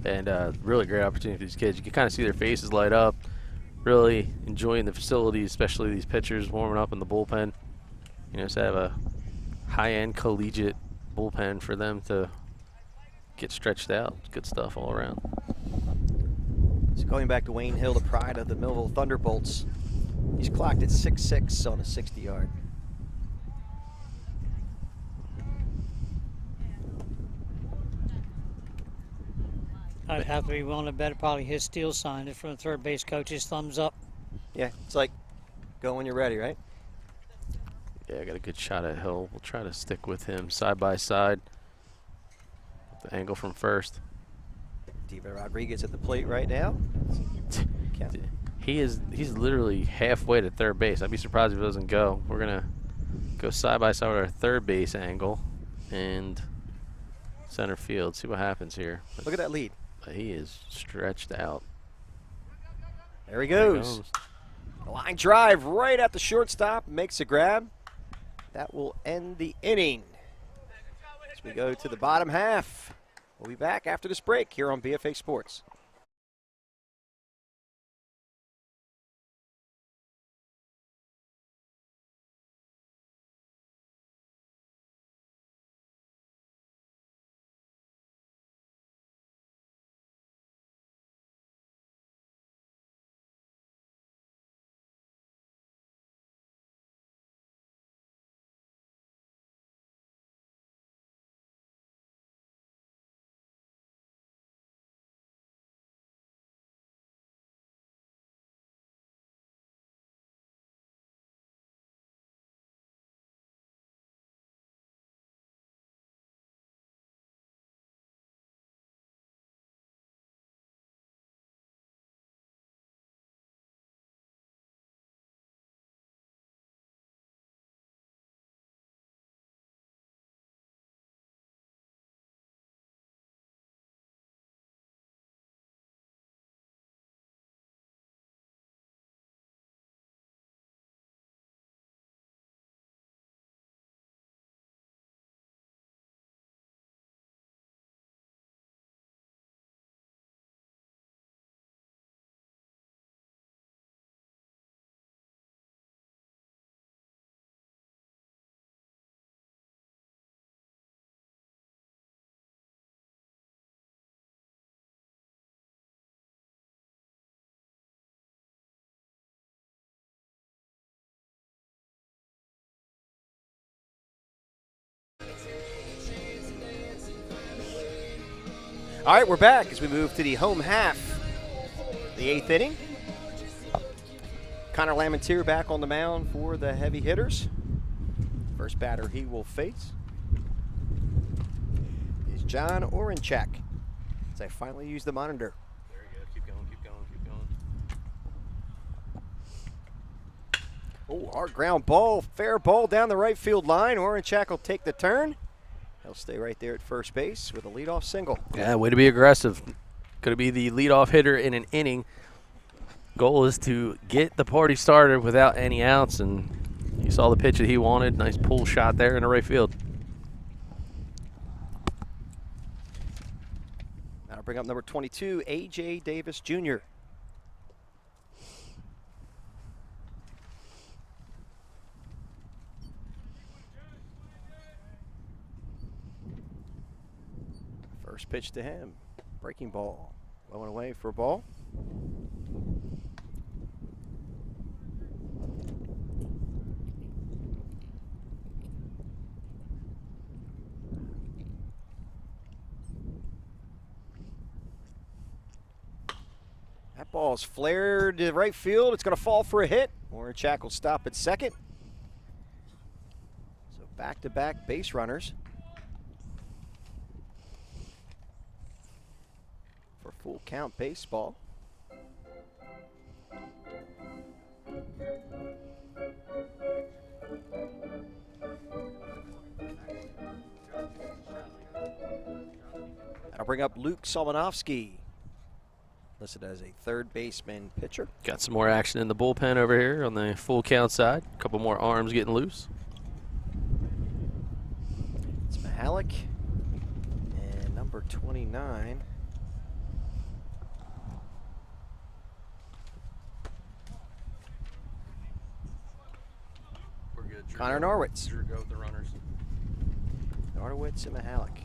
S1: And really great opportunity for these kids. You can kind of see their faces light up, really enjoying the facilities, especially these pitchers warming up in the bullpen. You know, to have a high-end collegiate bullpen for them to get stretched out. Good stuff all around.
S2: So going back to Wayne Hill, the pride of the Millville Thunderbolts. He's clocked at 6'6" on a 60-yard.
S3: I'd have to be willing to bet probably his steal sign it from the third base coach's thumbs up.
S2: Yeah, it's like go when you're ready, right?
S1: Yeah, I got a good shot at Hill. We'll try to stick with him side by side. The angle from first.
S2: Diva Rodriguez at the plate right now.
S1: He's literally halfway to third base. I'd be surprised if it doesn't go. We're gonna go side by side with our third base angle and center field. See what happens here.
S2: Look at that lead.
S1: He is stretched out.
S2: There he goes. A line drive right at the shortstop. Makes a grab. That will end the inning. As we go to the bottom half. We'll be back after this break here on BFA Sports. All right, we're back as we move to the home half, the 8th inning. Connor Lamentier back on the mound for the heavy hitters. First batter he will face is John Orenchak. As I finally use the monitor.
S1: There you go. Keep going, keep going, keep going.
S2: Oh, hard ground ball, fair ball down the right field line. Orenchak will take the turn. He'll stay right there at first base with a leadoff single.
S1: Yeah, way to be aggressive. Going to be the leadoff hitter in an inning. Goal is to get the party started without any outs, and you saw the pitch that he wanted. Nice pull shot there in the right field.
S2: That'll bring up number 22, A.J. Davis Jr. First pitch to him. Breaking ball. Low and away for a ball. That ball's flared to right field. It's going to fall for a hit. Orenchak will stop at second. So back-to-back base runners for full count baseball. That'll bring up Luke Solmanovsky, listed as a third baseman pitcher.
S1: Got some more action in the bullpen over here on the full count side. A couple more arms getting loose.
S2: It's Mahalik and number 29.
S1: We're good.
S2: Connor Norwitz.
S1: Drew, go with the runners.
S2: Norwitz and Mahalik.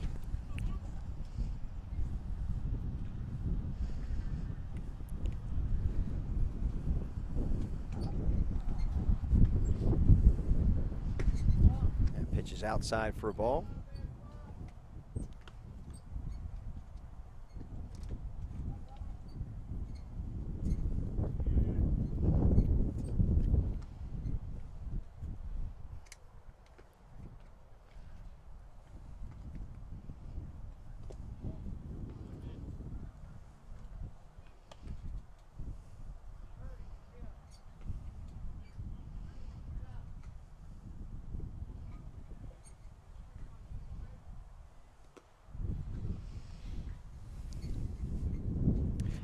S2: That pitch is outside for a ball.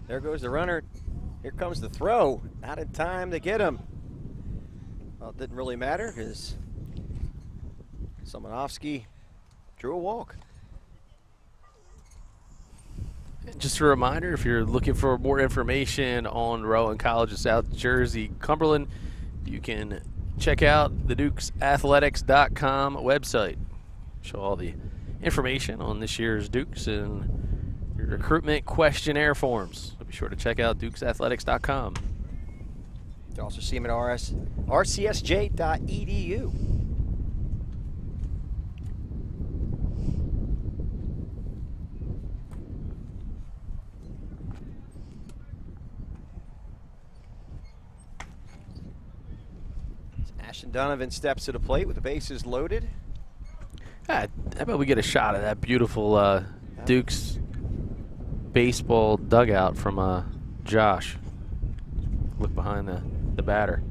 S2: There goes the runner. Here comes the throw. Not in time to get him. Well, it didn't really matter because Solmanovsky drew a walk.
S1: Just a reminder, if you're looking for more information on Rowan College of South Jersey, Cumberland, you can check out the DukesAthletics.com website. Show all the information on this year's Dukes and your recruitment questionnaire forms. So be sure to check out DukesAthletics.com.
S2: You can also see him at RCSJ.edu. Ashton Donovan steps to the plate with the bases loaded.
S1: How about we get a shot of that beautiful Dukes baseball dugout from Josh. Look behind the batter.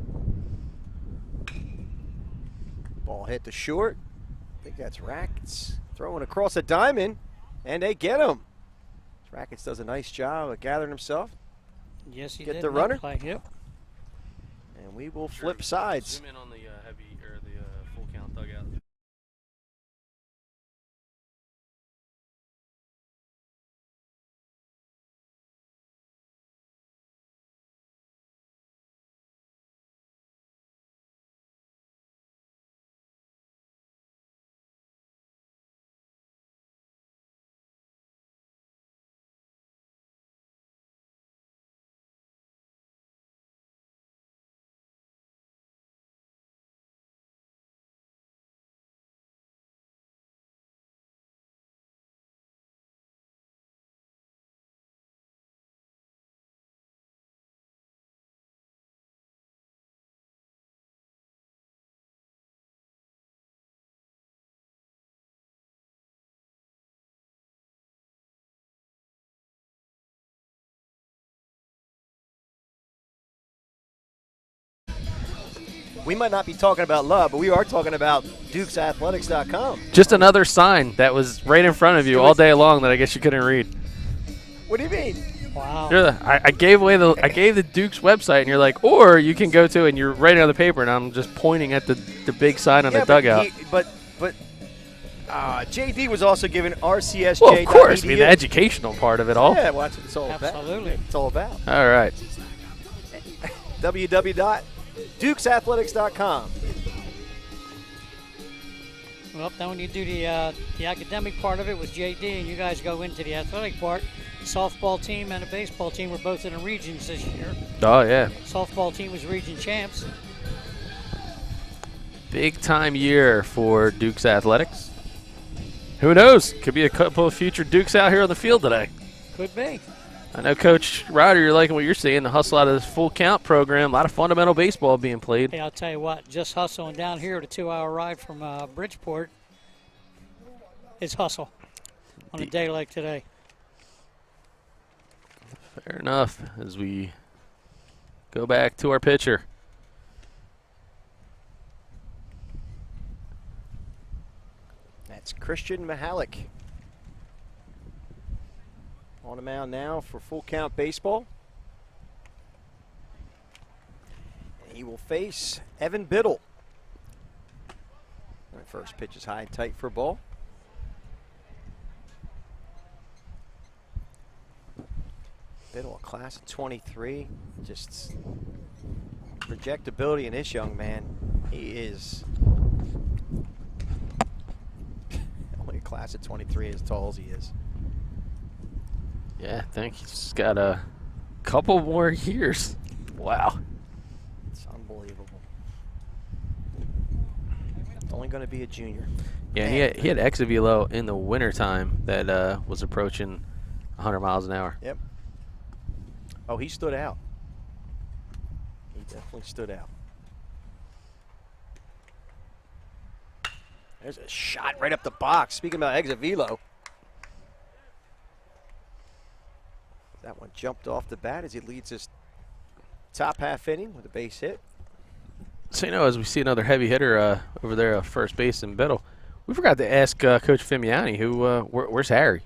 S2: Ball hit to short. I think that's Rackets throwing across a diamond, and they get him. Rackets does a nice job of gathering himself.
S3: Yes, he
S2: Get
S3: did.
S2: the runner.
S3: Play. Yep.
S2: And we will flip sides.
S1: Zoom in on the
S2: we might not be talking about love, but we are talking about DukesAthletics.com.
S1: Just another sign that was right in front of you all day long that I guess you couldn't read.
S2: What do you mean?
S3: Wow.
S1: I gave the Dukes website, and you're like, or you can go to, and you're writing on the paper, and I'm just pointing at the big sign on the dugout.
S2: But JD was also given RCSJ.
S1: Well, of course, I mean the educational part of it all.
S2: Yeah, well, that's what it's all about.
S3: Absolutely.
S2: It's all about.
S1: All right.
S2: www.dukesathletics.com.
S3: Well, then when you do the academic part of it with JD, and you guys go into the athletic part, the softball team and the baseball team were both in the regions this year.
S1: Oh yeah.
S3: Softball team was region champs.
S1: Big time year for Dukes Athletics. Who knows? Could be a couple of future Dukes out here on the field today.
S3: Could be.
S1: I know, Coach Ryder, you're liking what you're seeing, the hustle out of this full count program. A lot of fundamental baseball being played.
S3: Hey, I'll tell you what, just hustling down here, the 2-hour ride from Bridgeport is hustle on a day like today.
S1: Fair enough, as we go back to our pitcher.
S2: That's Christian Mihalik. On the mound now for full count baseball. And he will face Evan Biddle. That first pitch is high and tight for a ball. Biddle, a class of 23. Just projectability in this young man. He is only a class of 23 as tall as he is.
S1: Yeah, I think he's got a couple more years. Wow.
S2: It's unbelievable. Only going to be a junior.
S1: Yeah, he had exit velo in the wintertime that was approaching 100 miles an hour.
S2: Yep. Oh, he stood out. He definitely stood out. There's a shot right up the box. Speaking about exit velo. That one jumped off the bat as he leads his top half inning with a base hit.
S1: So, you know, as we see another heavy hitter over there at first base in Biddle, we forgot to ask Coach Fimiani, where's Harry?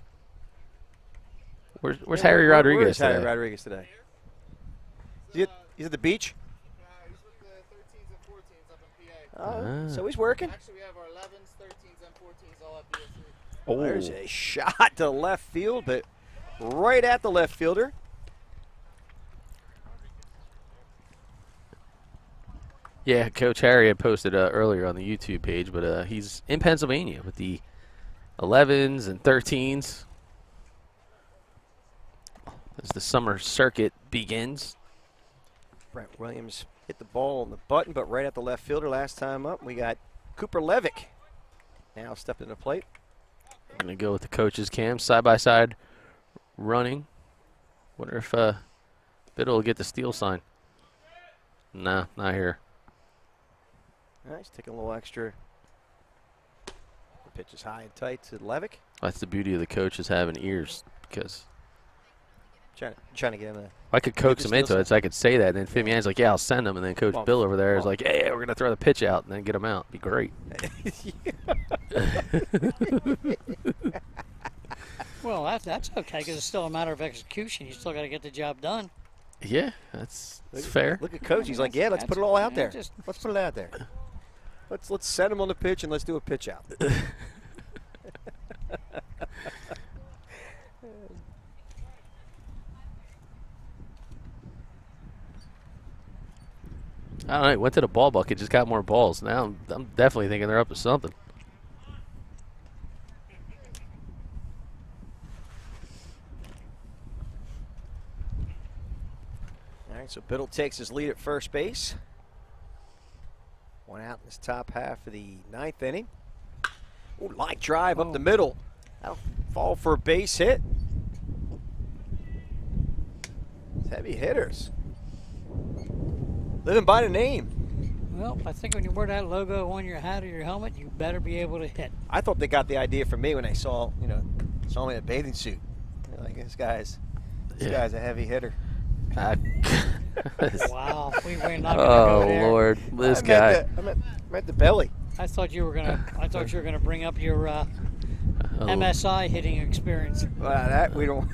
S1: Where's Harry Rodriguez
S2: Where's
S1: today?
S2: Harry Rodriguez today? He's at the beach?
S5: He's with the 13s and 14s up in PA.
S2: Oh, so he's working.
S5: Actually, we have our 11s, 13s, and 14s all at BSC.
S2: Oh. There's a shot to left field, but right at the left fielder.
S1: Yeah, Coach Harry had posted earlier on the YouTube page, but he's in Pennsylvania with the 11s and 13s as the summer circuit begins.
S2: Brent Williams hit the ball on the button, but right at the left fielder last time up. We got Cooper Levick now stepped in the plate.
S1: Going to go with the coach's cam, side-by-side running. Wonder if Biddle will get the steal sign. Nah, not here.
S2: Nice, taking a little extra. The pitch is high and tight to Levick.
S1: That's the beauty of the coaches having ears, because
S2: Trying to get him
S1: I could coax him into it, so I could say that. And then Fimiani's like, yeah, I'll send him. And then Coach Bill over there is like, hey, we're going to throw the pitch out and then get him out. Be great.
S3: Well, that's okay because it's still a matter of execution. You still got to get the job done.
S1: Yeah, that's fair.
S2: Look at Coach. He's like, yeah, let's put it all out there.
S3: Just
S2: Let's put it out there. Let's send him on the pitch and let's do a pitch out.
S1: I don't know. Went to the ball bucket, just got more balls. Now I'm definitely thinking they're up to something.
S2: All right, so Biddle takes his lead at first base. One out in this top half of the ninth inning. Ooh, line drive up the middle. That'll fall for a base hit. It's heavy hitters. Living by the name.
S3: Well, I think when you wear that logo on your hat or your helmet, you better be able to hit.
S2: I thought they got the idea from me when they saw me in a bathing suit. They're like, this guy's a heavy hitter.
S3: Wow, we were not going to
S1: Oh
S3: go there.
S1: Lord, this
S2: I
S1: guy.
S2: meant the belly.
S3: I thought you were gonna bring up your MSI hitting experience.
S2: Well, that we don't.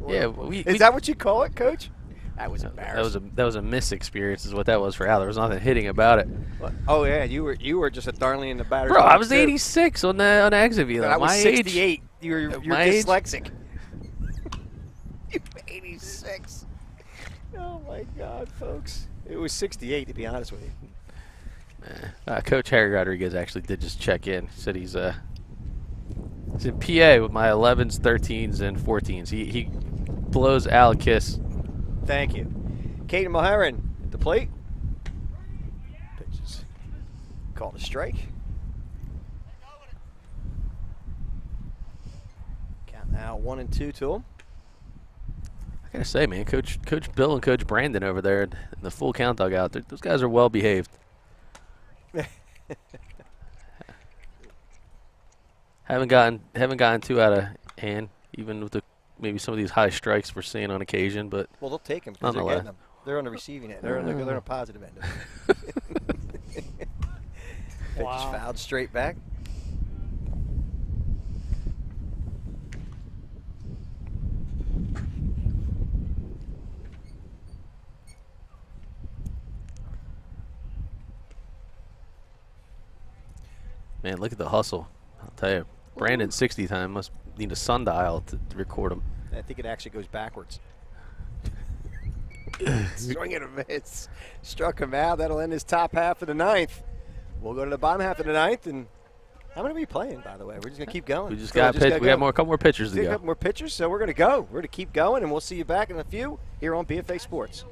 S1: Yeah,
S2: Is that what you call it, Coach? That was embarrassing.
S1: that was a miss experience, is what that was for Al. There was nothing hitting about it.
S2: Oh yeah, you were just a darling in the batter's
S1: Bro,
S2: box,
S1: I was
S2: too.
S1: 86 on the exit velo.
S2: I was
S1: My
S2: 68.
S1: age.
S2: You're
S1: my age?
S2: dyslexic. You're 86. Oh my God, folks! It was 68 to be honest with you.
S1: Coach Harry Rodriguez actually did just check in. He said he's in PA with my 11s, 13s, and 14s. He blows Al a kiss.
S2: Thank you. Caden Mulheron at the plate. Pitches. Called a strike. Count now 1 and 2 to him.
S1: I gotta say, man, Coach Bill and Coach Brandon over there in the full count dugout, those guys are well behaved. Haven't gotten too out of hand, even with maybe some of these high strikes we're seeing on occasion. But
S2: Well, they'll take them because they're getting them. They're on the receiving end. They're on the positive end of it. Pitch
S3: Wow.
S2: fouled straight back.
S1: man, look at the hustle. I'll tell you, Brandon's 60 time must need a sundial to record him.
S2: I think it actually goes backwards. Swing and a miss. Struck him out. That'll end his top half of the ninth. We'll go to the bottom half of the ninth. And how many are we playing, by the way? We're just going to keep going.
S1: We just got we got a couple more pitchers to
S2: A
S1: go.
S2: couple more pitchers, so we're going to go. We're going to keep going, and we'll see you back in a few here on BFA Sports.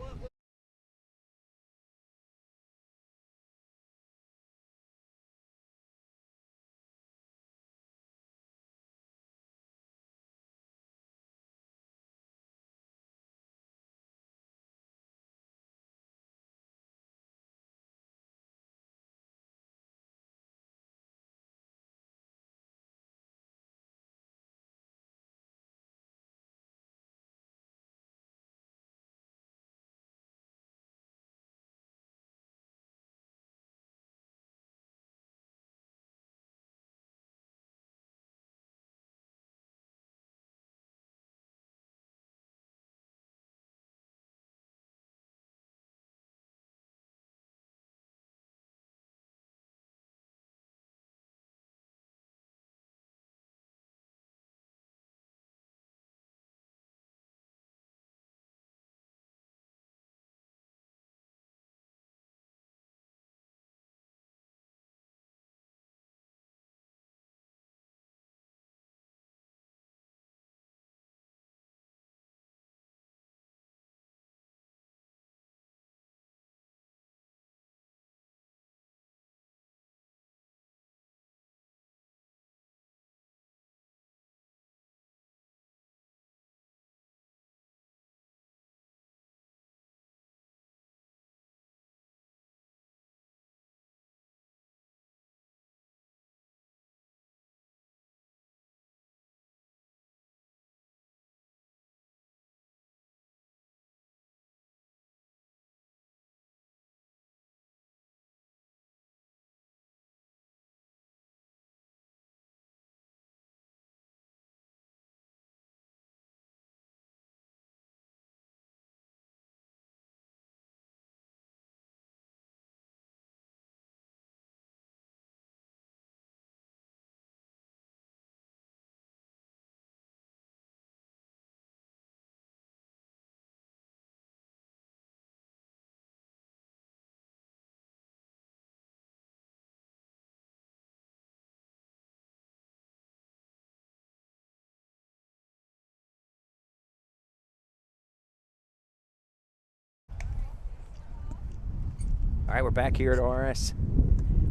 S2: All right, we're back here at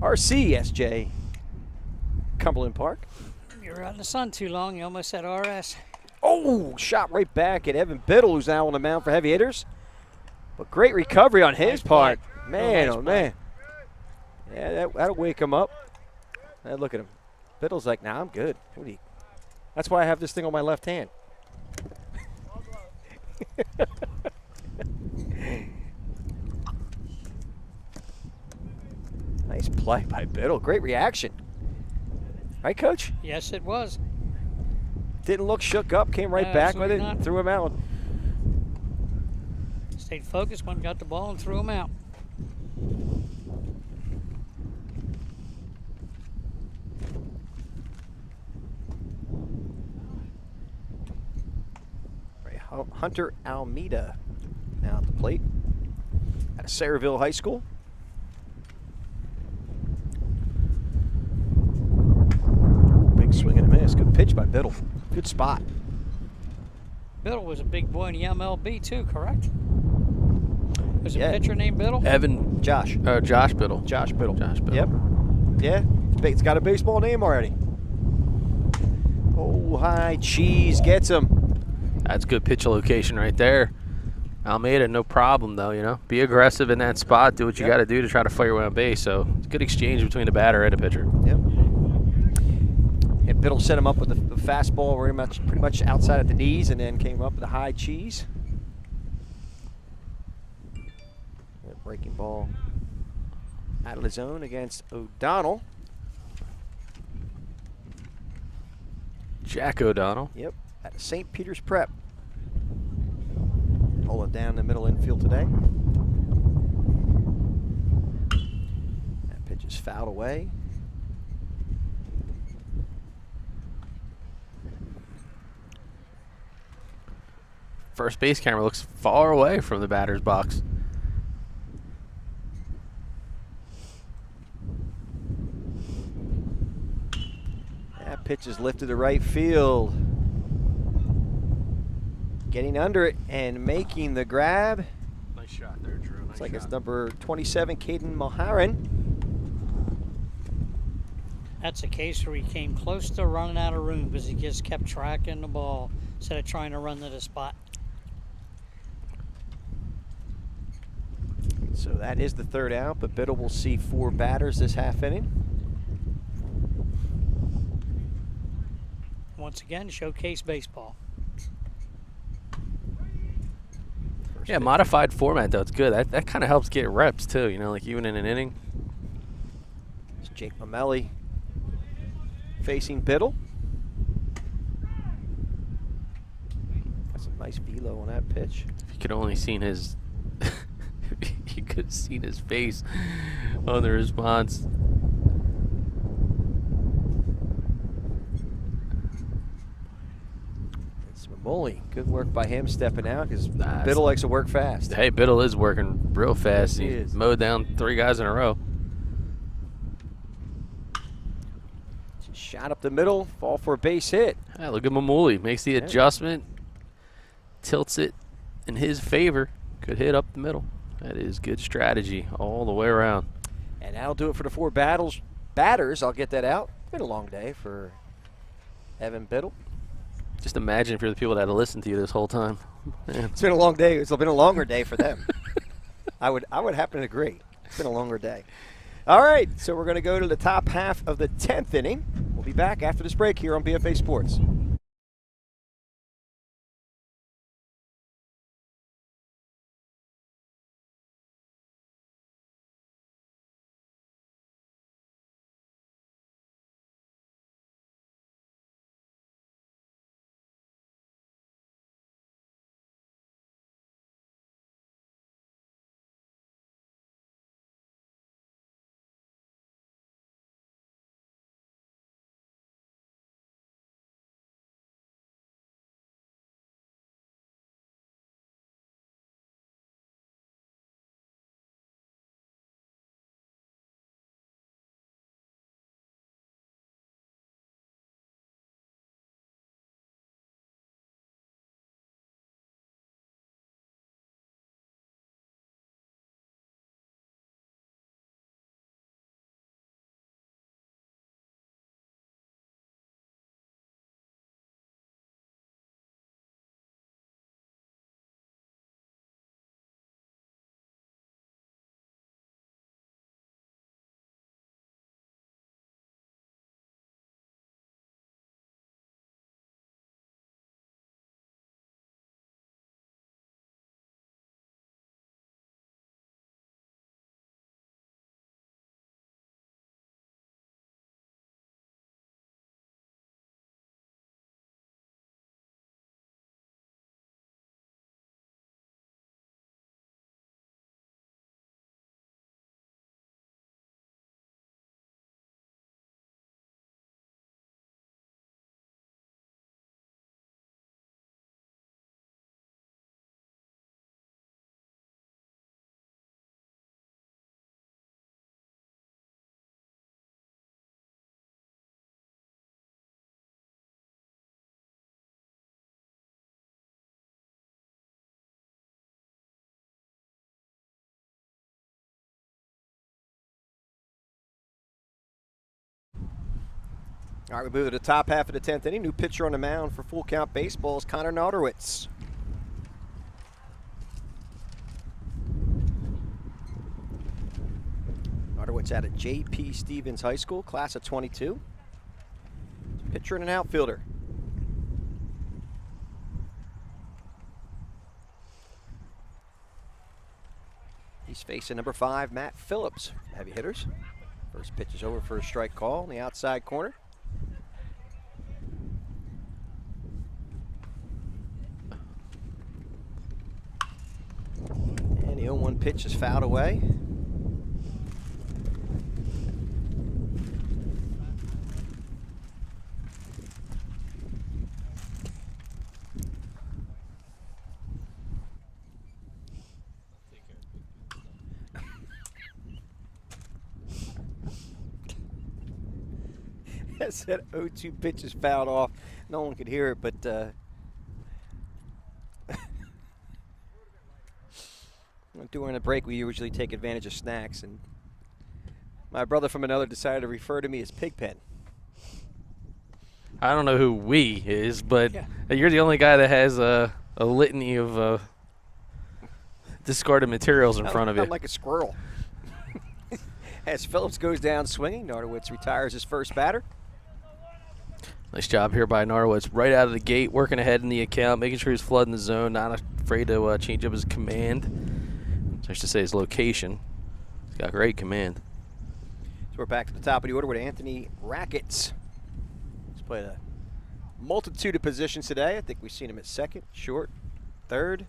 S2: RCSJ Cumberland Park.
S3: You were out in the sun too long. You almost said RS.
S2: Oh, shot right back at Evan Biddle, who's now on the mound for heavy hitters. But great recovery on his
S3: Nice
S2: part.
S3: play.
S2: Man,
S3: Nice
S2: oh,
S3: play.
S2: man. Yeah, that'll wake him up. Now look at him. Biddle's like, nah, I'm good. That's why I have this thing on my left hand. Nice play by Biddle. Great reaction. Right, Coach?
S3: Yes, it was.
S2: Didn't look shook up, came right
S3: No,
S2: back with it,
S3: absolutely not.
S2: threw him out.
S3: Stayed focused, went and got the ball and threw him out.
S2: Hunter Almeida now at the plate at Sayreville High School. Big swing and a miss. Good pitch by Biddle. Good spot.
S3: Biddle was a big boy in the MLB too, correct? Was
S2: Yeah.
S3: a pitcher named Biddle?
S2: Josh.
S1: Josh Biddle.
S2: Josh Biddle.
S1: Josh Biddle.
S2: Yep. Yeah. It's got a baseball name already. Oh, high cheese gets him.
S1: That's good pitch location right there. Almeida, no problem though, you know. Be aggressive in that spot. Do what you got to do to try to fight your way on base. So it's a good exchange between the batter and the pitcher.
S2: Yep. And Biddle set him up with the fastball pretty much outside at the knees, and then came up with a high cheese. Breaking ball out of the zone against O'Donnell.
S1: Jack O'Donnell.
S2: Yep, at St. Peter's Prep. Holding down the middle infield today. That pitch is fouled away.
S1: First base camera looks far away from the batter's box.
S2: That pitch is lifted to right field. Getting under it and making the grab.
S1: Nice shot there, Drew. Nice
S2: Looks like
S1: shot.
S2: it's number 27, Caden Mulharan.
S3: That's a case where he came close to running out of room because he just kept tracking the ball instead of trying to run to the spot.
S2: So that is the third out, but Biddle will see 4 batters this half inning.
S3: Once again, showcase baseball.
S2: First
S1: Yeah,
S2: pitch.
S1: modified format though. It's good. That kind of helps get reps too. You know, like even in an inning.
S2: It's Jake Mamelli facing Biddle. Got some nice velo on that pitch.
S1: If you could only seen his, you could have seen his face on the response.
S2: It's Mamoli. Good work by him stepping out because
S1: Nah,
S2: Biddle likes to work fast.
S1: Hey, Biddle is working real fast.
S2: Yes, he
S1: He
S2: is.
S1: mowed down 3 guys in a row.
S2: Shot up the middle, fall for a base hit.
S1: Hey, look at Mamuli. Makes the adjustment, tilts it in his favor. Good hit up the middle. That is good strategy all the way around.
S2: And that'll do it for the 4 batters. I'll get that out. Been a long day for Evan Biddle.
S1: Just imagine if you're the people that had to listen to you this whole time. Man.
S2: It's been a long day. It's been a longer day for them. I would happen to agree. It's been a longer day. All right, so we're going to go to the top half of the 10th inning. We'll be back after this break here on BFA Sports. All right, we move to the top half of the 10th inning. New pitcher on the mound for Full Count Baseball is Connor Nauderwitz. Nauderwitz out at J.P. Stevens High School, class of 22. Pitcher and an outfielder. He's facing number 5, Matt Phillips, heavy hitters. First pitch is over for a strike call in the outside corner. And the 0-1 pitch is fouled away. I said 0-2 pitch is fouled off. No one could hear it, but during the break we usually take advantage of snacks, and my brother from another decided to refer to me as Pigpen.
S1: I don't know who we is, but you're the only guy that has a litany of discarded materials in front of you.
S2: I'm like a squirrel. As Phillips goes down swinging, Nauderwitz retires his first batter.
S1: Nice job here by Nauderwitz. Right out of the gate, working ahead in the account, making sure he's flooding the zone, not afraid to change up his command. So I should say his location. He's got great command.
S2: So we're back to the top of the order with Anthony Rackets. He's played a multitude of positions today. I think we've seen him at second, short, third.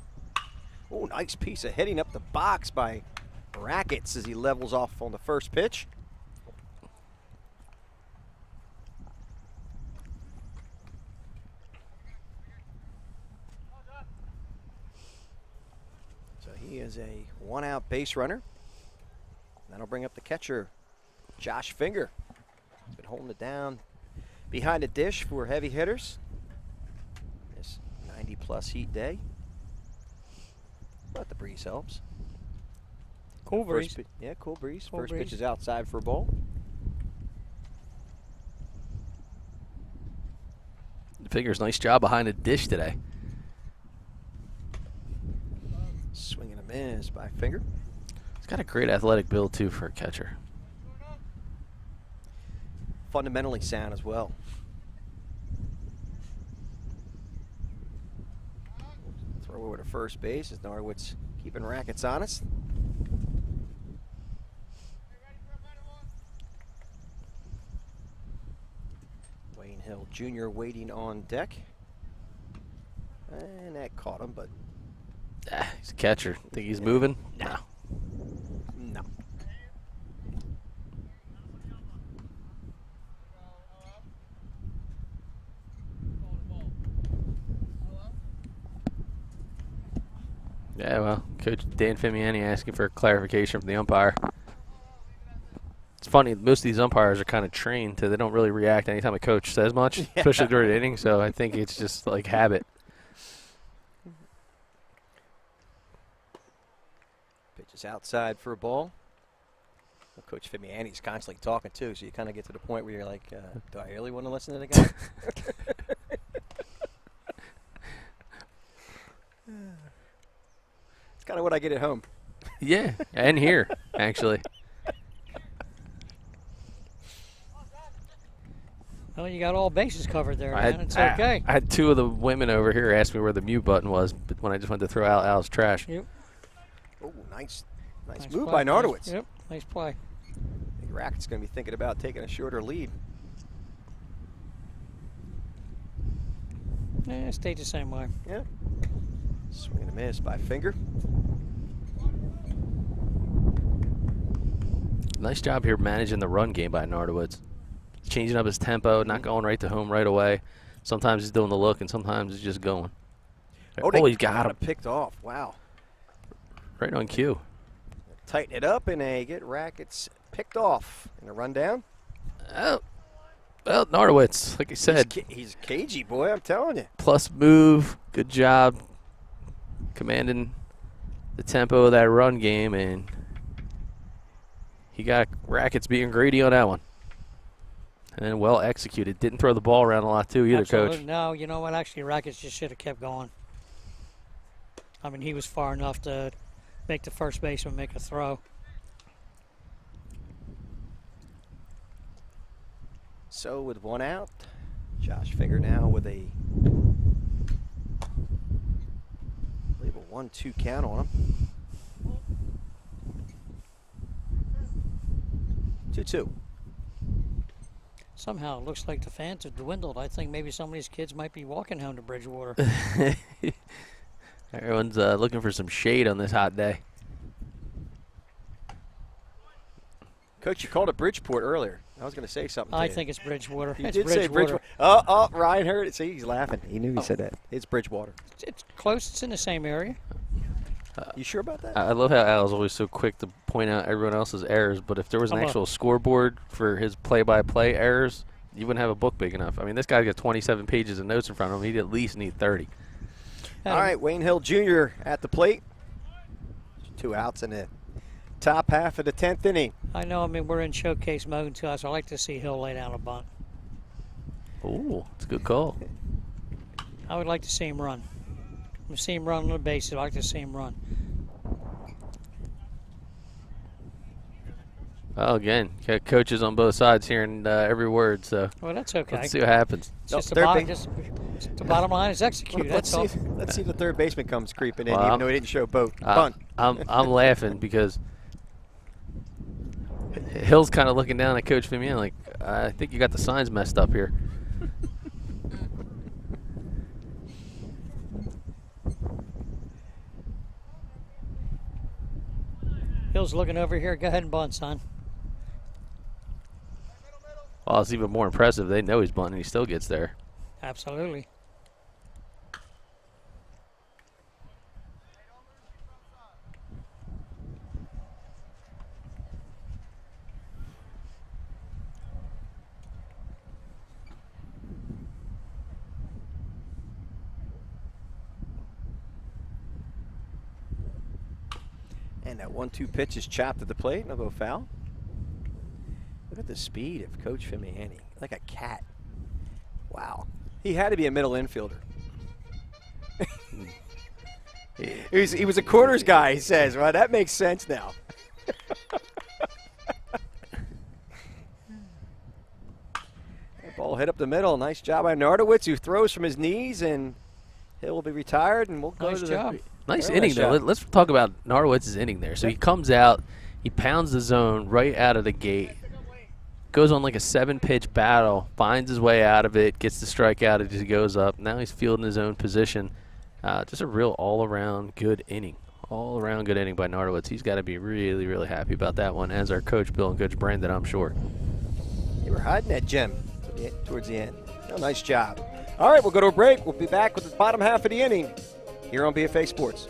S2: Oh, nice piece of hitting up the box by Rackets as he levels off on the first pitch. So he is a one-out base runner. That'll bring up the catcher, Josh Finger. He's been holding it down behind the dish for heavy hitters. This 90-plus heat day. But the breeze helps.
S3: Cool breeze.
S2: Yeah, cool breeze.
S3: Cool
S2: First
S3: breeze.
S2: pitch is outside for a ball.
S1: Fingers, nice job behind the dish today.
S2: Swing and a miss by Finger.
S1: He's got a great athletic build, too, for a catcher.
S2: Fundamentally sound as well. Throw over to first base as Nauderwitz keeping Rackets honest. Wayne Hill Jr. waiting on deck. And that caught him, but
S1: He's a catcher. Think he's moving? No.
S2: no.
S1: Yeah, well, Coach Dan Fimiani asking for clarification from the umpire. It's funny, most of these umpires are kind of trained to they don't really react anytime a coach says much, especially during the inning, so I think it's just like habit.
S2: Pitch is outside for a ball. Well, Coach Fimiani's constantly talking too, so you kind of get to the point where you're like, do I really want to listen to the guy? It's kind of what I get at home.
S1: Yeah, and here, actually.
S3: Well, you got all bases covered there, man. It's okay.
S1: I had two of the women over here ask me where the mute button was, but when I just went to throw out Al's trash.
S3: Yep.
S2: Oh, nice move by Nauderwitz.
S3: Yep, nice play.
S2: I think Racket's going to be thinking about taking a shorter lead.
S3: Yeah, it stayed the same way.
S2: Yeah. Swing and a miss by Finger.
S1: Nice job here managing the run game by Nauderwitz. Changing up his tempo, not going right to home right away. Sometimes he's doing the look, and sometimes he's just going.
S2: Oh,
S1: he's got him.
S2: Picked off. Wow.
S1: Right on cue.
S2: Tighten it up, and they get Rackets picked off in a rundown.
S1: Oh, well, Nauderwitz, like I said.
S2: He's a cagey boy, I'm telling you.
S1: Plus move, good job commanding the tempo of that run game, and he got Rackets being greedy on that one. And well executed. Didn't throw the ball around a lot, too, either,
S3: Absolutely.
S1: Coach.
S3: No, you know what? Actually, Rackets just should have kept going. I mean, he was far enough to make the first baseman make a throw.
S2: So with one out, Josh Finger now with a, I believe, a 1-2 count on him. 2-2.
S3: Somehow it looks like the fans have dwindled. I think maybe some of these kids might be walking home to Bridgewater.
S1: Everyone's looking for some shade on this hot day.
S2: Coach, you called it Bridgeport earlier. I was going to say something to
S3: I
S2: you.
S3: think it's Bridgewater.
S2: You
S3: It's
S2: did say Bridgewater. Oh, Ryan heard it. See, he's laughing. He knew he said that. It's Bridgewater.
S3: It's close. It's in the same area.
S2: You sure about that?
S1: I love how Al's always so quick to point out everyone else's errors, but if there was an actual scoreboard for his play-by-play errors, you wouldn't have a book big enough. I mean, this guy's got 27 pages of notes in front of him. He'd at least need 30.
S2: All right, Wayne Hill Jr. at the plate. 2 outs in the top half of the 10th inning.
S3: I know. I mean, we're in showcase mode too, so I like to see Hill lay down a bunt.
S1: Ooh, it's a good call.
S3: I would like to see him run. I've seen him run on the bases. I'd like to see him run.
S1: Well, again, got coaches on both sides hearing every word, so
S3: Well, that's okay.
S1: let's see what happens.
S3: It's just
S2: Third
S3: the bottom line is execute.
S2: Let's
S3: That's
S2: see,
S3: all.
S2: let's see if the third baseman comes creeping in,
S1: Well,
S2: even though he didn't show both. Bunt.
S1: I'm laughing because Hill's kind of looking down at Coach Fimian like, I think you got the signs messed up here.
S3: Hill's looking over here. Go ahead and bunt, son.
S1: Well, it's even more impressive. They know he's bunting. He still gets there.
S3: Absolutely.
S2: And that 1-2 pitch is chopped at the plate. And I'll go foul. Look at the speed of Coach Fimiani. Like a cat. Wow. He had to be a middle infielder. He was a quarters guy, he says. Well, that makes sense now. That ball hit up the middle. Nice job by Nardowitz, who throws from his knees, and Hill will be retired, and we'll go
S3: Nice
S2: to
S3: job.
S2: the
S1: Nice
S2: Very
S1: inning,
S2: nice
S1: though.
S2: job.
S1: Let's talk about Nardowitz's inning there. So he comes out, he pounds the zone right out of the gate, goes on like a 7-pitch battle, finds his way out of it, gets the strikeout as he goes up. Now he's fielding his own position. Just a real all-around good inning. All-around good inning by Nardowitz. He's got to be really, really happy about that one, as our Coach Bill and Coach Brandon, I'm sure.
S2: They were hiding that gem towards the end. Oh, nice job. All right, we'll go to a break. We'll be back with the bottom half of the inning here on BFA Sports.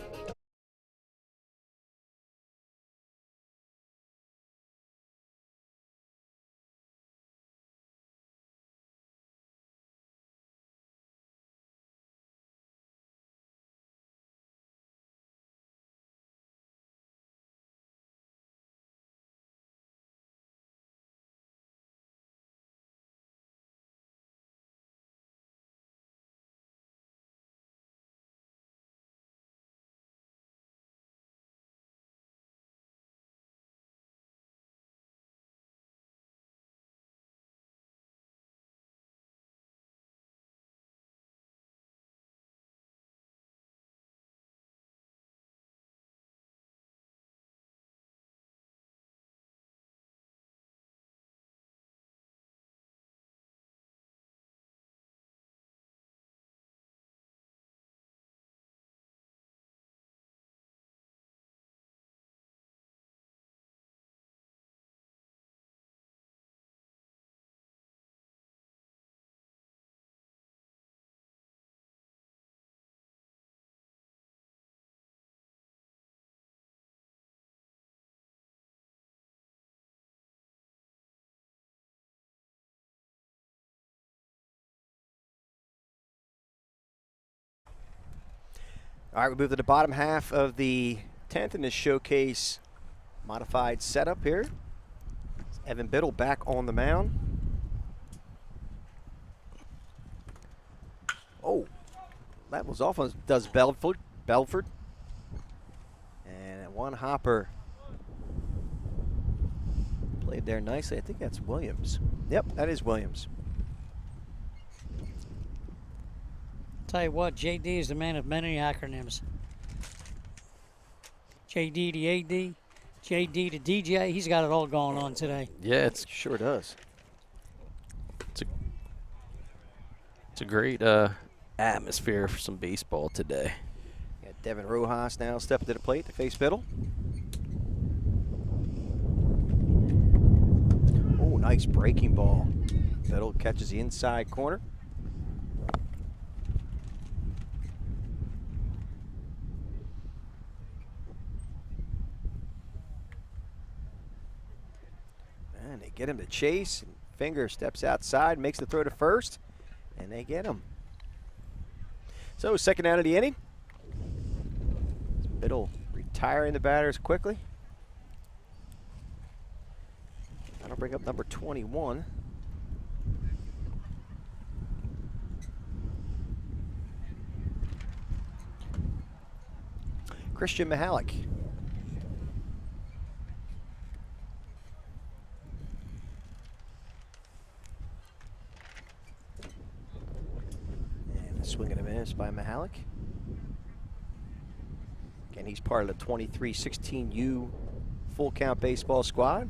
S2: All right, we move to the bottom half of the 10th in this showcase modified setup here. Evan Biddle back on the mound. that was off on does Belford. And one hopper played there nicely. I think that's Williams. Yep, that is Williams.
S3: Tell you what, JD is the man of many acronyms. JD to AD, JD to DJ. He's got it all going on today.
S1: Yeah, it's
S2: Sure does.
S1: a great atmosphere for some baseball today.
S2: Got Devin Rojas now stepping to the plate to face Biddle. Oh, nice breaking ball. Biddle catches the inside corner. And they get him to chase. Finger steps outside, makes the throw to first, and they get him. So, second out of the inning. Biddle retiring the batters quickly. That'll bring up number 21. Christian Mihalik. And a swing and a miss by Mihalik. Again, he's part of the 23-16U full count baseball squad.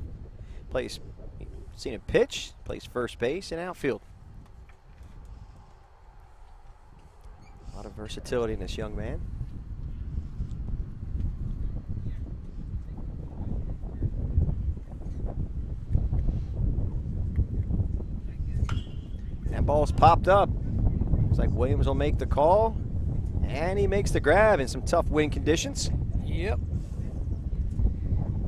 S2: Plays, seen him pitch, plays first base and outfield. A lot of versatility in this young man. That ball's popped up. Looks like Williams will make the call. And he makes the grab in some tough wind conditions.
S3: Yep.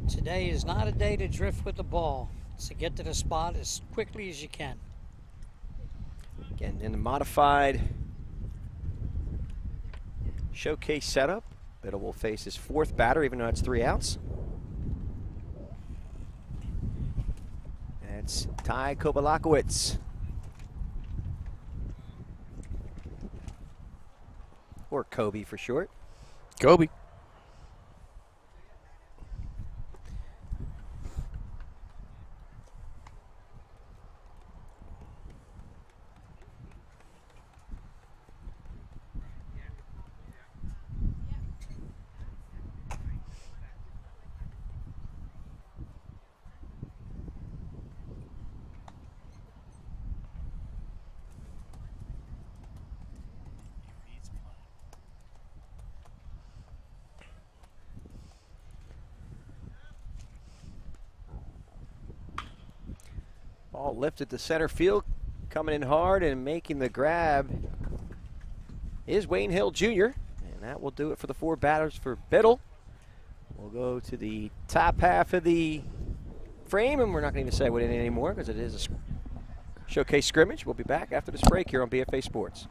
S3: Today is not a day to drift with the ball. It's to get to the spot as quickly as you can.
S2: Again, in the modified showcase setup, Biddle will face his fourth batter, even though it's 3 outs. And it's Ty Kobalakowicz. Or Kobe for short.
S1: Kobe.
S2: Ball lifted to center field, coming in hard and making the grab is Wayne Hill Jr. And that will do it for the 4 batters for Biddle. We'll go to the top half of the frame, and we're not going to even say what it is anymore because it is a showcase scrimmage. We'll be back after this break here on BFA Sports.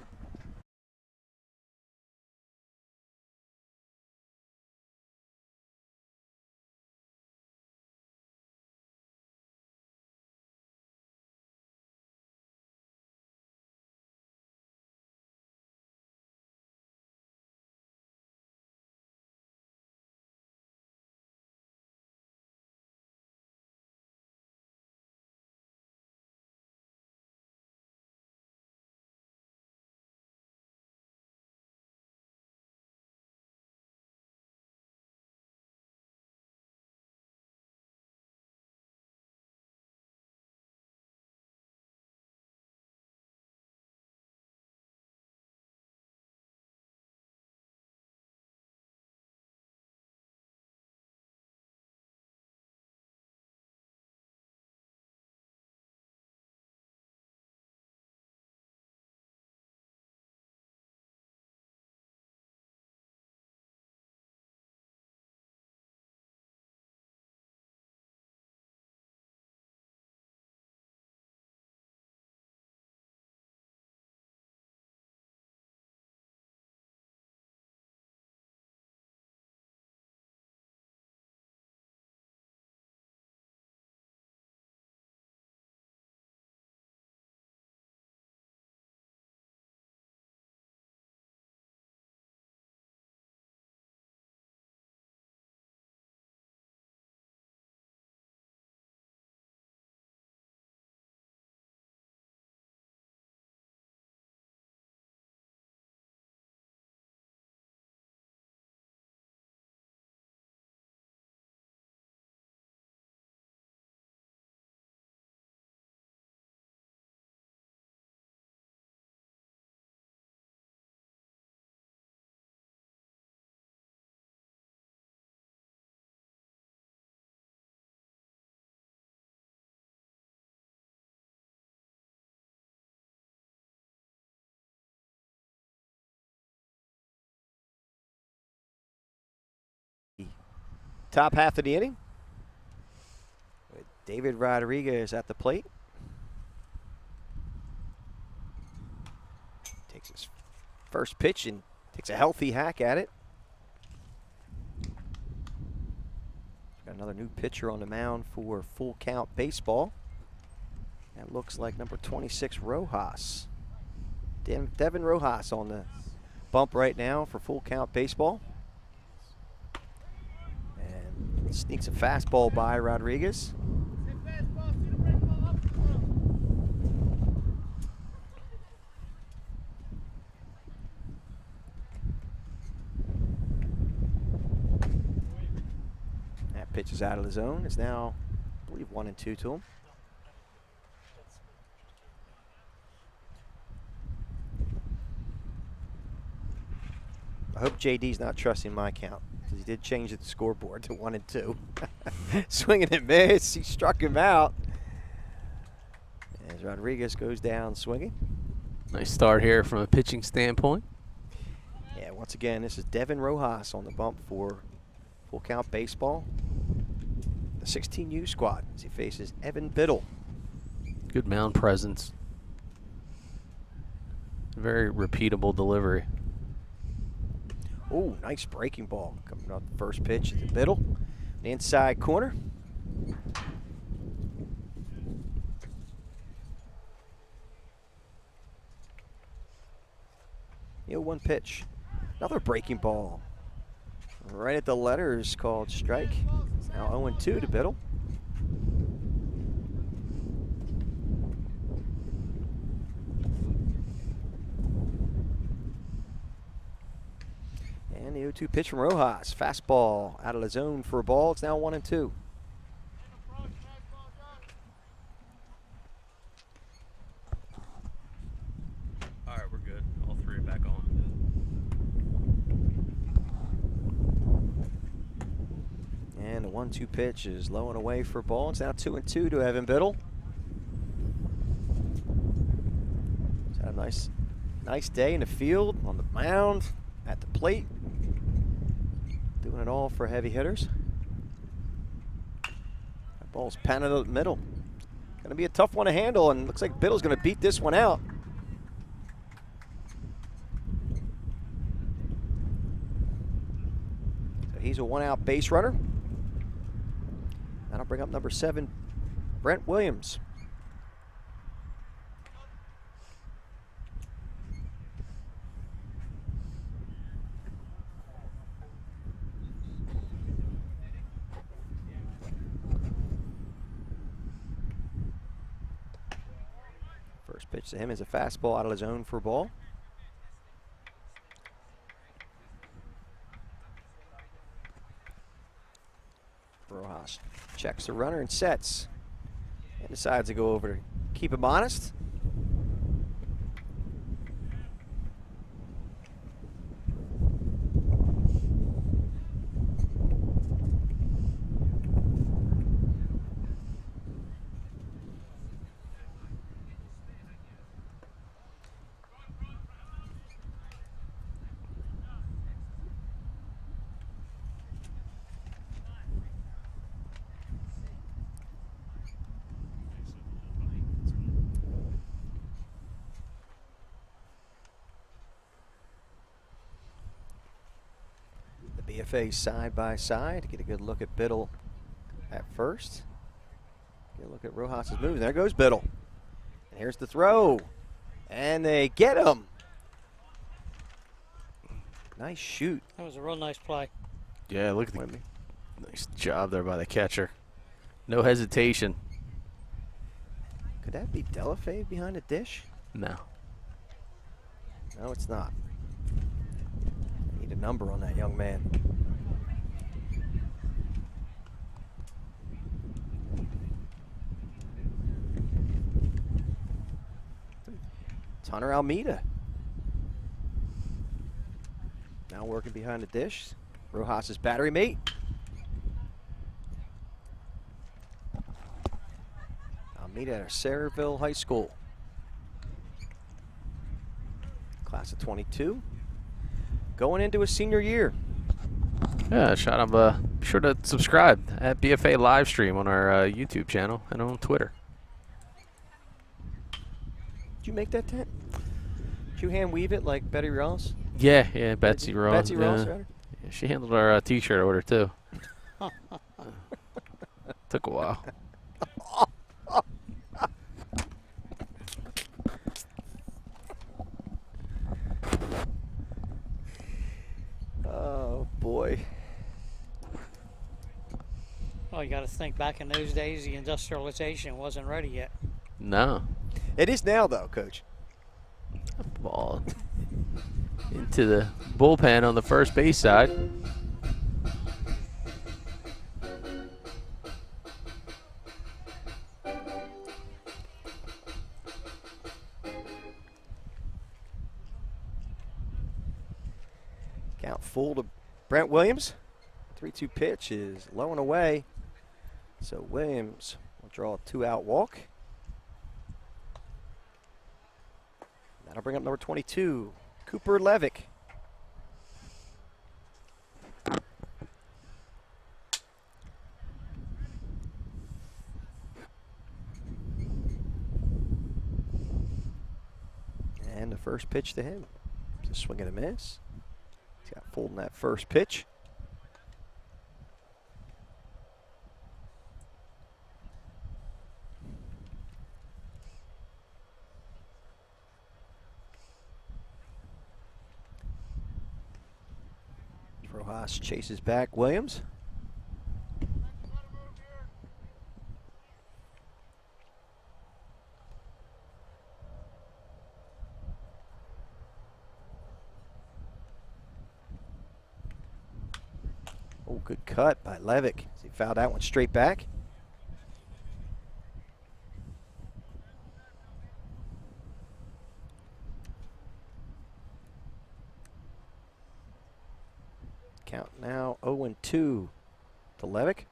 S2: top half of the inning. With David Rodriguez at the plate. Takes his first pitch and takes a healthy hack at it. Got another new pitcher on the mound for full count baseball. That looks like number 26, Rojas. Devin Rojas on the bump right now for full count baseball. And sneaks a fastball by Rodriguez. That pitch is out of the zone. It's now, I believe, 1-2 to him. I hope JD's not trusting my count, because he did change the scoreboard to 1-2. Swinging and miss. He struck him out. As Rodriguez goes down swinging.
S1: Nice start here from a pitching standpoint.
S2: Yeah, once again, this is Devin Rojas on the bump for full count baseball. The 16U squad as he faces Evan Biddle.
S1: Good mound presence. Very repeatable delivery.
S2: Oh, nice breaking ball coming up the first pitch at the Biddle. The inside corner. One pitch. Another breaking ball. Right at the letters called strike. It's now 0-2 to Biddle. And the 0-2 pitch from Rojas. Fastball out of the zone for a ball. It's now 1-2.
S1: All right, we're good. All three are back on.
S2: And the 1-2 pitch is low and away for a ball. It's now 2-2 to Evan Biddle. He's had a nice day in the field, on the mound, at the plate. Doing it all for heavy hitters. That ball's pounded up the middle. Going to be a tough one to handle, and looks like Biddle's going to beat this one out. So he's a one-out base runner. That'll bring up number 7, Brent Williams. First pitch to him is a fastball out of the zone for a ball. Rojas checks the runner and sets. And decides to go over to keep him honest. BFA side by side to get a good look at Biddle at first. Get a look at Rojas' moves. There goes Biddle. And here's the throw. And they get him. Nice shoot.
S3: That was a real nice play.
S1: Yeah, look at the nice job there by the catcher. No hesitation.
S2: Could that be Delafave behind the dish?
S1: No.
S2: No, it's not. Need a number on that young man. It's Hunter Almeida. Now working behind the dish. Rojas' battery mate. Almeida at Sayreville High School. Class of 22. Going into his senior year.
S1: Yeah, shot of be sure to subscribe at BFA Live Stream on our YouTube channel and on Twitter.
S2: Did you make that tent? Did you hand weave it like Betty Ross?
S1: Yeah, Betsy Ross.
S2: Betsy Ross,
S1: yeah.
S2: rather?
S1: Yeah, she handled our T-shirt order too. Took a while.
S2: Oh, boy.
S3: Well, you got to think back in those days, the industrialization wasn't ready yet.
S1: No.
S2: It is now, though, Coach.
S1: Ball into the bullpen on the first base side.
S2: Count full to Brent Williams. 3-2 pitch is low and away. So Williams will draw a 2-out walk. That'll bring up number 22, Cooper Levick. And the first pitch to him. It's a swing and a miss. He's got full in that first pitch. Rojas chases back Williams. Oh, good cut by Levick. He fouled that one straight back. Count now 0-2 to Levick.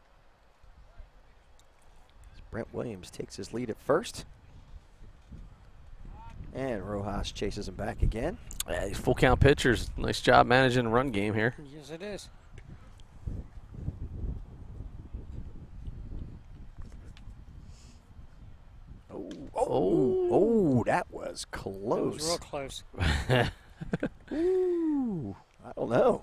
S2: Brent Williams takes his lead at first. And Rojas chases him back again.
S1: Yeah, these full count pitchers. Nice job managing the run game here.
S3: Yes, it is.
S2: Oh, that was close.
S3: That was real close.
S2: Ooh, I don't know.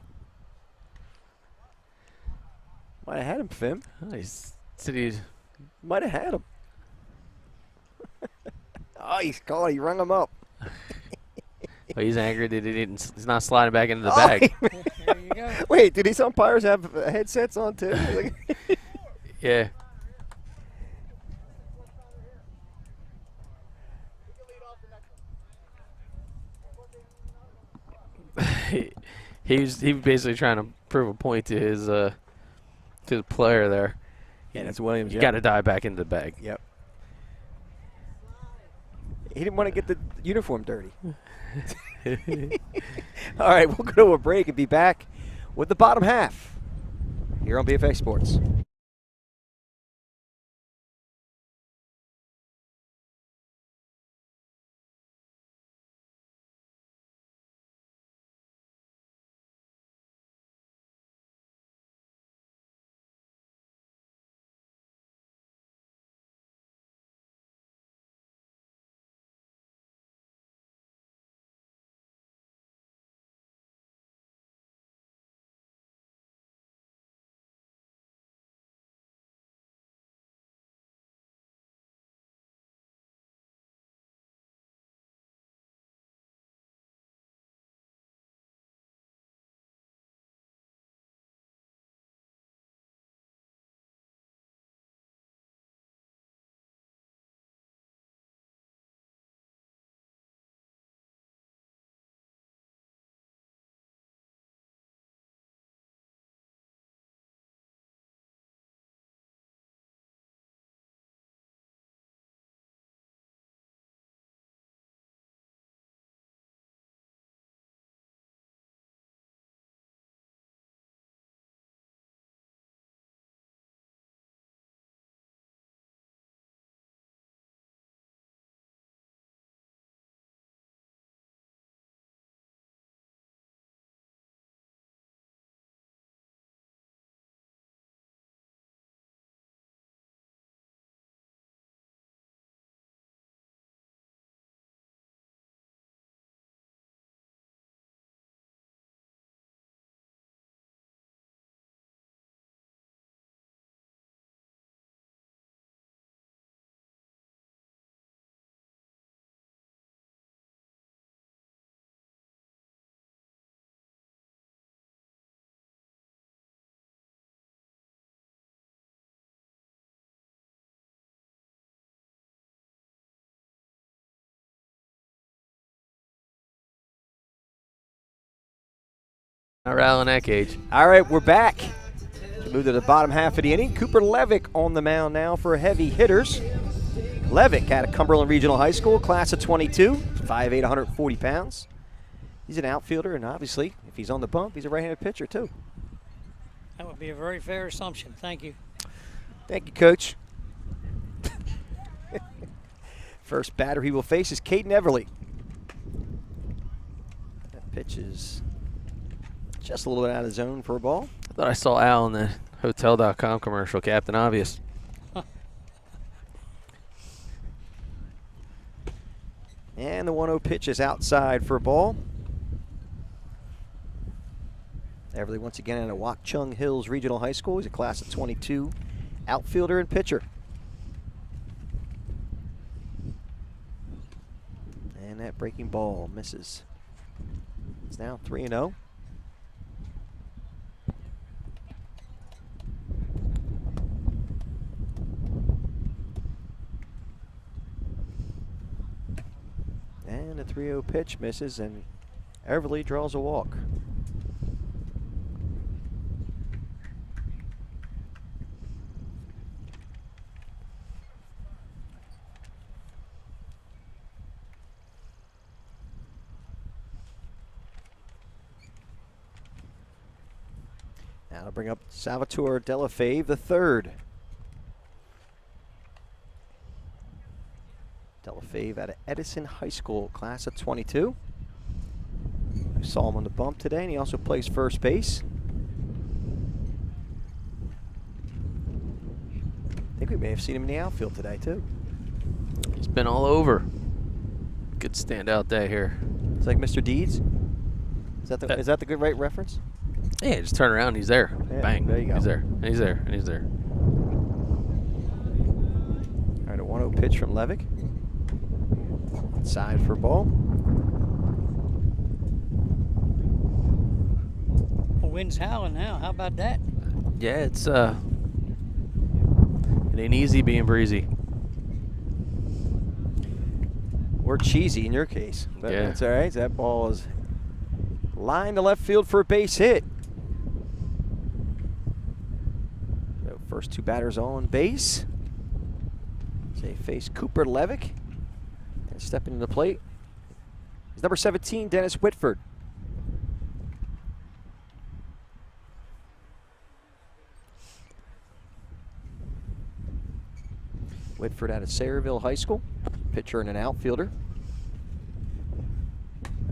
S2: Might have had him, Fim.
S1: Nice. City.
S2: Might have had him. Oh, he's caught. He rung him up.
S1: Well, he's angry that he's not sliding back into the bag.
S3: There you go.
S2: Wait, do these umpires have headsets on too?
S1: Yeah. he was basically trying to prove a point to his player there.
S2: Yeah, that's Williams.
S1: You got to dive back into the bag.
S2: Yep. He didn't want to get the uniform dirty. All right, we'll go to a break and be back with the bottom half here on BFA Sports.
S1: Not rattling that cage.
S2: All right, we're back. Move to the bottom half of the inning. Cooper Levick on the mound now for heavy hitters. Levick out of Cumberland Regional High School, class of 22, 5'8", 140 pounds. He's an outfielder, and obviously, if he's on the bump, he's a right-handed pitcher, too.
S3: That would be a very fair assumption. Thank you.
S2: Thank you, Coach. First batter he will face is Caden Everly. That pitch is just a little bit out of zone for a ball.
S1: I thought I saw Al in the Hotel.com commercial, Captain Obvious.
S2: And the 1-0 pitch is outside for a ball. Everly once again out of Watchung Hills Regional High School. He's a class of 22, outfielder and pitcher. And that breaking ball misses. It's now 3-0. And the 3-0 pitch misses, and Everly draws a walk. Now to bring up Salvatore Delafave the III. Delafave out of Edison High School, class of 22. We saw him on the bump today, and he also plays first base. I think we may have seen him in the outfield today, too.
S1: He's been all over. Good standout day here.
S2: It's like Mr. Deeds. Is that the good right reference?
S1: Yeah, just turn around, he's there.
S2: Yeah,
S1: Bang.
S2: there you go.
S1: He's there, and he's there, and he's there.
S2: All right, a 1-0 pitch from Levick. Side for ball.
S3: Well, wind's howling now. How about that?
S1: Yeah, it ain't easy being breezy.
S2: Or cheesy in your case. But
S1: Yeah.
S2: that's all right. That ball is lined to left field for a base hit. So first two batters on base. They face Cooper Levick. And stepping to the plate is number 17, Dennis Whitford. Whitford out of Sayreville High School, pitcher and an outfielder.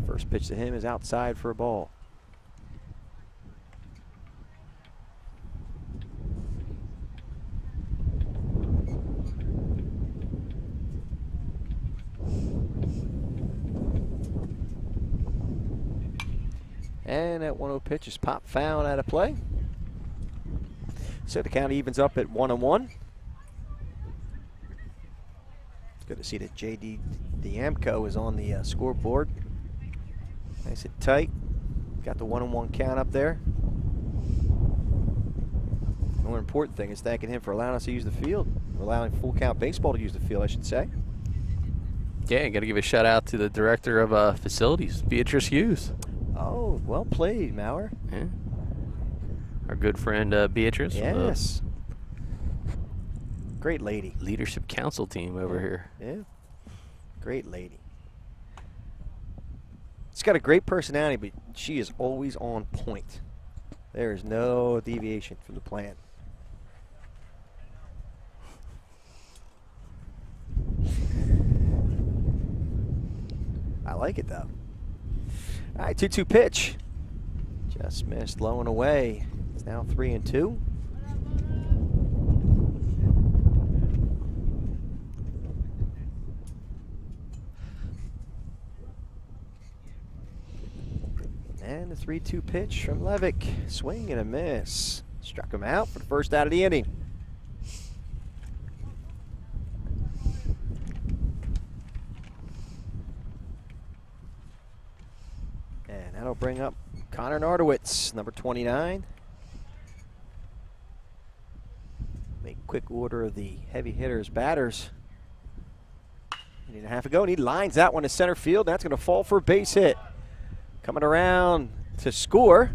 S2: First pitch to him is outside for a ball. And that 1-0 pitch is popped foul out of play. So the count evens up at 1-1. It's good to see that J.D. Diamco is on the scoreboard. Nice and tight. Got the 1-1 count up there. The more important thing is thanking him for allowing us to use the field. Allowing full count baseball to use the field, I should say.
S1: Yeah, got to give a shout out to the director of facilities, Beatrice Hughes.
S2: Oh, well played, Maurer.
S1: Yeah. Our good friend Beatrice.
S2: Yes. Great lady.
S1: Leadership council team over here.
S2: Yeah. Great lady. She's got a great personality, but she is always on point. There is no deviation from the plan. I like it, though. All right, 2-2 pitch. Just missed, low and away. It's now 3-2. And the 3-2 pitch from Levick. Swing and a miss. Struck him out for the first out of the inning. And that'll bring up Connor Nardowitz, number 29. Make quick order of the heavy hitters, batters. Need a half a go, and he lines that one to center field. That's going to fall for a base hit. Coming around to score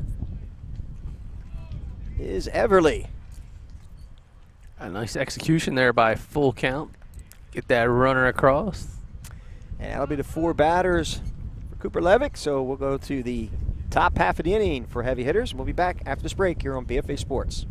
S2: is Everly.
S1: A nice execution there by Full Count. Get that runner across.
S2: And that'll be the 4 batters for Cooper Levick. So we'll go to the top half of the inning for heavy hitters. We'll be back after this break here on BFA Sports.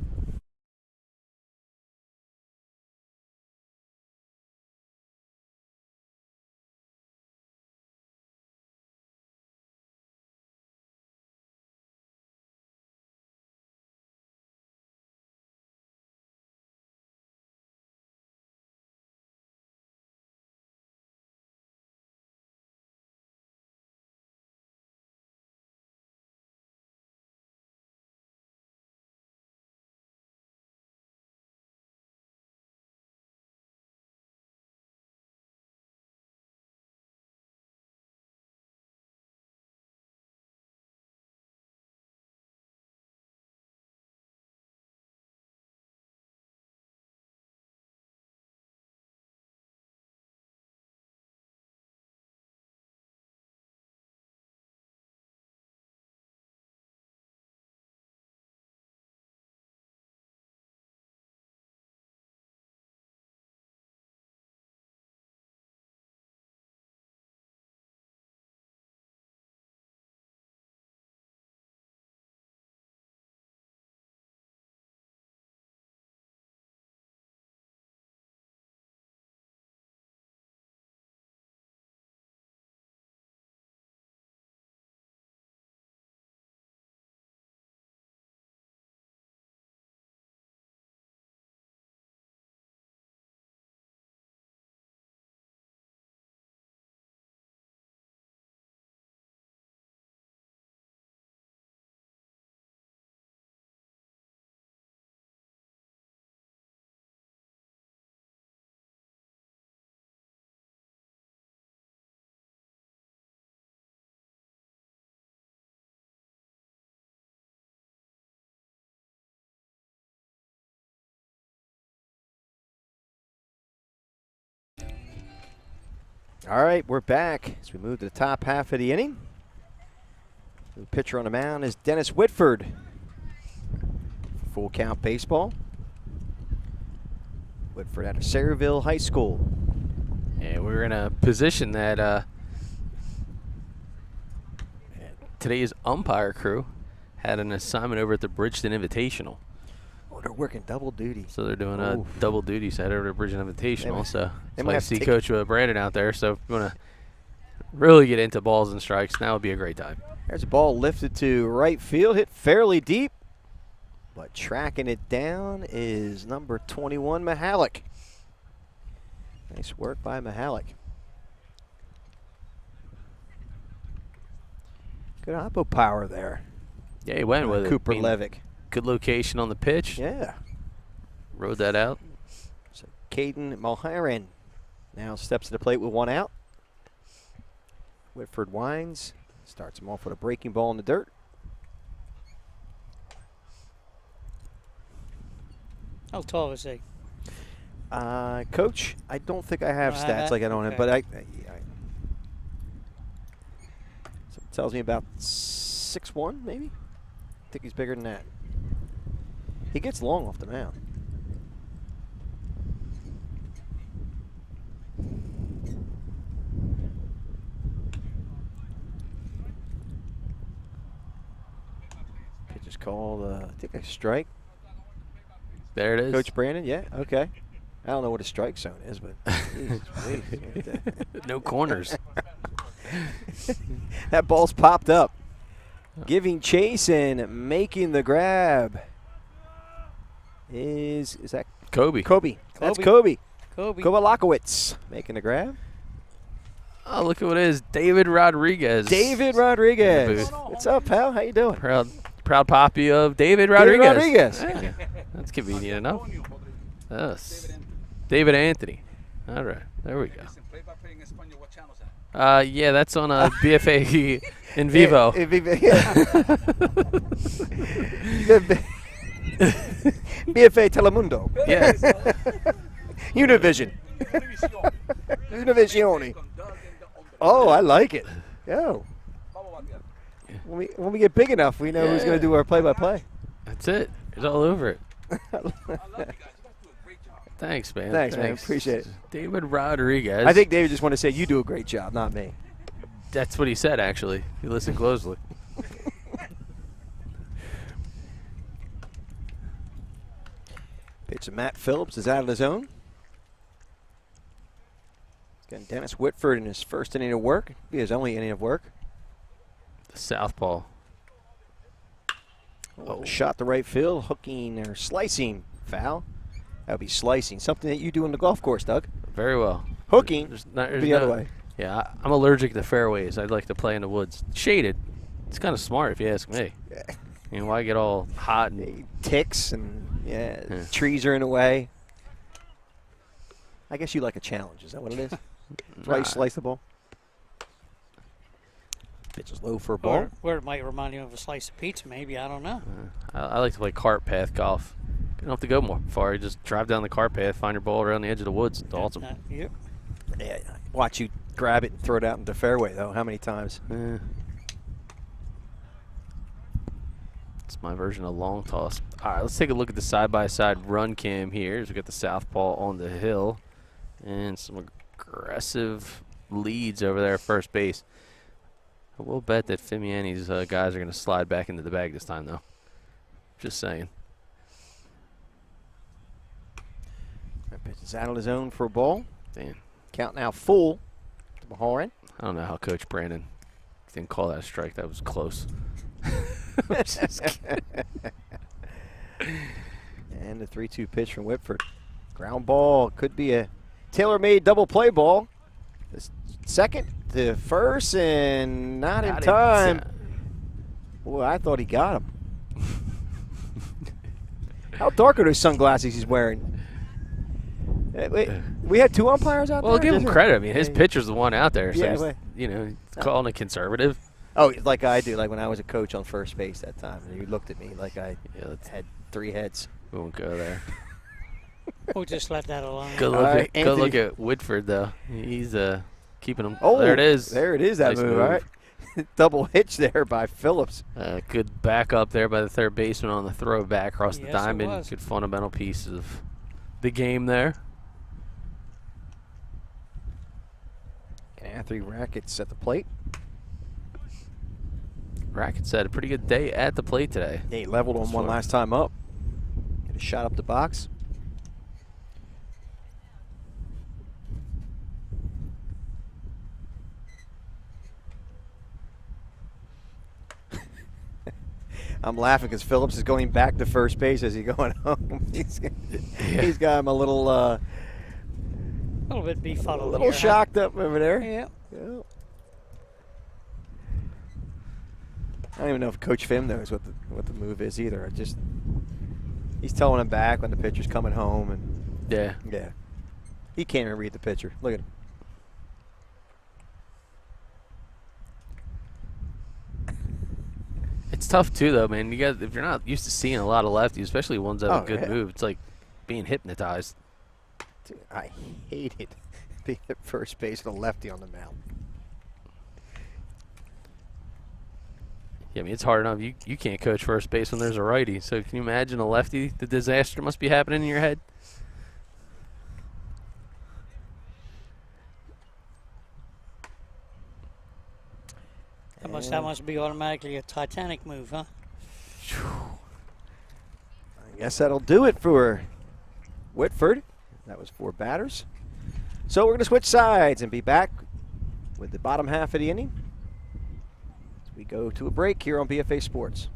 S2: All right, we're back as we move to the top half of the inning. The pitcher on the mound is Dennis Whitford. Full Count baseball. Whitford out of Sayreville High School.
S1: And we're in a position that today's umpire crew had an assignment over at the Bridgeton Invitational.
S2: Oh, they're working double duty.
S1: So they're doing a double duty set over to Bridgeton Invitational. So
S2: they
S1: it's
S2: might
S1: like
S2: have
S1: see
S2: to
S1: Coach Brandon out there. So if you want to really get into balls and strikes, now would be a great time.
S2: There's a ball lifted to right field, hit fairly deep. But tracking it down is number 21, Mahalik. Nice work by Mahalik. Good oppo power there.
S1: Yeah, he went with
S2: Cooper
S1: it.
S2: Levick.
S1: Good location on the pitch.
S2: Yeah.
S1: Rode that out.
S2: So Caden Mulheron now steps to the plate with 1 out. Whitford winds, starts him off with a breaking ball in the dirt.
S3: How tall is he?
S2: Coach, I don't think I have stats like I don't have,
S3: okay.
S2: but I so it tells me about 6'1", maybe. I think he's bigger than that. He gets long off the mound. Pitch is called, I think a strike.
S1: There it is.
S2: Coach Brandon, yeah, okay. I don't know what a strike zone is, but
S1: no corners.
S2: That ball's popped up. Giving chase and making the grab is that
S1: Kobe.
S2: Kobe? That's Kobe.
S3: Kobe.
S2: Kovalakowicz making the grab.
S1: Oh, look at what it is. David Rodriguez.
S2: David Rodriguez. What's up, pal? How you doing?
S1: Proud poppy of David Rodriguez.
S2: David Rodriguez.
S1: Yeah, that's convenient enough. Yes. David Anthony. All right. There we go. Yeah, that's on BFA in Vivo.
S2: BFA Telemundo.
S1: Yes.
S2: Univision. Univisione. Oh, I like it. Yo. When we get big enough, we know who's going to do our play-by-play.
S1: That's it. It's all over it. Thanks, man.
S2: Thanks, man. Appreciate it.
S1: David Rodriguez.
S2: I think David just wanted to say you do a great job, not me.
S1: That's what he said, actually. You listen closely.
S2: Pitch to Matt Phillips is out of the zone. Getting Dennis Whitford in his first inning of work. Be his only inning of work.
S1: The southpaw.
S2: Shot to right field, hooking or slicing foul. That would be slicing. Something that you do on the golf course, Doug.
S1: Very well.
S2: Hooking,
S1: there's
S2: the other way.
S1: Yeah, I'm allergic to fairways. I'd like to play in the woods. Shaded. It's kind of smart if you ask me.
S2: Yeah.
S1: You know, why get all hot and
S2: Ticks and trees are in the way. I guess you like a challenge. Is that what it is? That's why you slice the ball. Pitch is low for a ball.
S3: Or it might remind you of a slice of pizza, maybe. I don't know.
S1: I like to play cart path golf. You don't have to go more far. You just drive down the cart path, find your ball around the edge of the woods. It's awesome.
S3: Yep.
S2: Yeah, watch you grab it and throw it out into the fairway, though. How many times?
S1: It's my version of long toss. All right, let's take a look at the side-by-side run cam here. As we got the southpaw on the hill and some aggressive leads over there at first base. I will bet that Fimiani's guys are going to slide back into the bag this time, though. Just saying.
S2: That pitch is out of the zone for a ball.
S1: Damn.
S2: Count now full to Mahoran.
S1: I don't know how Coach Brandon didn't call that a strike. That was close.
S2: And the 3-2 pitch from Whitford. Ground ball. Could be a tailor-made double play ball. The second to first and not in time. Boy, I thought he got him. How dark are those sunglasses he's wearing? Wait, we had two umpires out there?
S1: Well, give him credit. I mean, his pitcher's the one out there. So
S2: Yeah,
S1: he's calling it conservative.
S2: Oh, like I do, like when I was a coach on first base that time. And he looked at me like I had three heads.
S1: We won't go there.
S3: We'll just let that alone.
S1: Good look at Whitford, though. He's keeping him.
S2: Oh,
S1: there it is.
S2: There it is, that
S1: Nice
S2: move. All right. Double hitch there by Phillips.
S1: Good back up there by the third baseman on the throw back across the
S3: Yes, it
S1: diamond.
S3: was.
S1: Good fundamental piece of the game there.
S2: And Anthony Rackett's at the plate.
S1: Rackets had a pretty good day at the plate today.
S2: Yeah, he leveled on one last time up. Get a shot up the box. I'm laughing because Phillips is going back to first base as he's going home. He's got him a little
S3: bit befuddled.
S2: a little shocked up over there.
S3: Yeah.
S2: Yeah. I don't even know if Coach Fim knows what the move is either. He's telling him back when the pitcher's coming home, and yeah, he can't even read the pitcher. Look at him.
S1: It's tough too, though, man. You guys, if you're not used to seeing a lot of lefties, especially ones that have a good move, it's like being hypnotized.
S2: Dude, I hated being at first base with a lefty on the mound.
S1: Yeah, I mean, it's hard enough. You can't coach first base when there's a righty. So can you imagine a lefty? The disaster must be happening in your head.
S3: That must be automatically a Titanic move, huh?
S2: I guess that'll do it for Whitford. That was 4 batters. So we're going to switch sides and be back with the bottom half of the inning. We go to a break here on BFA Sports.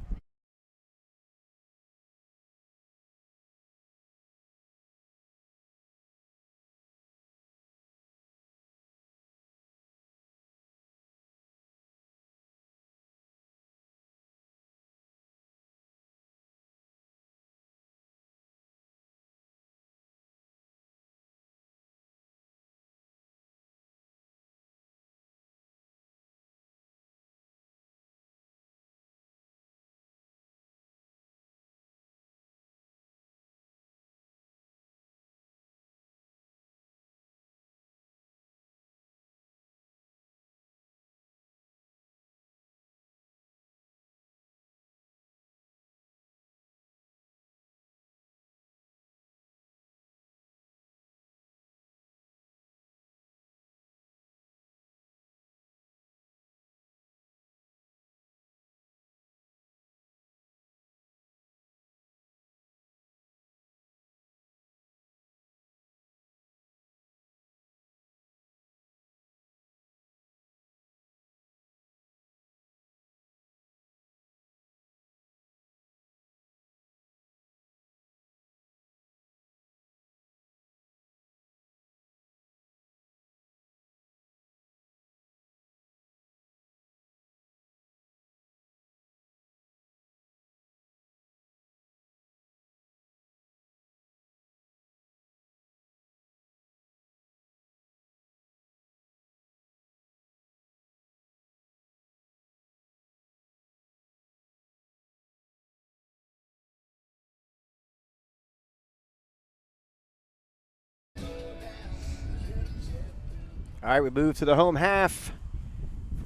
S2: All right, we move to the home half.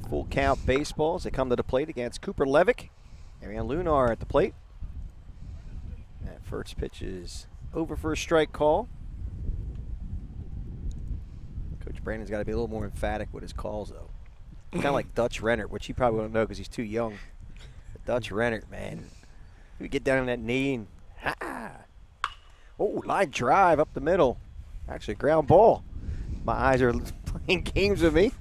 S2: Full count baseballs. They come to the plate against Cooper Levick. Ariane Lunar at the plate. That first pitch is over for a strike call. Coach Brandon's got to be a little more emphatic with his calls, though. Kind of like Dutch Rennert, which he probably won't know because he's too young. But Dutch Rennert, man. He would get down on that knee and oh, line drive up the middle. Actually, ground ball. My eyes are playing games with me.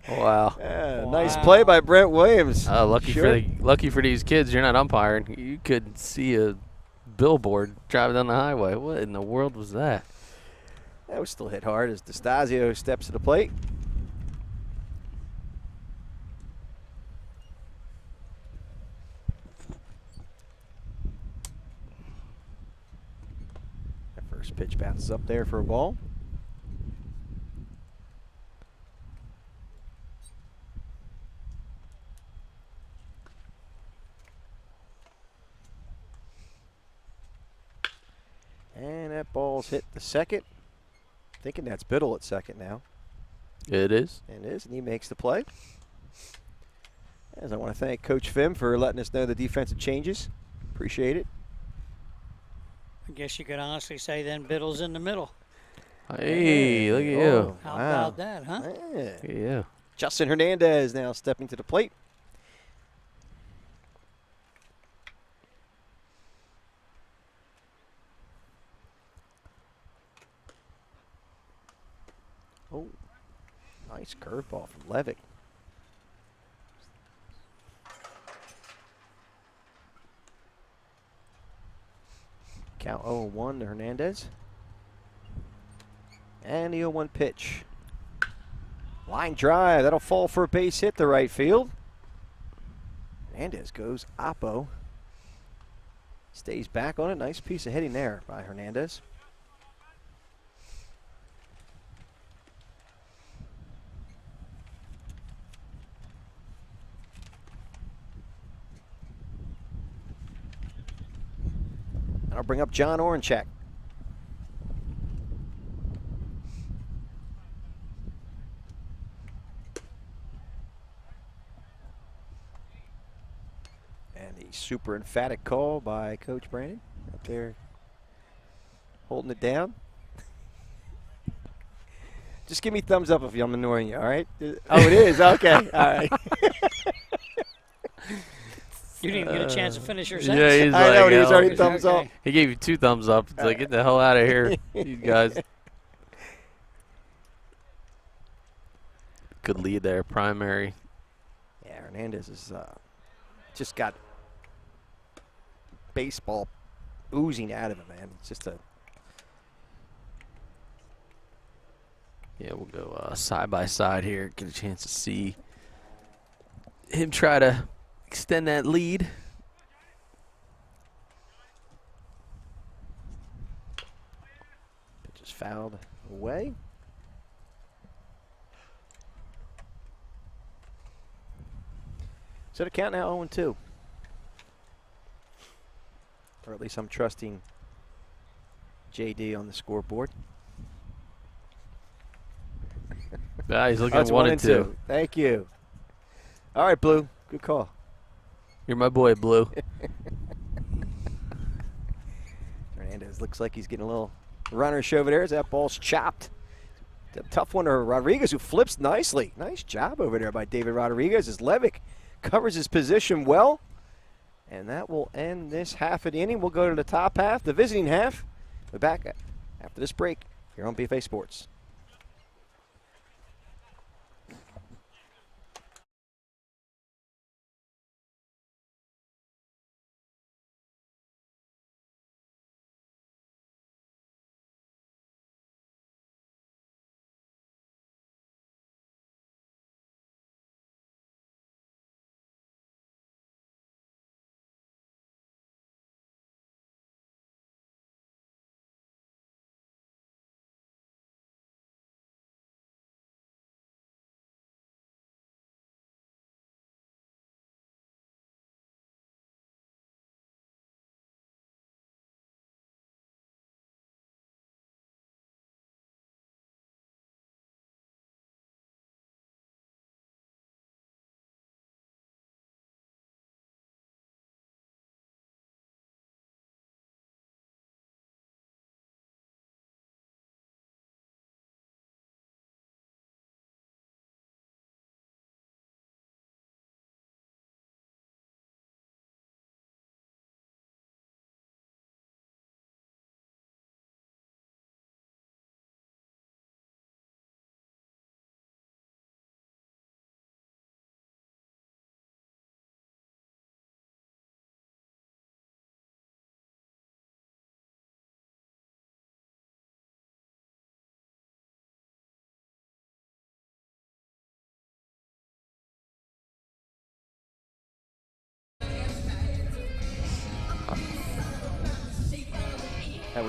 S1: Wow.
S2: Nice play by Brent Williams.
S1: Lucky for these kids, you're not umpiring. You could see a billboard driving down the highway. What in the world was that?
S2: That was still hit hard as DeStasio steps to the plate. That first pitch bounces up there for a ball. And that ball's hit the second. Thinking that's Biddle at second now.
S1: It is.
S2: And it is, and he makes the play. As I want to thank Coach Fim for letting us know the defensive changes. Appreciate it.
S3: I guess you could honestly say then Biddle's in the middle.
S1: Hey, look at you.
S3: How about that, huh?
S2: Yeah.
S1: Yeah.
S2: Justin Hernandez now stepping to the plate. Oh, nice curveball from Levick. Count 0-1 to Hernandez. And the 0-1 pitch. Line drive. That'll fall for a base hit to right field. Hernandez goes oppo. Stays back on it. Nice piece of hitting there by Hernandez. I'll bring up John Orenchek. And the super emphatic call by Coach Brandon up there holding it down. Just give me thumbs up if I'm annoying you, all right? Oh, it is? Okay, all right.
S3: You didn't get a chance to finish your
S1: Yeah,
S3: sentence.
S1: he's
S2: I know,
S1: like,
S2: he was
S1: "Oh."
S2: already thumbs up.
S1: He gave you 2 thumbs up. It's like, get the hell out of here, you guys. Good lead there, primary.
S2: Yeah, Hernandez is just got baseball oozing out of him, man. It's just a
S1: Yeah, we'll go side by side here. Get a chance to see him try to extend that lead.
S2: pitch is fouled away. So the count now 0-2. Or at least I'm trusting JD on the scoreboard.
S1: He's looking
S2: That's
S1: 1 and 2.
S2: Thank you. All right, Blue. Good call.
S1: You're my boy, Blue.
S2: Hernandez looks like he's getting a little runner over there as that ball's chopped. A tough one to Rodriguez, who flips nicely. Nice job over there by David Rodriguez as Levick covers his position well. And that will end this half of the inning. We'll go to the top half, the visiting half. We're back after this break here on BFA Sports.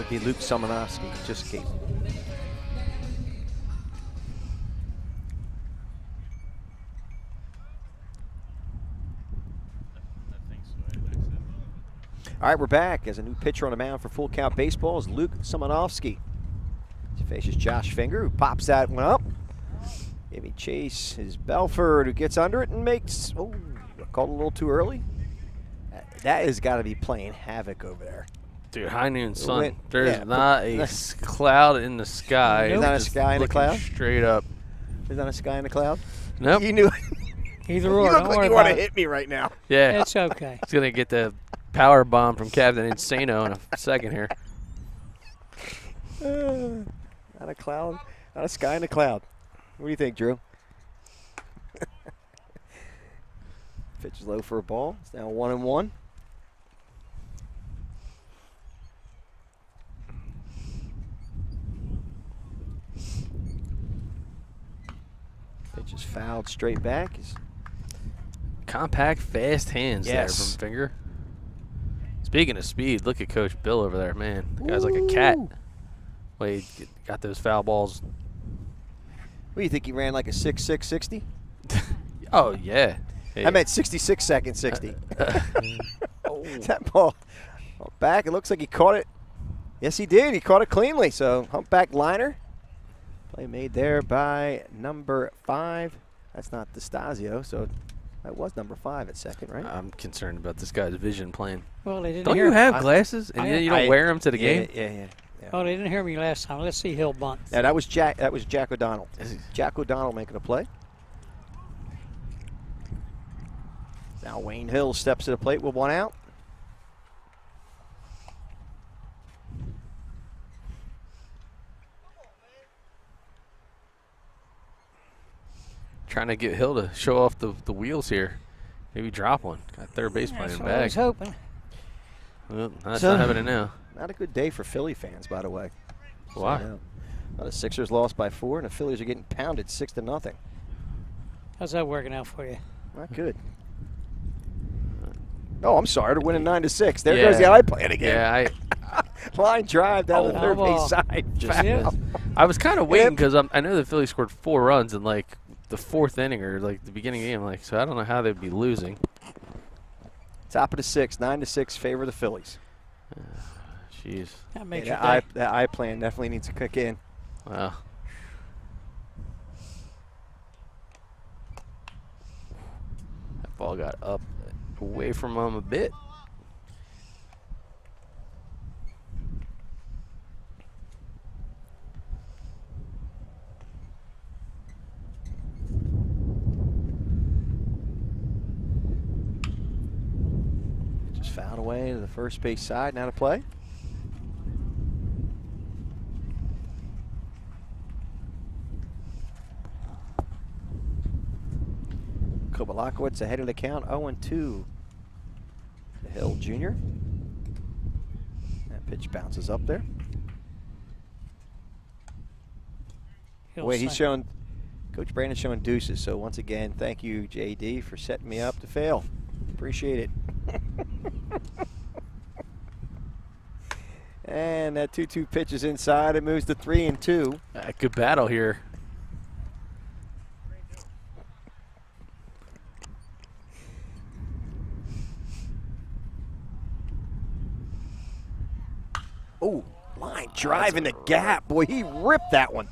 S2: would be Luke Simonovsky, just in case. All right, we're back as a new pitcher on the mound for Full Count Baseball is Luke Simonovsky. He faces Josh Finger, who pops that one up. Maybe chase is Belford, who gets under it and makes, oh, called a little too early. That has got to be playing havoc over there.
S1: Dude, high noon sun. There's not a cloud in the sky.
S2: There's not a sky in the cloud?
S1: Straight up.
S2: There's not a sky in the cloud?
S1: Nope.
S2: You knew
S3: Either or.
S2: You look
S3: Don't
S2: like
S3: worry
S2: you want to
S3: about it.
S2: hit me right now.
S1: Yeah.
S3: It's okay.
S1: He's going to get the power bomb from Captain Insano in a second here.
S2: Not a cloud. Not a sky in the cloud. What do you think, Drew? Pitch is low for a ball. It's now 1-1. Pitch is fouled straight back.
S1: Compact, fast hands there from Finger. Speaking of speed, look at Coach Bill over there, man. The guy's like a cat. Wait, got those foul balls.
S2: What do you think, he ran like a 6.6 60?
S1: Oh, yeah. Hey.
S2: I meant 66 second 60. That ball back, it looks like he caught it. Yes, he did. He caught it cleanly. So, humpback liner. Play made there by number 5. That's not DeStasio, so that was number 5 at second, right?
S1: I'm concerned about this guy's vision playing.
S3: Well, they didn't
S1: Don't
S3: hear
S1: you
S3: me.
S1: have glasses and you don't wear them to the game?
S2: Yeah.
S3: Oh, they didn't hear me last time. Let's see Hill bunt.
S2: Yeah, that was Jack O'Donnell. Jack O'Donnell making a play. Now Wayne Hill steps to the plate with one out.
S1: Trying to get Hill to show off the wheels here. Maybe drop one. Got third base playing
S3: That's
S1: in
S3: what I was
S1: bag.
S3: hoping.
S1: Well, that's not happening now.
S2: Not a good day for Philly fans, by the way.
S1: Why?
S2: So, the Sixers lost by 4, and the Phillies are getting pounded 6-0.
S3: How's that working out for you?
S2: Not good. Oh, I'm sorry. They're winning 9-6. There goes the eye plan again.
S1: Yeah,
S2: Line drive down the third base side.
S1: just I was kind of waiting because I know the Phillies scored 4 runs in like the 4th inning or like the beginning of the game. Like, so I don't know how they'd be losing.
S2: Top of the 6th, 9-6 favor the Phillies.
S3: That
S1: Jeez.
S3: makes
S2: That eye plan definitely needs to kick in.
S1: Wow. That ball got up away from him a bit.
S2: Just fouled away to the first base side. Now to play. Kobalakowicz ahead of the count, 0-2 to Hill Jr. That pitch bounces up there. Wait, he's showing, Coach Brandon's showing deuces. So once again, thank you, JD, for setting me up to fail. Appreciate it. And that 2-2 pitch is inside. It moves to 3-2.
S1: Good battle here.
S2: Oh, line drive in the gap. Boy, he ripped that one.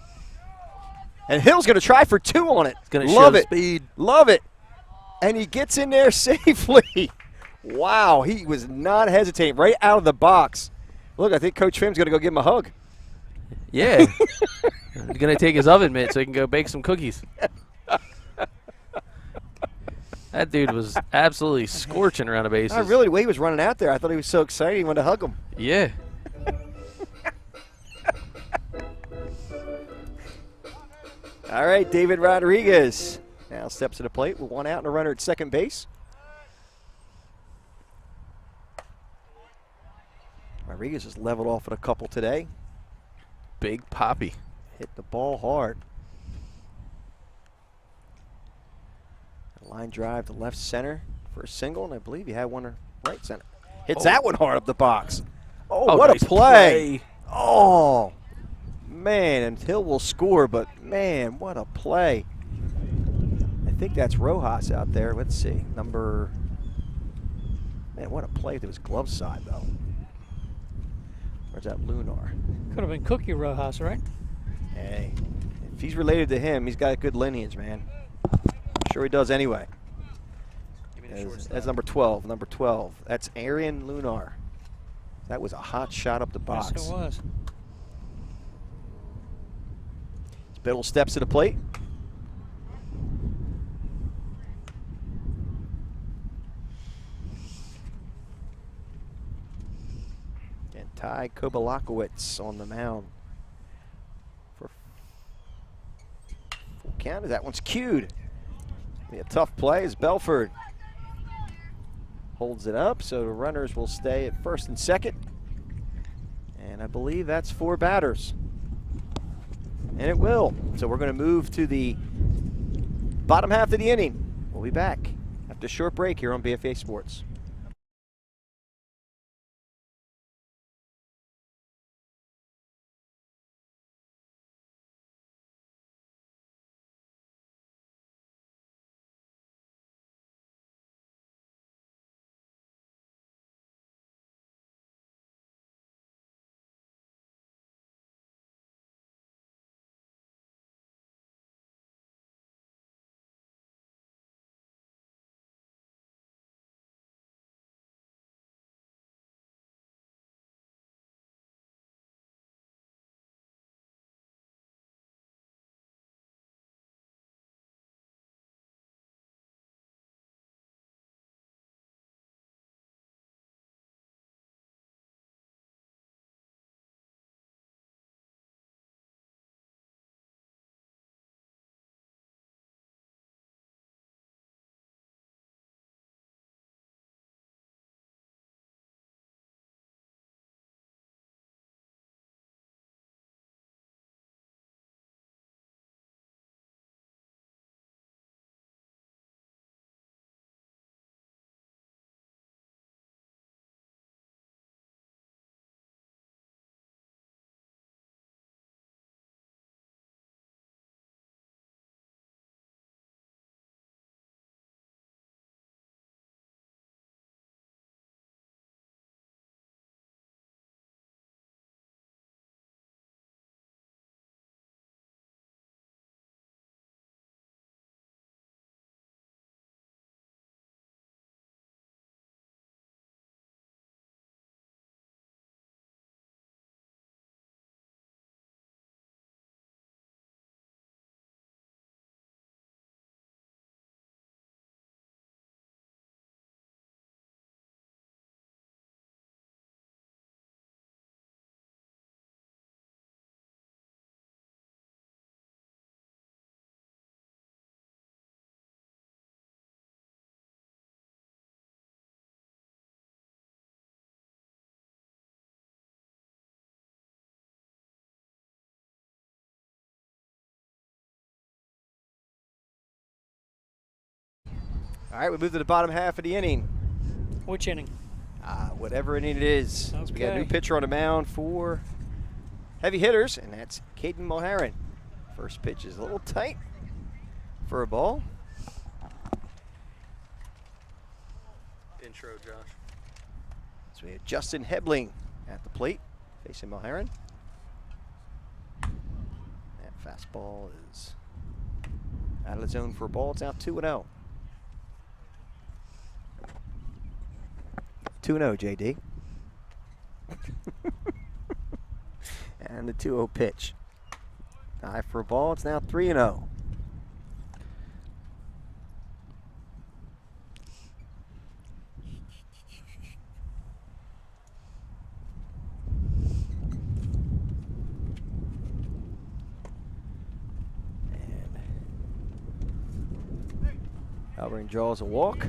S2: And Hill's going to try for 2 on it.
S1: It's going to
S2: Love
S1: show
S2: it.
S1: speed.
S2: Love it. And he gets in there safely. Wow, he was not hesitating. Right out of the box. Look, I think Coach Fimm's going to go give him a hug.
S1: Yeah. He's going to take his oven mitt so he can go bake some cookies. That dude was absolutely scorching around the bases.
S2: Really, the way he was running out there, I thought he was so excited he wanted to hug him.
S1: Yeah.
S2: All right, David Rodriguez now steps to the plate with one out and a runner at second base. Rodriguez has leveled off with a couple today.
S1: Big Poppy.
S2: Hit the ball hard. A line drive to left center for a single, and I believe he had one to right center. Hits that one hard up the box. Oh, what
S1: nice
S2: a play. Oh, man, and Hill will score, but man, what a play. I think that's Rojas out there. Let's see. Man, what a play to his glove side, though. Where's that Lunar?
S3: Could have been Cookie Rojas, right?
S2: Hey, if he's related to him, he's got a good lineage, man. I'm sure he does anyway. That's number 12. Number 12. That's Arian Lunar. That was a hot shot up the box.
S3: Yes, it was.
S2: Biddle steps to the plate. And Ty Kobalakowicz on the mound. For full count. That one's cued. Be a tough play as Belford holds it up, so the runners will stay at first and second. And I believe that's 4 batters. And it will. So we're going to move to the bottom half of the inning. We'll be back after a short break here on BFA Sports. All right, we move to the bottom half of the inning.
S3: Which inning?
S2: Whatever inning it is.
S3: Okay.
S2: So we got a new pitcher on the mound for heavy hitters, and that's Caden Mulherron. First pitch is a little tight for a ball.
S1: Intro, Josh.
S2: So we have Justin Hebling at the plate, facing Mulherron. That fastball is out of the zone for a ball. It's now 2-0. 2-0, JD. And the 2-0 pitch. High for a ball. It's now 3-0. Albering draws a walk.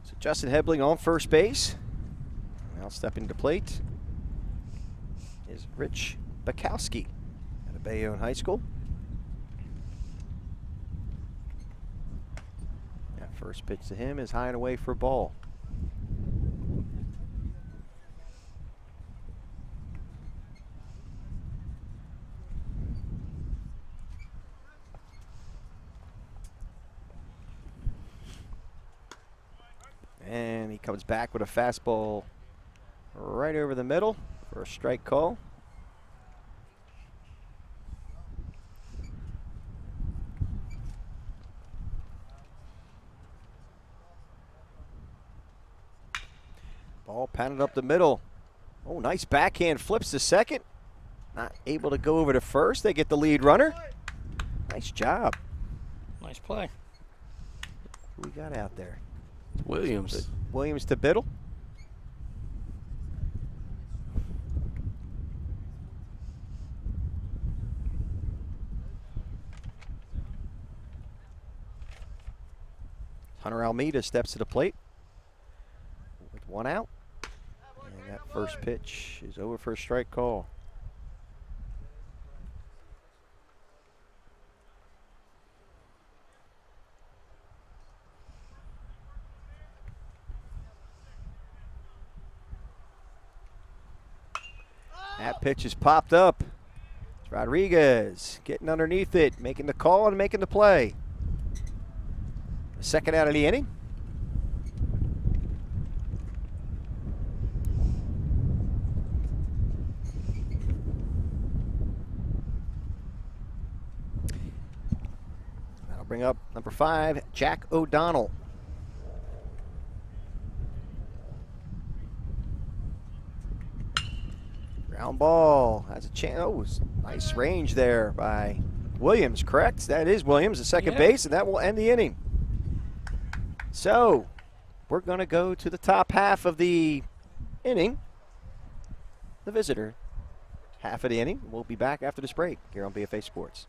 S2: So Justin Hebling on first base. Now stepping to plate is Rich Bukowski out of Bayonne High School. That First pitch to him is high and away for a ball. And he comes back with a fastball right over the middle for a strike call. Ball pounded up the middle. Oh, nice backhand, flips to second. Not able to go over to first. They get the lead runner. Nice job.
S3: Nice play.
S2: Who we got out there?
S1: Williams.
S2: Williams to Biddle. Hunter Almeida steps to the plate with one out. And that first pitch is over for a strike call. That pitch is popped up. It's Rodriguez getting underneath it, making the call and making the play. Second out of the inning. That'll bring up number 5, Jack O'Donnell. Ground ball has a chance. Oh, nice range there by Williams, correct? That is Williams, the second base, and that will end the inning. So, we're going to go to the top half of the inning. The visitor half of the inning. We'll be back after this break here on BFA Sports.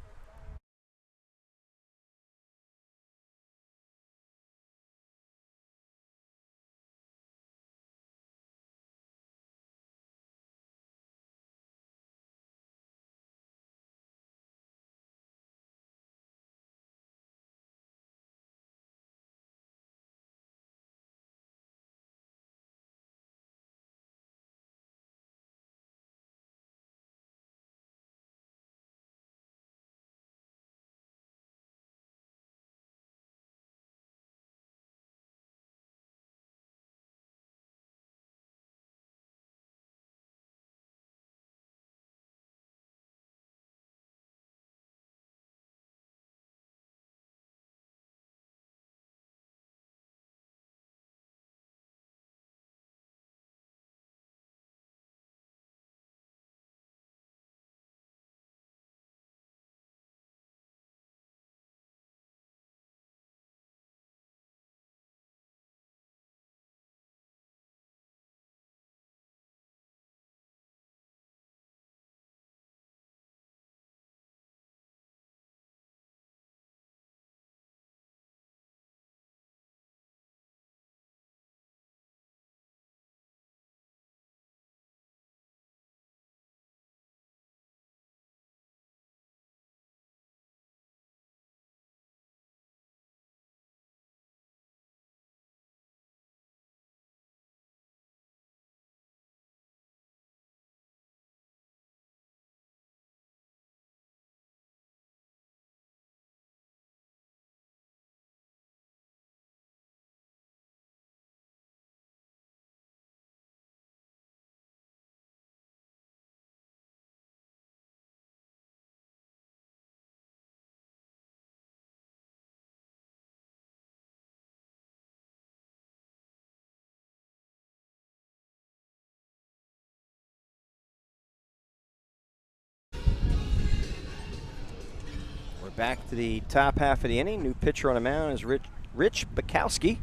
S2: Back to the top half of the inning. New pitcher on the mound is Rich Bukowski.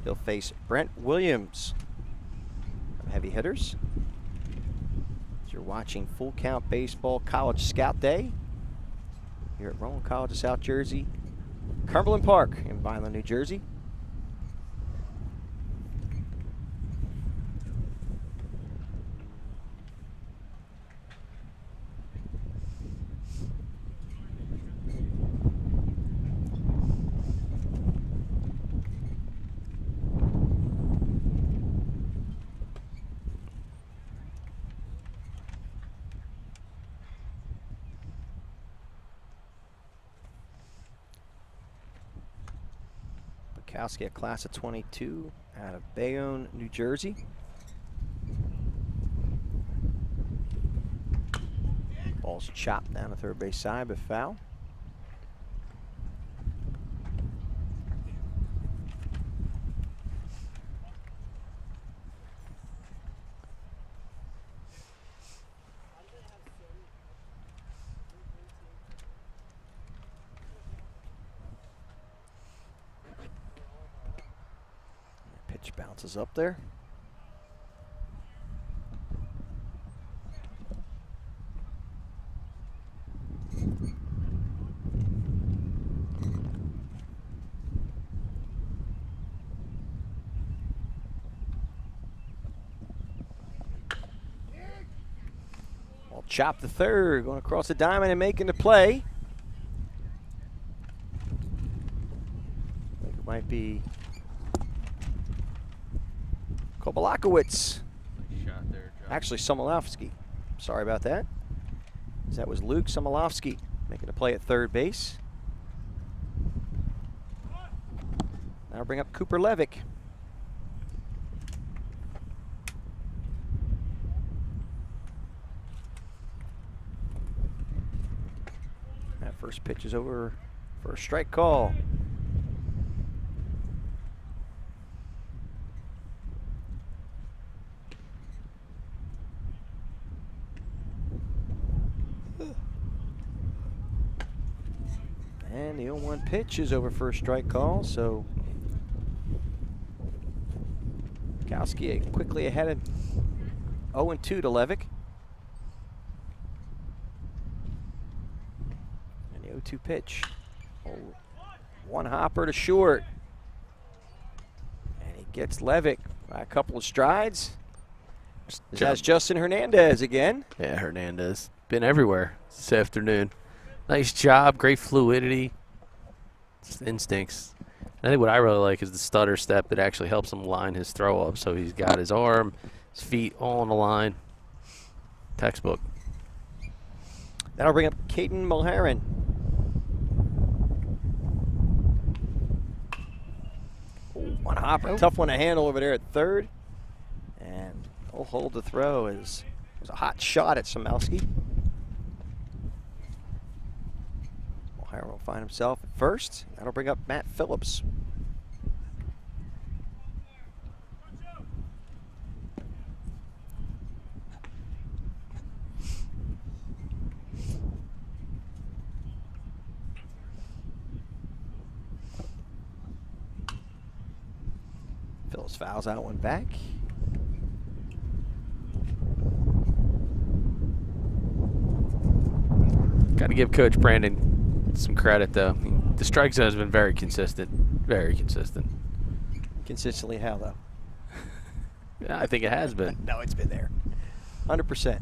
S2: He'll face Brent Williams. Heavy hitters. As you're watching Full Count Baseball College Scout Day here at Rowan College of South Jersey, Cumberland Park in Vineland, New Jersey. Kowski, a class of 22 out of Bayonne, New Jersey. Ball's chopped down the third base side, but foul. Pitch bounces up there. Chop the third, going across the diamond and making the play. I think it might be Kobalakowicz.
S1: Shot there, John.
S2: Actually, Somolovsky. Sorry about that. That was Luke Somolovsky making a play at third base. Now bring up Cooper Levick. First pitch is over for a strike call. And the 0-1 pitch is over for a strike call, so Kowski quickly ahead of 0-2 to Levick. 0-2 pitch. One hopper to short. And he gets Levick by a couple of strides. That's Justin Hernandez again.
S1: Yeah, Hernandez. Been everywhere this afternoon. Nice job, great fluidity. Just instincts. I think what I really like is the stutter step that actually helps him line his throw up. So he's got his arm, his feet all on the line. Textbook.
S2: That'll bring up Caden Mulheron. One hopper, tough one to handle over there at third. And he'll hold the throw as it was a hot shot at Somowski. Mulheron will find himself at first. That'll bring up Matt Phillips. Phillips fouls out one back.
S1: Got to give Coach Brandon some credit, though. The strike zone has been very consistent. Very consistent.
S2: Consistently how, though?
S1: Yeah, I think it has been.
S2: No, it's been there. 100%.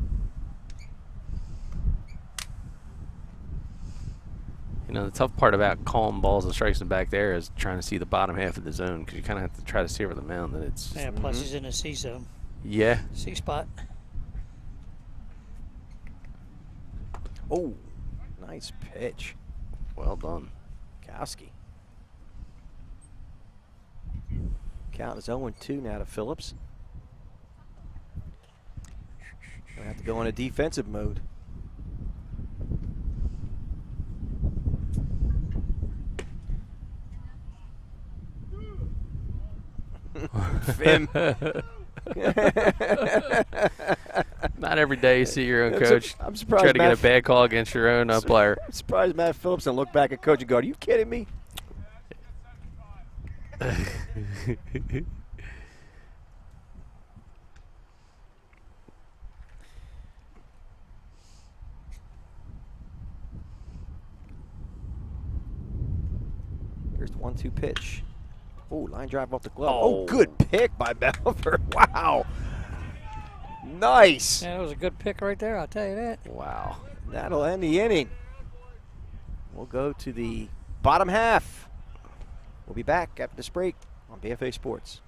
S1: You know, the tough part about calling balls and strikes in back there is trying to see the bottom half of the zone because you kind of have to try to see over the mound. And it's
S3: Yeah, plus he's in a C zone.
S1: Yeah.
S3: C spot.
S2: Oh, nice pitch.
S1: Well done.
S2: Kowski. Count is 0-2 now to Phillips. Gonna have to go into defensive mode. Fim.
S1: Not every day you see your own
S2: That's
S1: coach
S2: I'm surprised
S1: try to get
S2: Matt
S1: a bad call against your own player.
S2: I'm surprised Matt Phillips and look back at coach and go, "Are you kidding me?" Here's the 1-2 pitch. Oh, line drive off the glove. Oh, good pick by Belver. Wow. Nice.
S3: Yeah, that was a good pick right there, I'll tell you that.
S1: Wow.
S2: That'll end the inning. We'll go to the bottom half. We'll be back after this break on BFA Sports.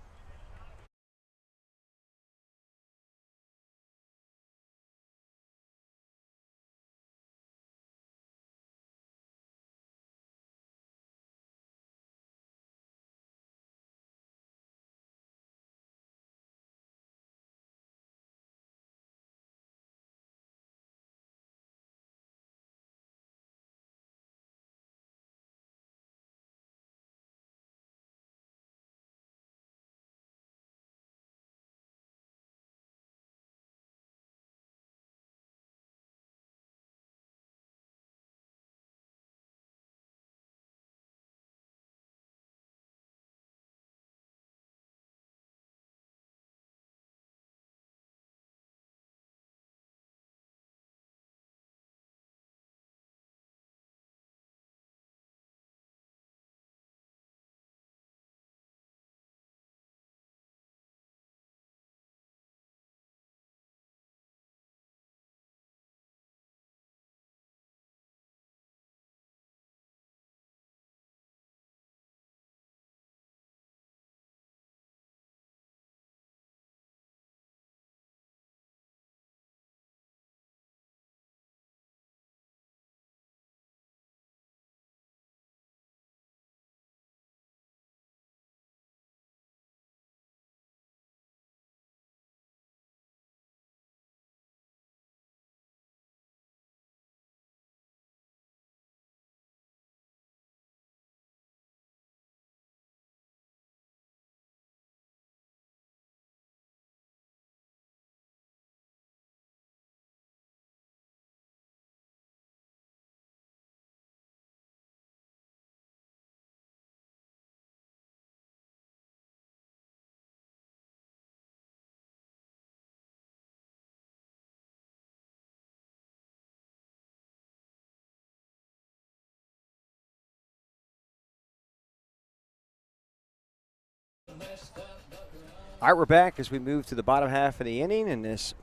S2: All right, we're back as we move to the bottom half of the inning in this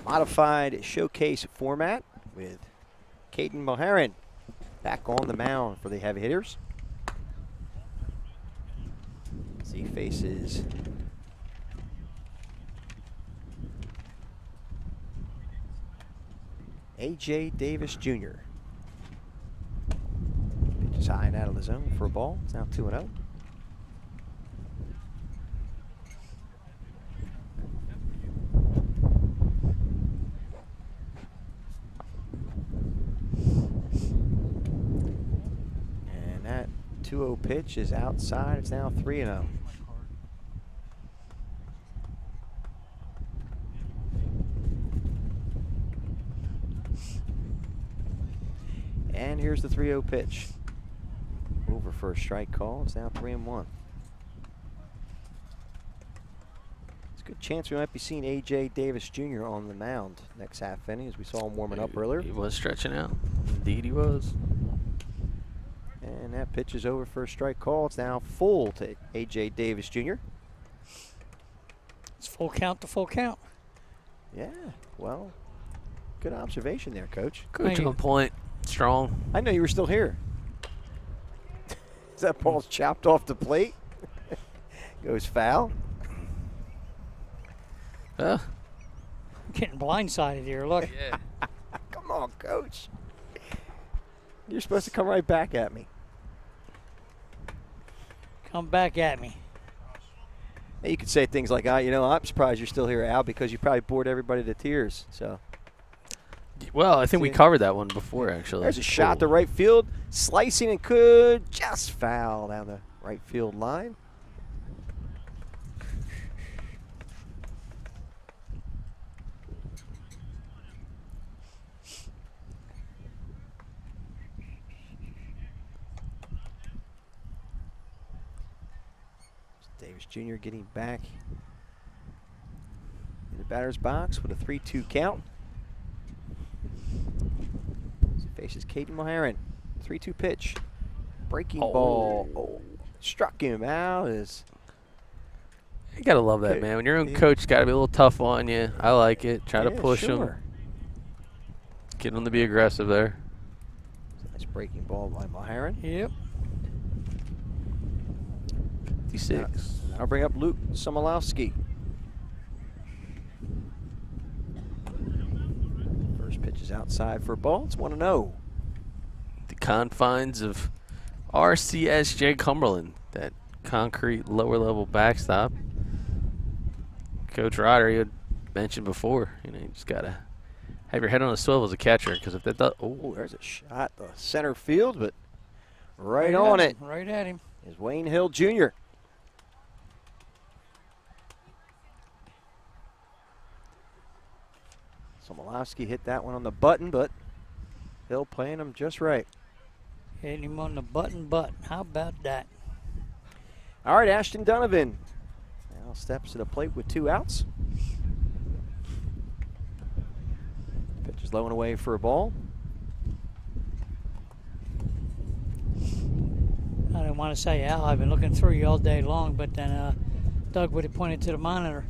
S2: modified showcase format with Caden Mulheron back on the mound for the heavy hitters. As he faces A.J. Davis Jr. Pitch is high and out of the zone for a ball. It's now 2-0. And that 2-0 pitch is outside. It's now 3-0. And here's the 3-0 pitch. Over for a strike call. It's now 3-1. It's a good chance we might be seeing A.J. Davis Jr. on the mound next half inning, as we saw him warming up earlier.
S1: He was stretching out. Indeed he was.
S2: And that pitch is over for a strike call. It's now full to A.J. Davis Jr.
S3: It's full count to full count.
S2: Yeah, well, good observation there, Coach.
S1: Coach on point. Strong.
S2: I know you were still here. Is that ball's chopped off the plate? Goes foul.
S3: I'm getting blindsided here. Look.
S1: Yeah.
S2: Come on, Coach. You're supposed to come right back at me.
S3: Come back at me.
S2: Hey, you could say things like, I'm surprised you're still here, Al, because you probably bored everybody to tears. So.
S1: Well, I think we covered that one before, actually.
S2: There's a shot to right field. Slicing and could just foul down the right field line. Davis Jr. getting back in the batter's box with a 3-2 count. Faces Caden Mulheron. 3-2 pitch. Breaking ball. Oh, struck him out.
S1: You gotta love that, man. When your own coach, gotta be a little tough on you. I like it. Try to push him. Get him to be aggressive there.
S2: Nice breaking ball by Mulheron.
S3: Yep.
S1: 56.
S2: I'll bring up Luke Somolowski. First pitch is outside for a ball. It's 1-0.
S1: The confines of RCSJ Cumberland, that concrete lower level backstop. Coach Ryder, he had mentioned before, you just gotta have your head on a swivel as a catcher, because if that does,
S2: there's a shot to center field, but right on it.
S3: Right at him.
S2: Is Wayne Hill Jr. Somolowski hit that one on the button, but Hill playing him just right.
S3: Hitting him on the button. How about that?
S2: All right, Ashton Donovan now steps to the plate with 2 outs. Pitch is low and away for a ball.
S3: I didn't want to say, Al, I've been looking through you all day long, but then Doug would have pointed to the monitor.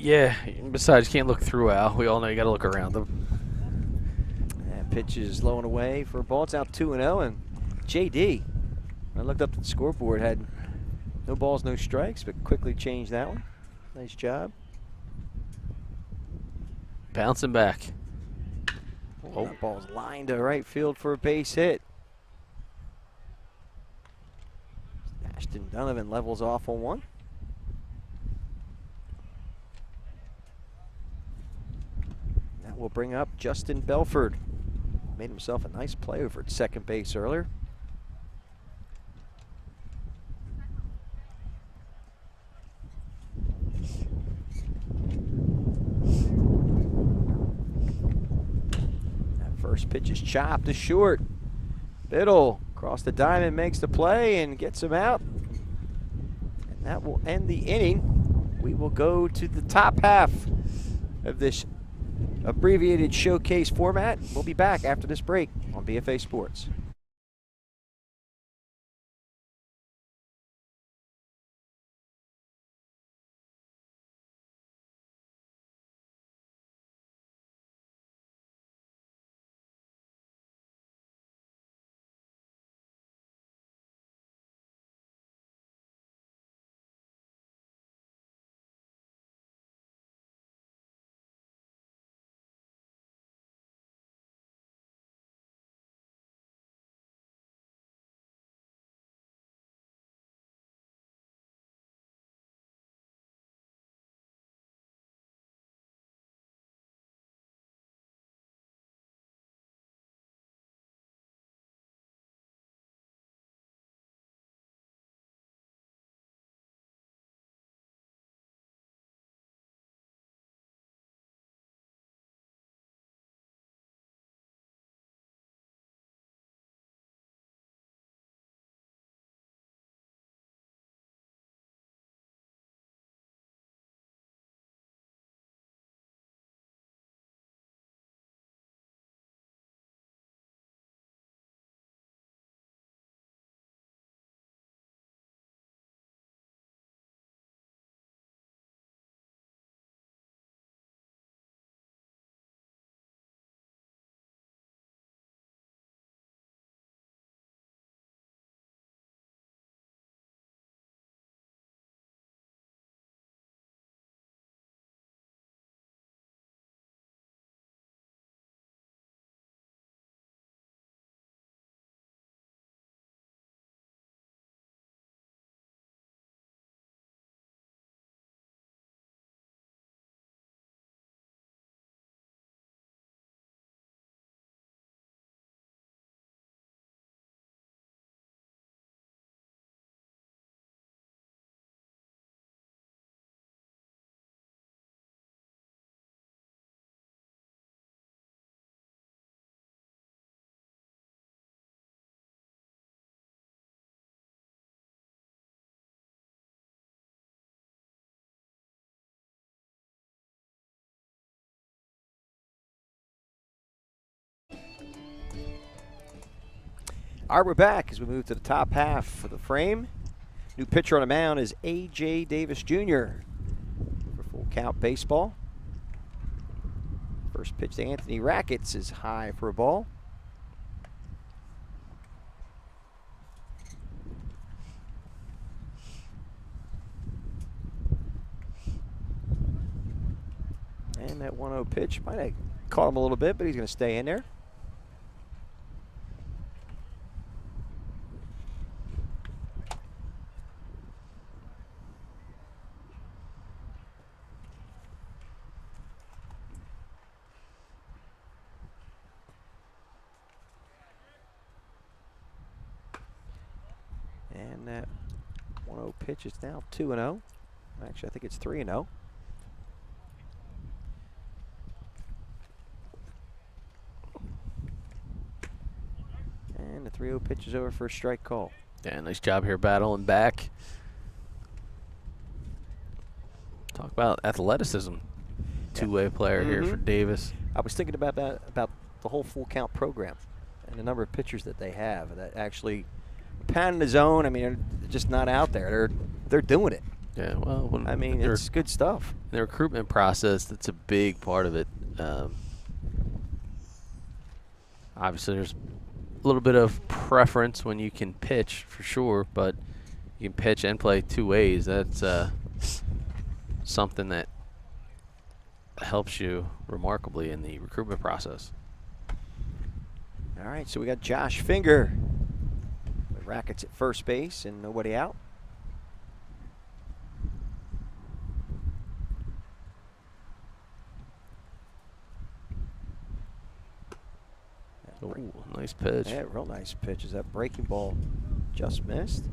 S1: yeah. Besides, you can't look through Al. We all know you gotta look around him.
S2: And pitch is low and away for a ball. It's out 2-0, and JD, I looked up at the scoreboard, had no balls, no strikes, but quickly changed that one. Nice job.
S1: Bouncing back.
S2: That ball's lined to right field for a base hit. Ashton Donovan levels off on one. That will bring up Justin Belford. Made himself a nice play over at second base earlier. That first pitch is chopped to short. Biddle across the diamond makes the play and gets him out. And that will end the inning. We will go to the top half of this abbreviated showcase format. We'll be back after this break on BFA Sports. All right, we're back as we move to the top half for the frame. New pitcher on the mound is A.J. Davis Jr. for full count baseball. First pitch to Anthony Rackets is high for a ball. And that 1-0 pitch might have caught him a little bit, but he's going to stay in there. And that 1-0 pitch is now 2-0. Actually, I think it's 3-0. And the 3-0 pitch is over for a strike call.
S1: Yeah, nice job here battling back. Talk about athleticism. Two-way player here for Davis.
S2: I was thinking about that, about the whole full count program and the number of pitchers that they have that actually pounding the zone. I mean, they're just not out there. They're doing it.
S1: Yeah, well,
S2: I mean, it's good stuff.
S1: The recruitment process, that's a big part of it. Obviously, there's a little bit of preference when you can pitch, for sure, but you can pitch and play two ways. That's something that helps you remarkably in the recruitment process.
S2: All right, so we got Josh Finger with Rackets at first base and nobody out.
S1: Ooh, nice pitch.
S2: Yeah, real nice pitch. Is that breaking ball just missed?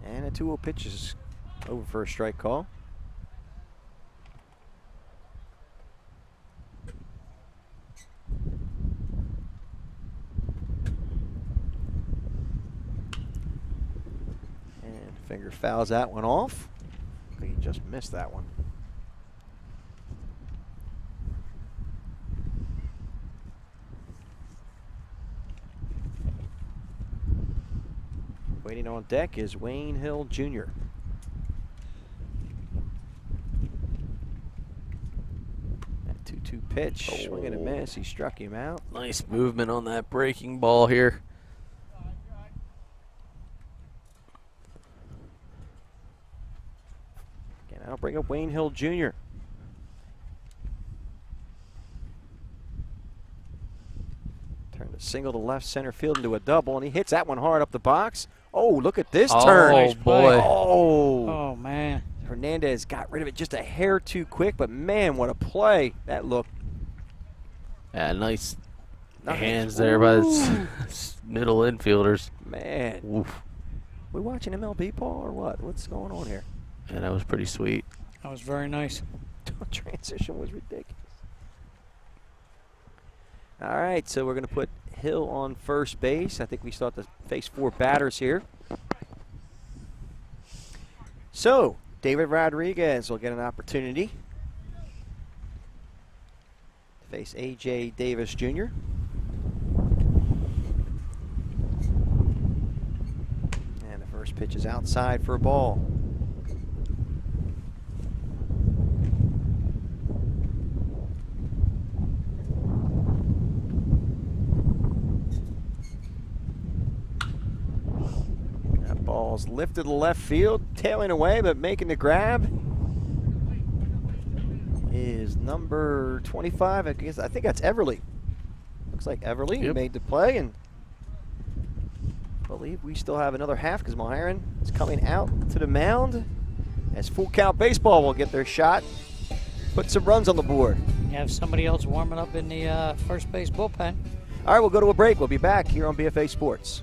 S2: And a 2-0 pitch is over for a strike call. Finger fouls that one off. He just missed that one. Waiting on deck is Wayne Hill Jr. That 2-2 pitch, swing and a miss. He struck him out.
S1: Nice movement on that breaking ball here.
S2: I'll bring up Wayne Hill Jr. Turned a single to left center field into a double, and he hits that one hard up the box. Oh, look at this turn.
S1: Oh, boy.
S3: Oh, man.
S2: Hernandez got rid of it just a hair too quick, but man, what a play. That looked.
S1: Yeah, nice hands there by the middle infielders.
S2: Man.
S1: Oof.
S2: We watching MLB, Paul, or what? What's going on here?
S1: Yeah, that was pretty sweet.
S3: That was very nice.
S2: Transition was ridiculous. All right, so we're going to put Hill on first base. I think we still have to face 4 batters here. So, David Rodriguez will get an opportunity to face A.J. Davis Jr. And the first pitch is outside for a ball. Ball's lifted to left field, tailing away, but making the grab is number 25. I think that's Everly. Looks like Everly made the play, and I believe we still have another half because Myron is coming out to the mound as full count baseball will get their shot, put some runs on the board.
S3: You have somebody else warming up in the first base bullpen.
S2: All right, we'll go to a break. We'll be back here on BFA Sports.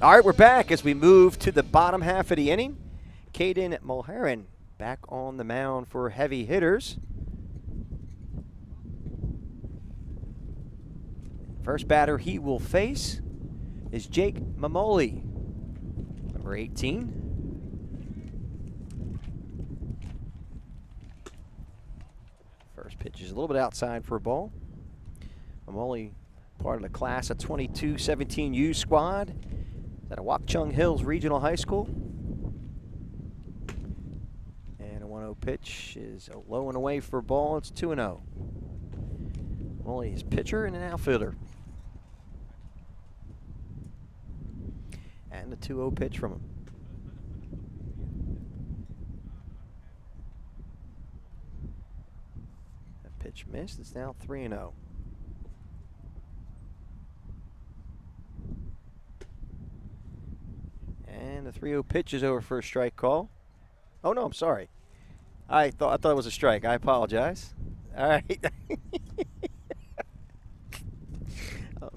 S2: All right, we're back as we move to the bottom half of the inning. Caden Mulherin back on the mound for heavy hitters. First batter he will face is Jake Mamoli, number 18. First pitch is a little bit outside for a ball. Mamoli, part of the class of 22-17U squad at Wapchung Hills Regional High School. And a 1-0 pitch is a low and away for a ball. It's 2-0. Mamoli is pitcher and an outfielder. And a 2-0 pitch from him. That pitch missed. It's now 3-0. And the 3-0 pitch is over for a strike call. Oh no, I'm sorry. I thought it was a strike. I apologize. All right.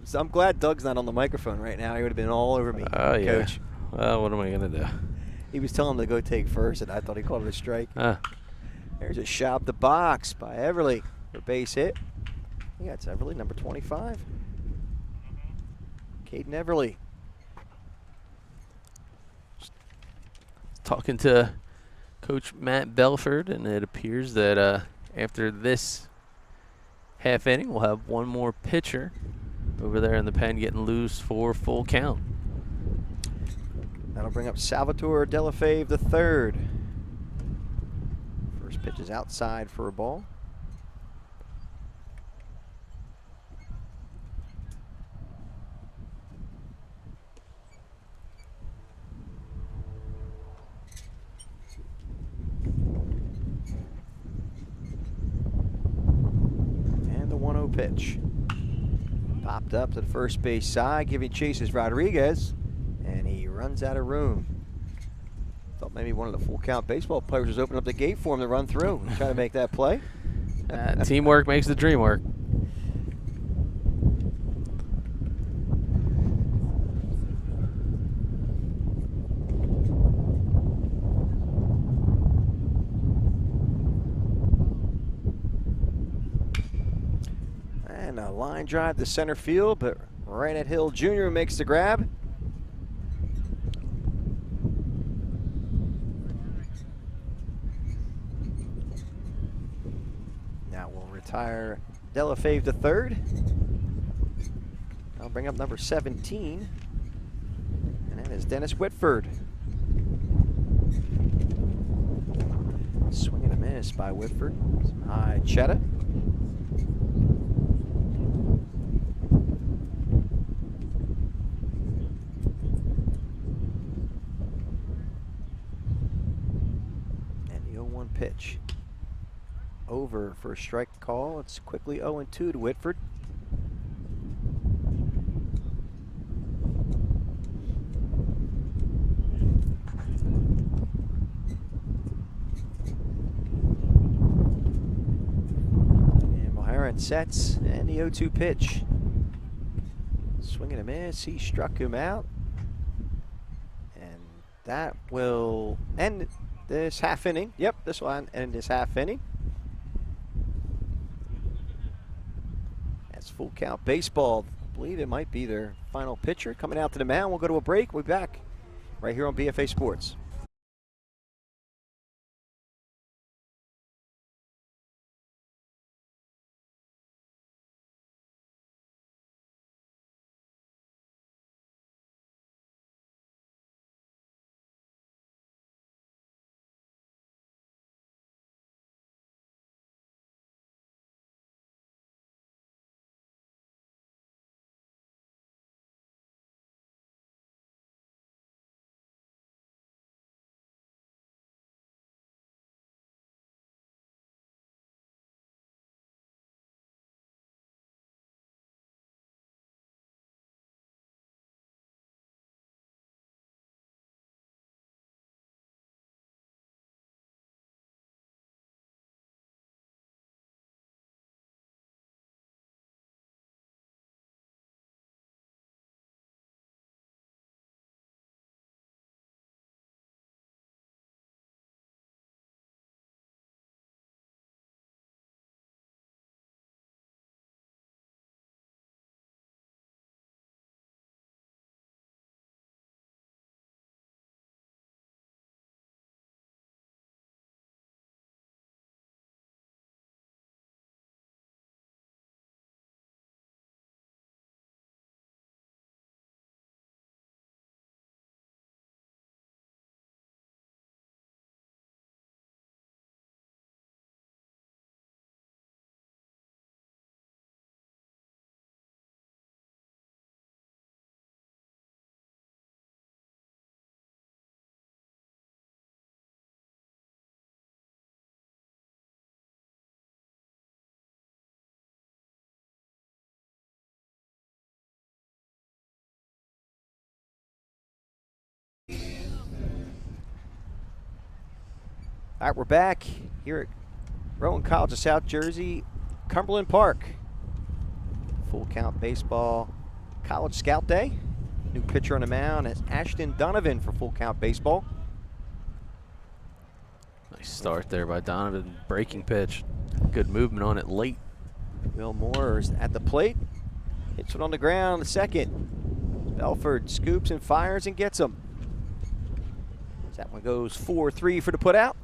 S2: So I'm glad Doug's not on the microphone right now. He would have been all over me,
S1: Oh, yeah.
S2: Coach.
S1: Well, what am I going to do?
S2: He was telling him to go take first, and I thought he called it a strike. There's a shot the box by Everly for base hit. Yeah, it's Everly, number 25. Caden Everly.
S1: Talking to Coach Matt Belford, and it appears that after this half inning, we'll have one more pitcher over there in the pen getting loose for full count.
S2: That'll bring up Salvatore Delafave III. First pitch is outside for a ball. And the 1-0 pitch. Popped up to the first base side, giving chases Rodriguez, and he runs out of room. Thought maybe one of the full count baseball players was opening up the gate for him to run through and try to make that play.
S1: Teamwork makes the dream work.
S2: And a line drive to center field, but right at Hill Jr. makes the grab. Now we'll retire Delafave III. I'll bring up number 17, and that is Dennis Whitford. Swing and a miss by Whitford. Some high cheddar. Pitch over for a strike call. It's quickly 0-2 to Whitford. And Mulherin sets, and the 0-2 pitch. Swing and a miss. He struck him out, and that will end this half inning. Yep, this will end this half inning. That's full count baseball. I believe it might be their final pitcher coming out to the mound. We'll go to a break. We'll be back right here on BFA Sports. All right, we're back here at Rowan College of South Jersey, Cumberland Park. Full count baseball, College Scout Day. New pitcher on the mound is Ashton Donovan for full count baseball.
S1: Nice start there by Donovan. Breaking pitch. Good movement on it late.
S2: Will Moore's at the plate. Hits it on the ground, the second. Belford scoops and fires and gets him. That one goes 4-3 for the put out.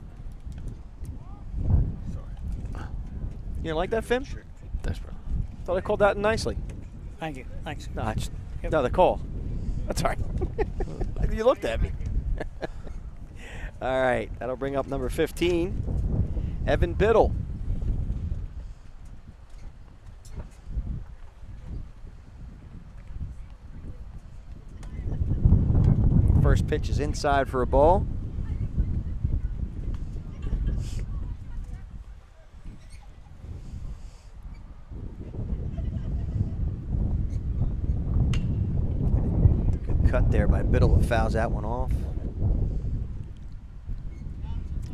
S2: You didn't like that, Finn?
S1: Sure. Thanks, bro.
S2: Thought I called that nicely.
S3: Thank you. Thanks.
S2: No, the call. That's all right. You looked at me. All right, that'll bring up number 15, Evan Biddle. First pitch is inside for a ball. Good cut there by Biddle, that fouls that one off.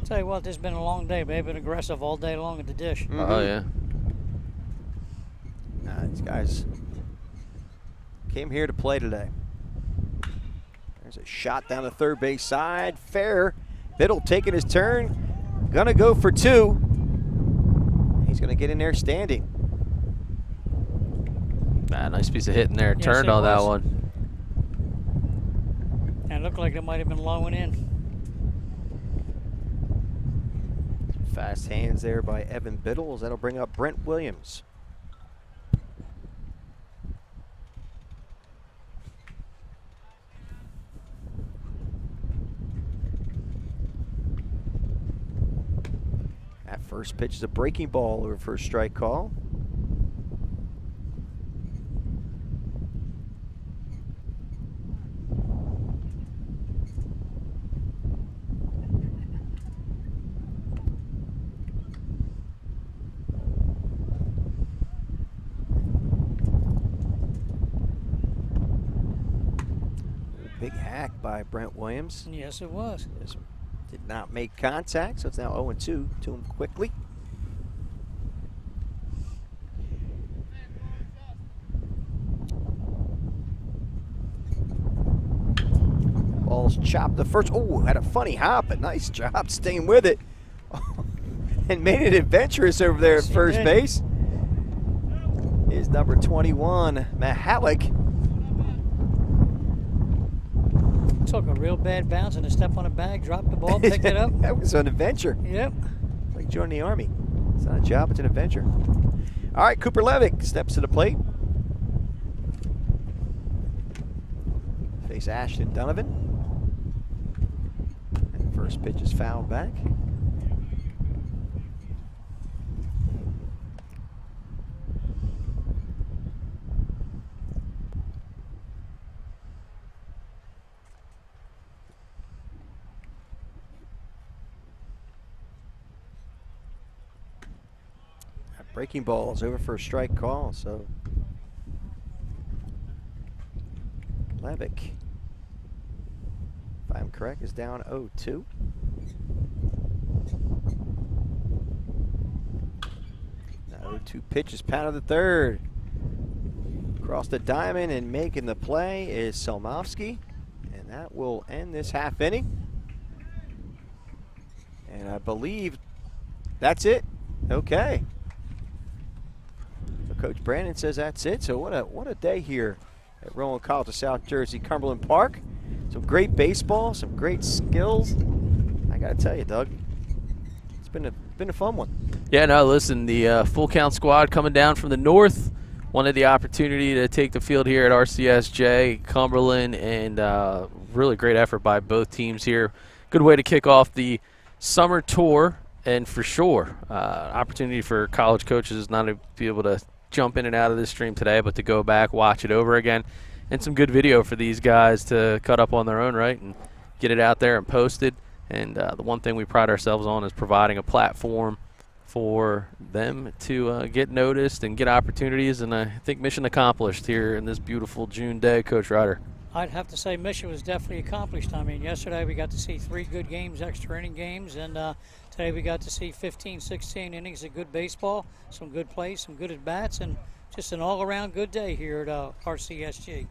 S3: Tell you what, this has been a long day. They've been aggressive all day long at the dish.
S2: Mm-hmm.
S1: Oh, yeah.
S2: These guys came here to play today. There's a shot down the third base side. Fair. Biddle taking his turn. Gonna go for two. He's gonna get in there standing.
S1: Nice piece of hitting there.
S3: Yes,
S1: Turned
S3: it
S1: on that
S3: was.
S1: one.
S3: And it looked like it might have been low and in.
S2: Fast hands there by Evan Biddle. That'll bring up Brent Williams. That first pitch is a breaking ball over for a strike call. Big hack by Brent Williams.
S3: Yes, it was.
S2: This did not make contact, so it's now 0-2 to him quickly. Ball's chopped the first. Oh, had a funny hop, but nice job staying with it. And made it adventurous over there at
S3: Yes, he
S2: first
S3: did.
S2: base. Is number 21, Mahalik.
S3: Took a real bad bounce and a step on a bag, dropped the ball, picked it up.
S2: That was an adventure.
S3: Yep.
S2: Like joining the Army. It's not a job, it's an adventure. All right, Cooper Levick steps to the plate. Face Ashton Donovan. And the first pitch is fouled back. Breaking ball is over for a strike call, so Levick, if I'm correct, is down 0-2. Now 0-2 pitch is pounded the third. Across the diamond and making the play is Selmovsky, and that will end this half inning. And I believe that's it. Okay. Coach Brandon says that's it. So what a day here at Rowan College of South Jersey, Cumberland Park. Some great baseball, some great skills. I got to tell you, Doug, it's been a fun one.
S1: Yeah, no, listen, the full count squad coming down from the north wanted the opportunity to take the field here at RCSJ Cumberland, and really great effort by both teams here. Good way to kick off the summer tour, and for sure, opportunity for college coaches not to be able to jump in and out of this stream today, but to go back, watch it over again, and some good video for these guys to cut up on their own, right, and get it out there and post it. And the one thing we pride ourselves on is providing a platform for them to get noticed and get opportunities, and I think mission accomplished here in this beautiful June day, Coach Ryder.
S3: I'd have to say mission was definitely accomplished. I mean, yesterday we got to see 3 good games, extra inning games, and today we got to see 15, 16 innings of good baseball, some good plays, some good at-bats, and just an all-around good day here at RCSG.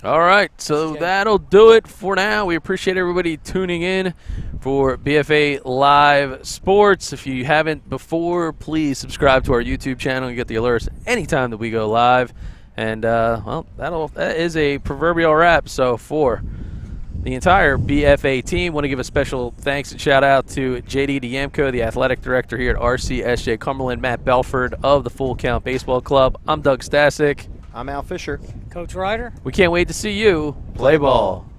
S1: All right, so that'll do it for now. We appreciate everybody tuning in for BFA Live Sports. If you haven't before, please subscribe to our YouTube channel and get the alerts anytime that we go live. And, well, that is a proverbial wrap. So for the entire BFA team, want to give a special thanks and shout-out to J.D. Diemko, the athletic director here at RCSJ Cumberland, Matt Belford of the Full Count Baseball Club. I'm Doug Stasic.
S2: I'm Al Fisher.
S3: Coach Ryder.
S1: We can't wait to see you play ball.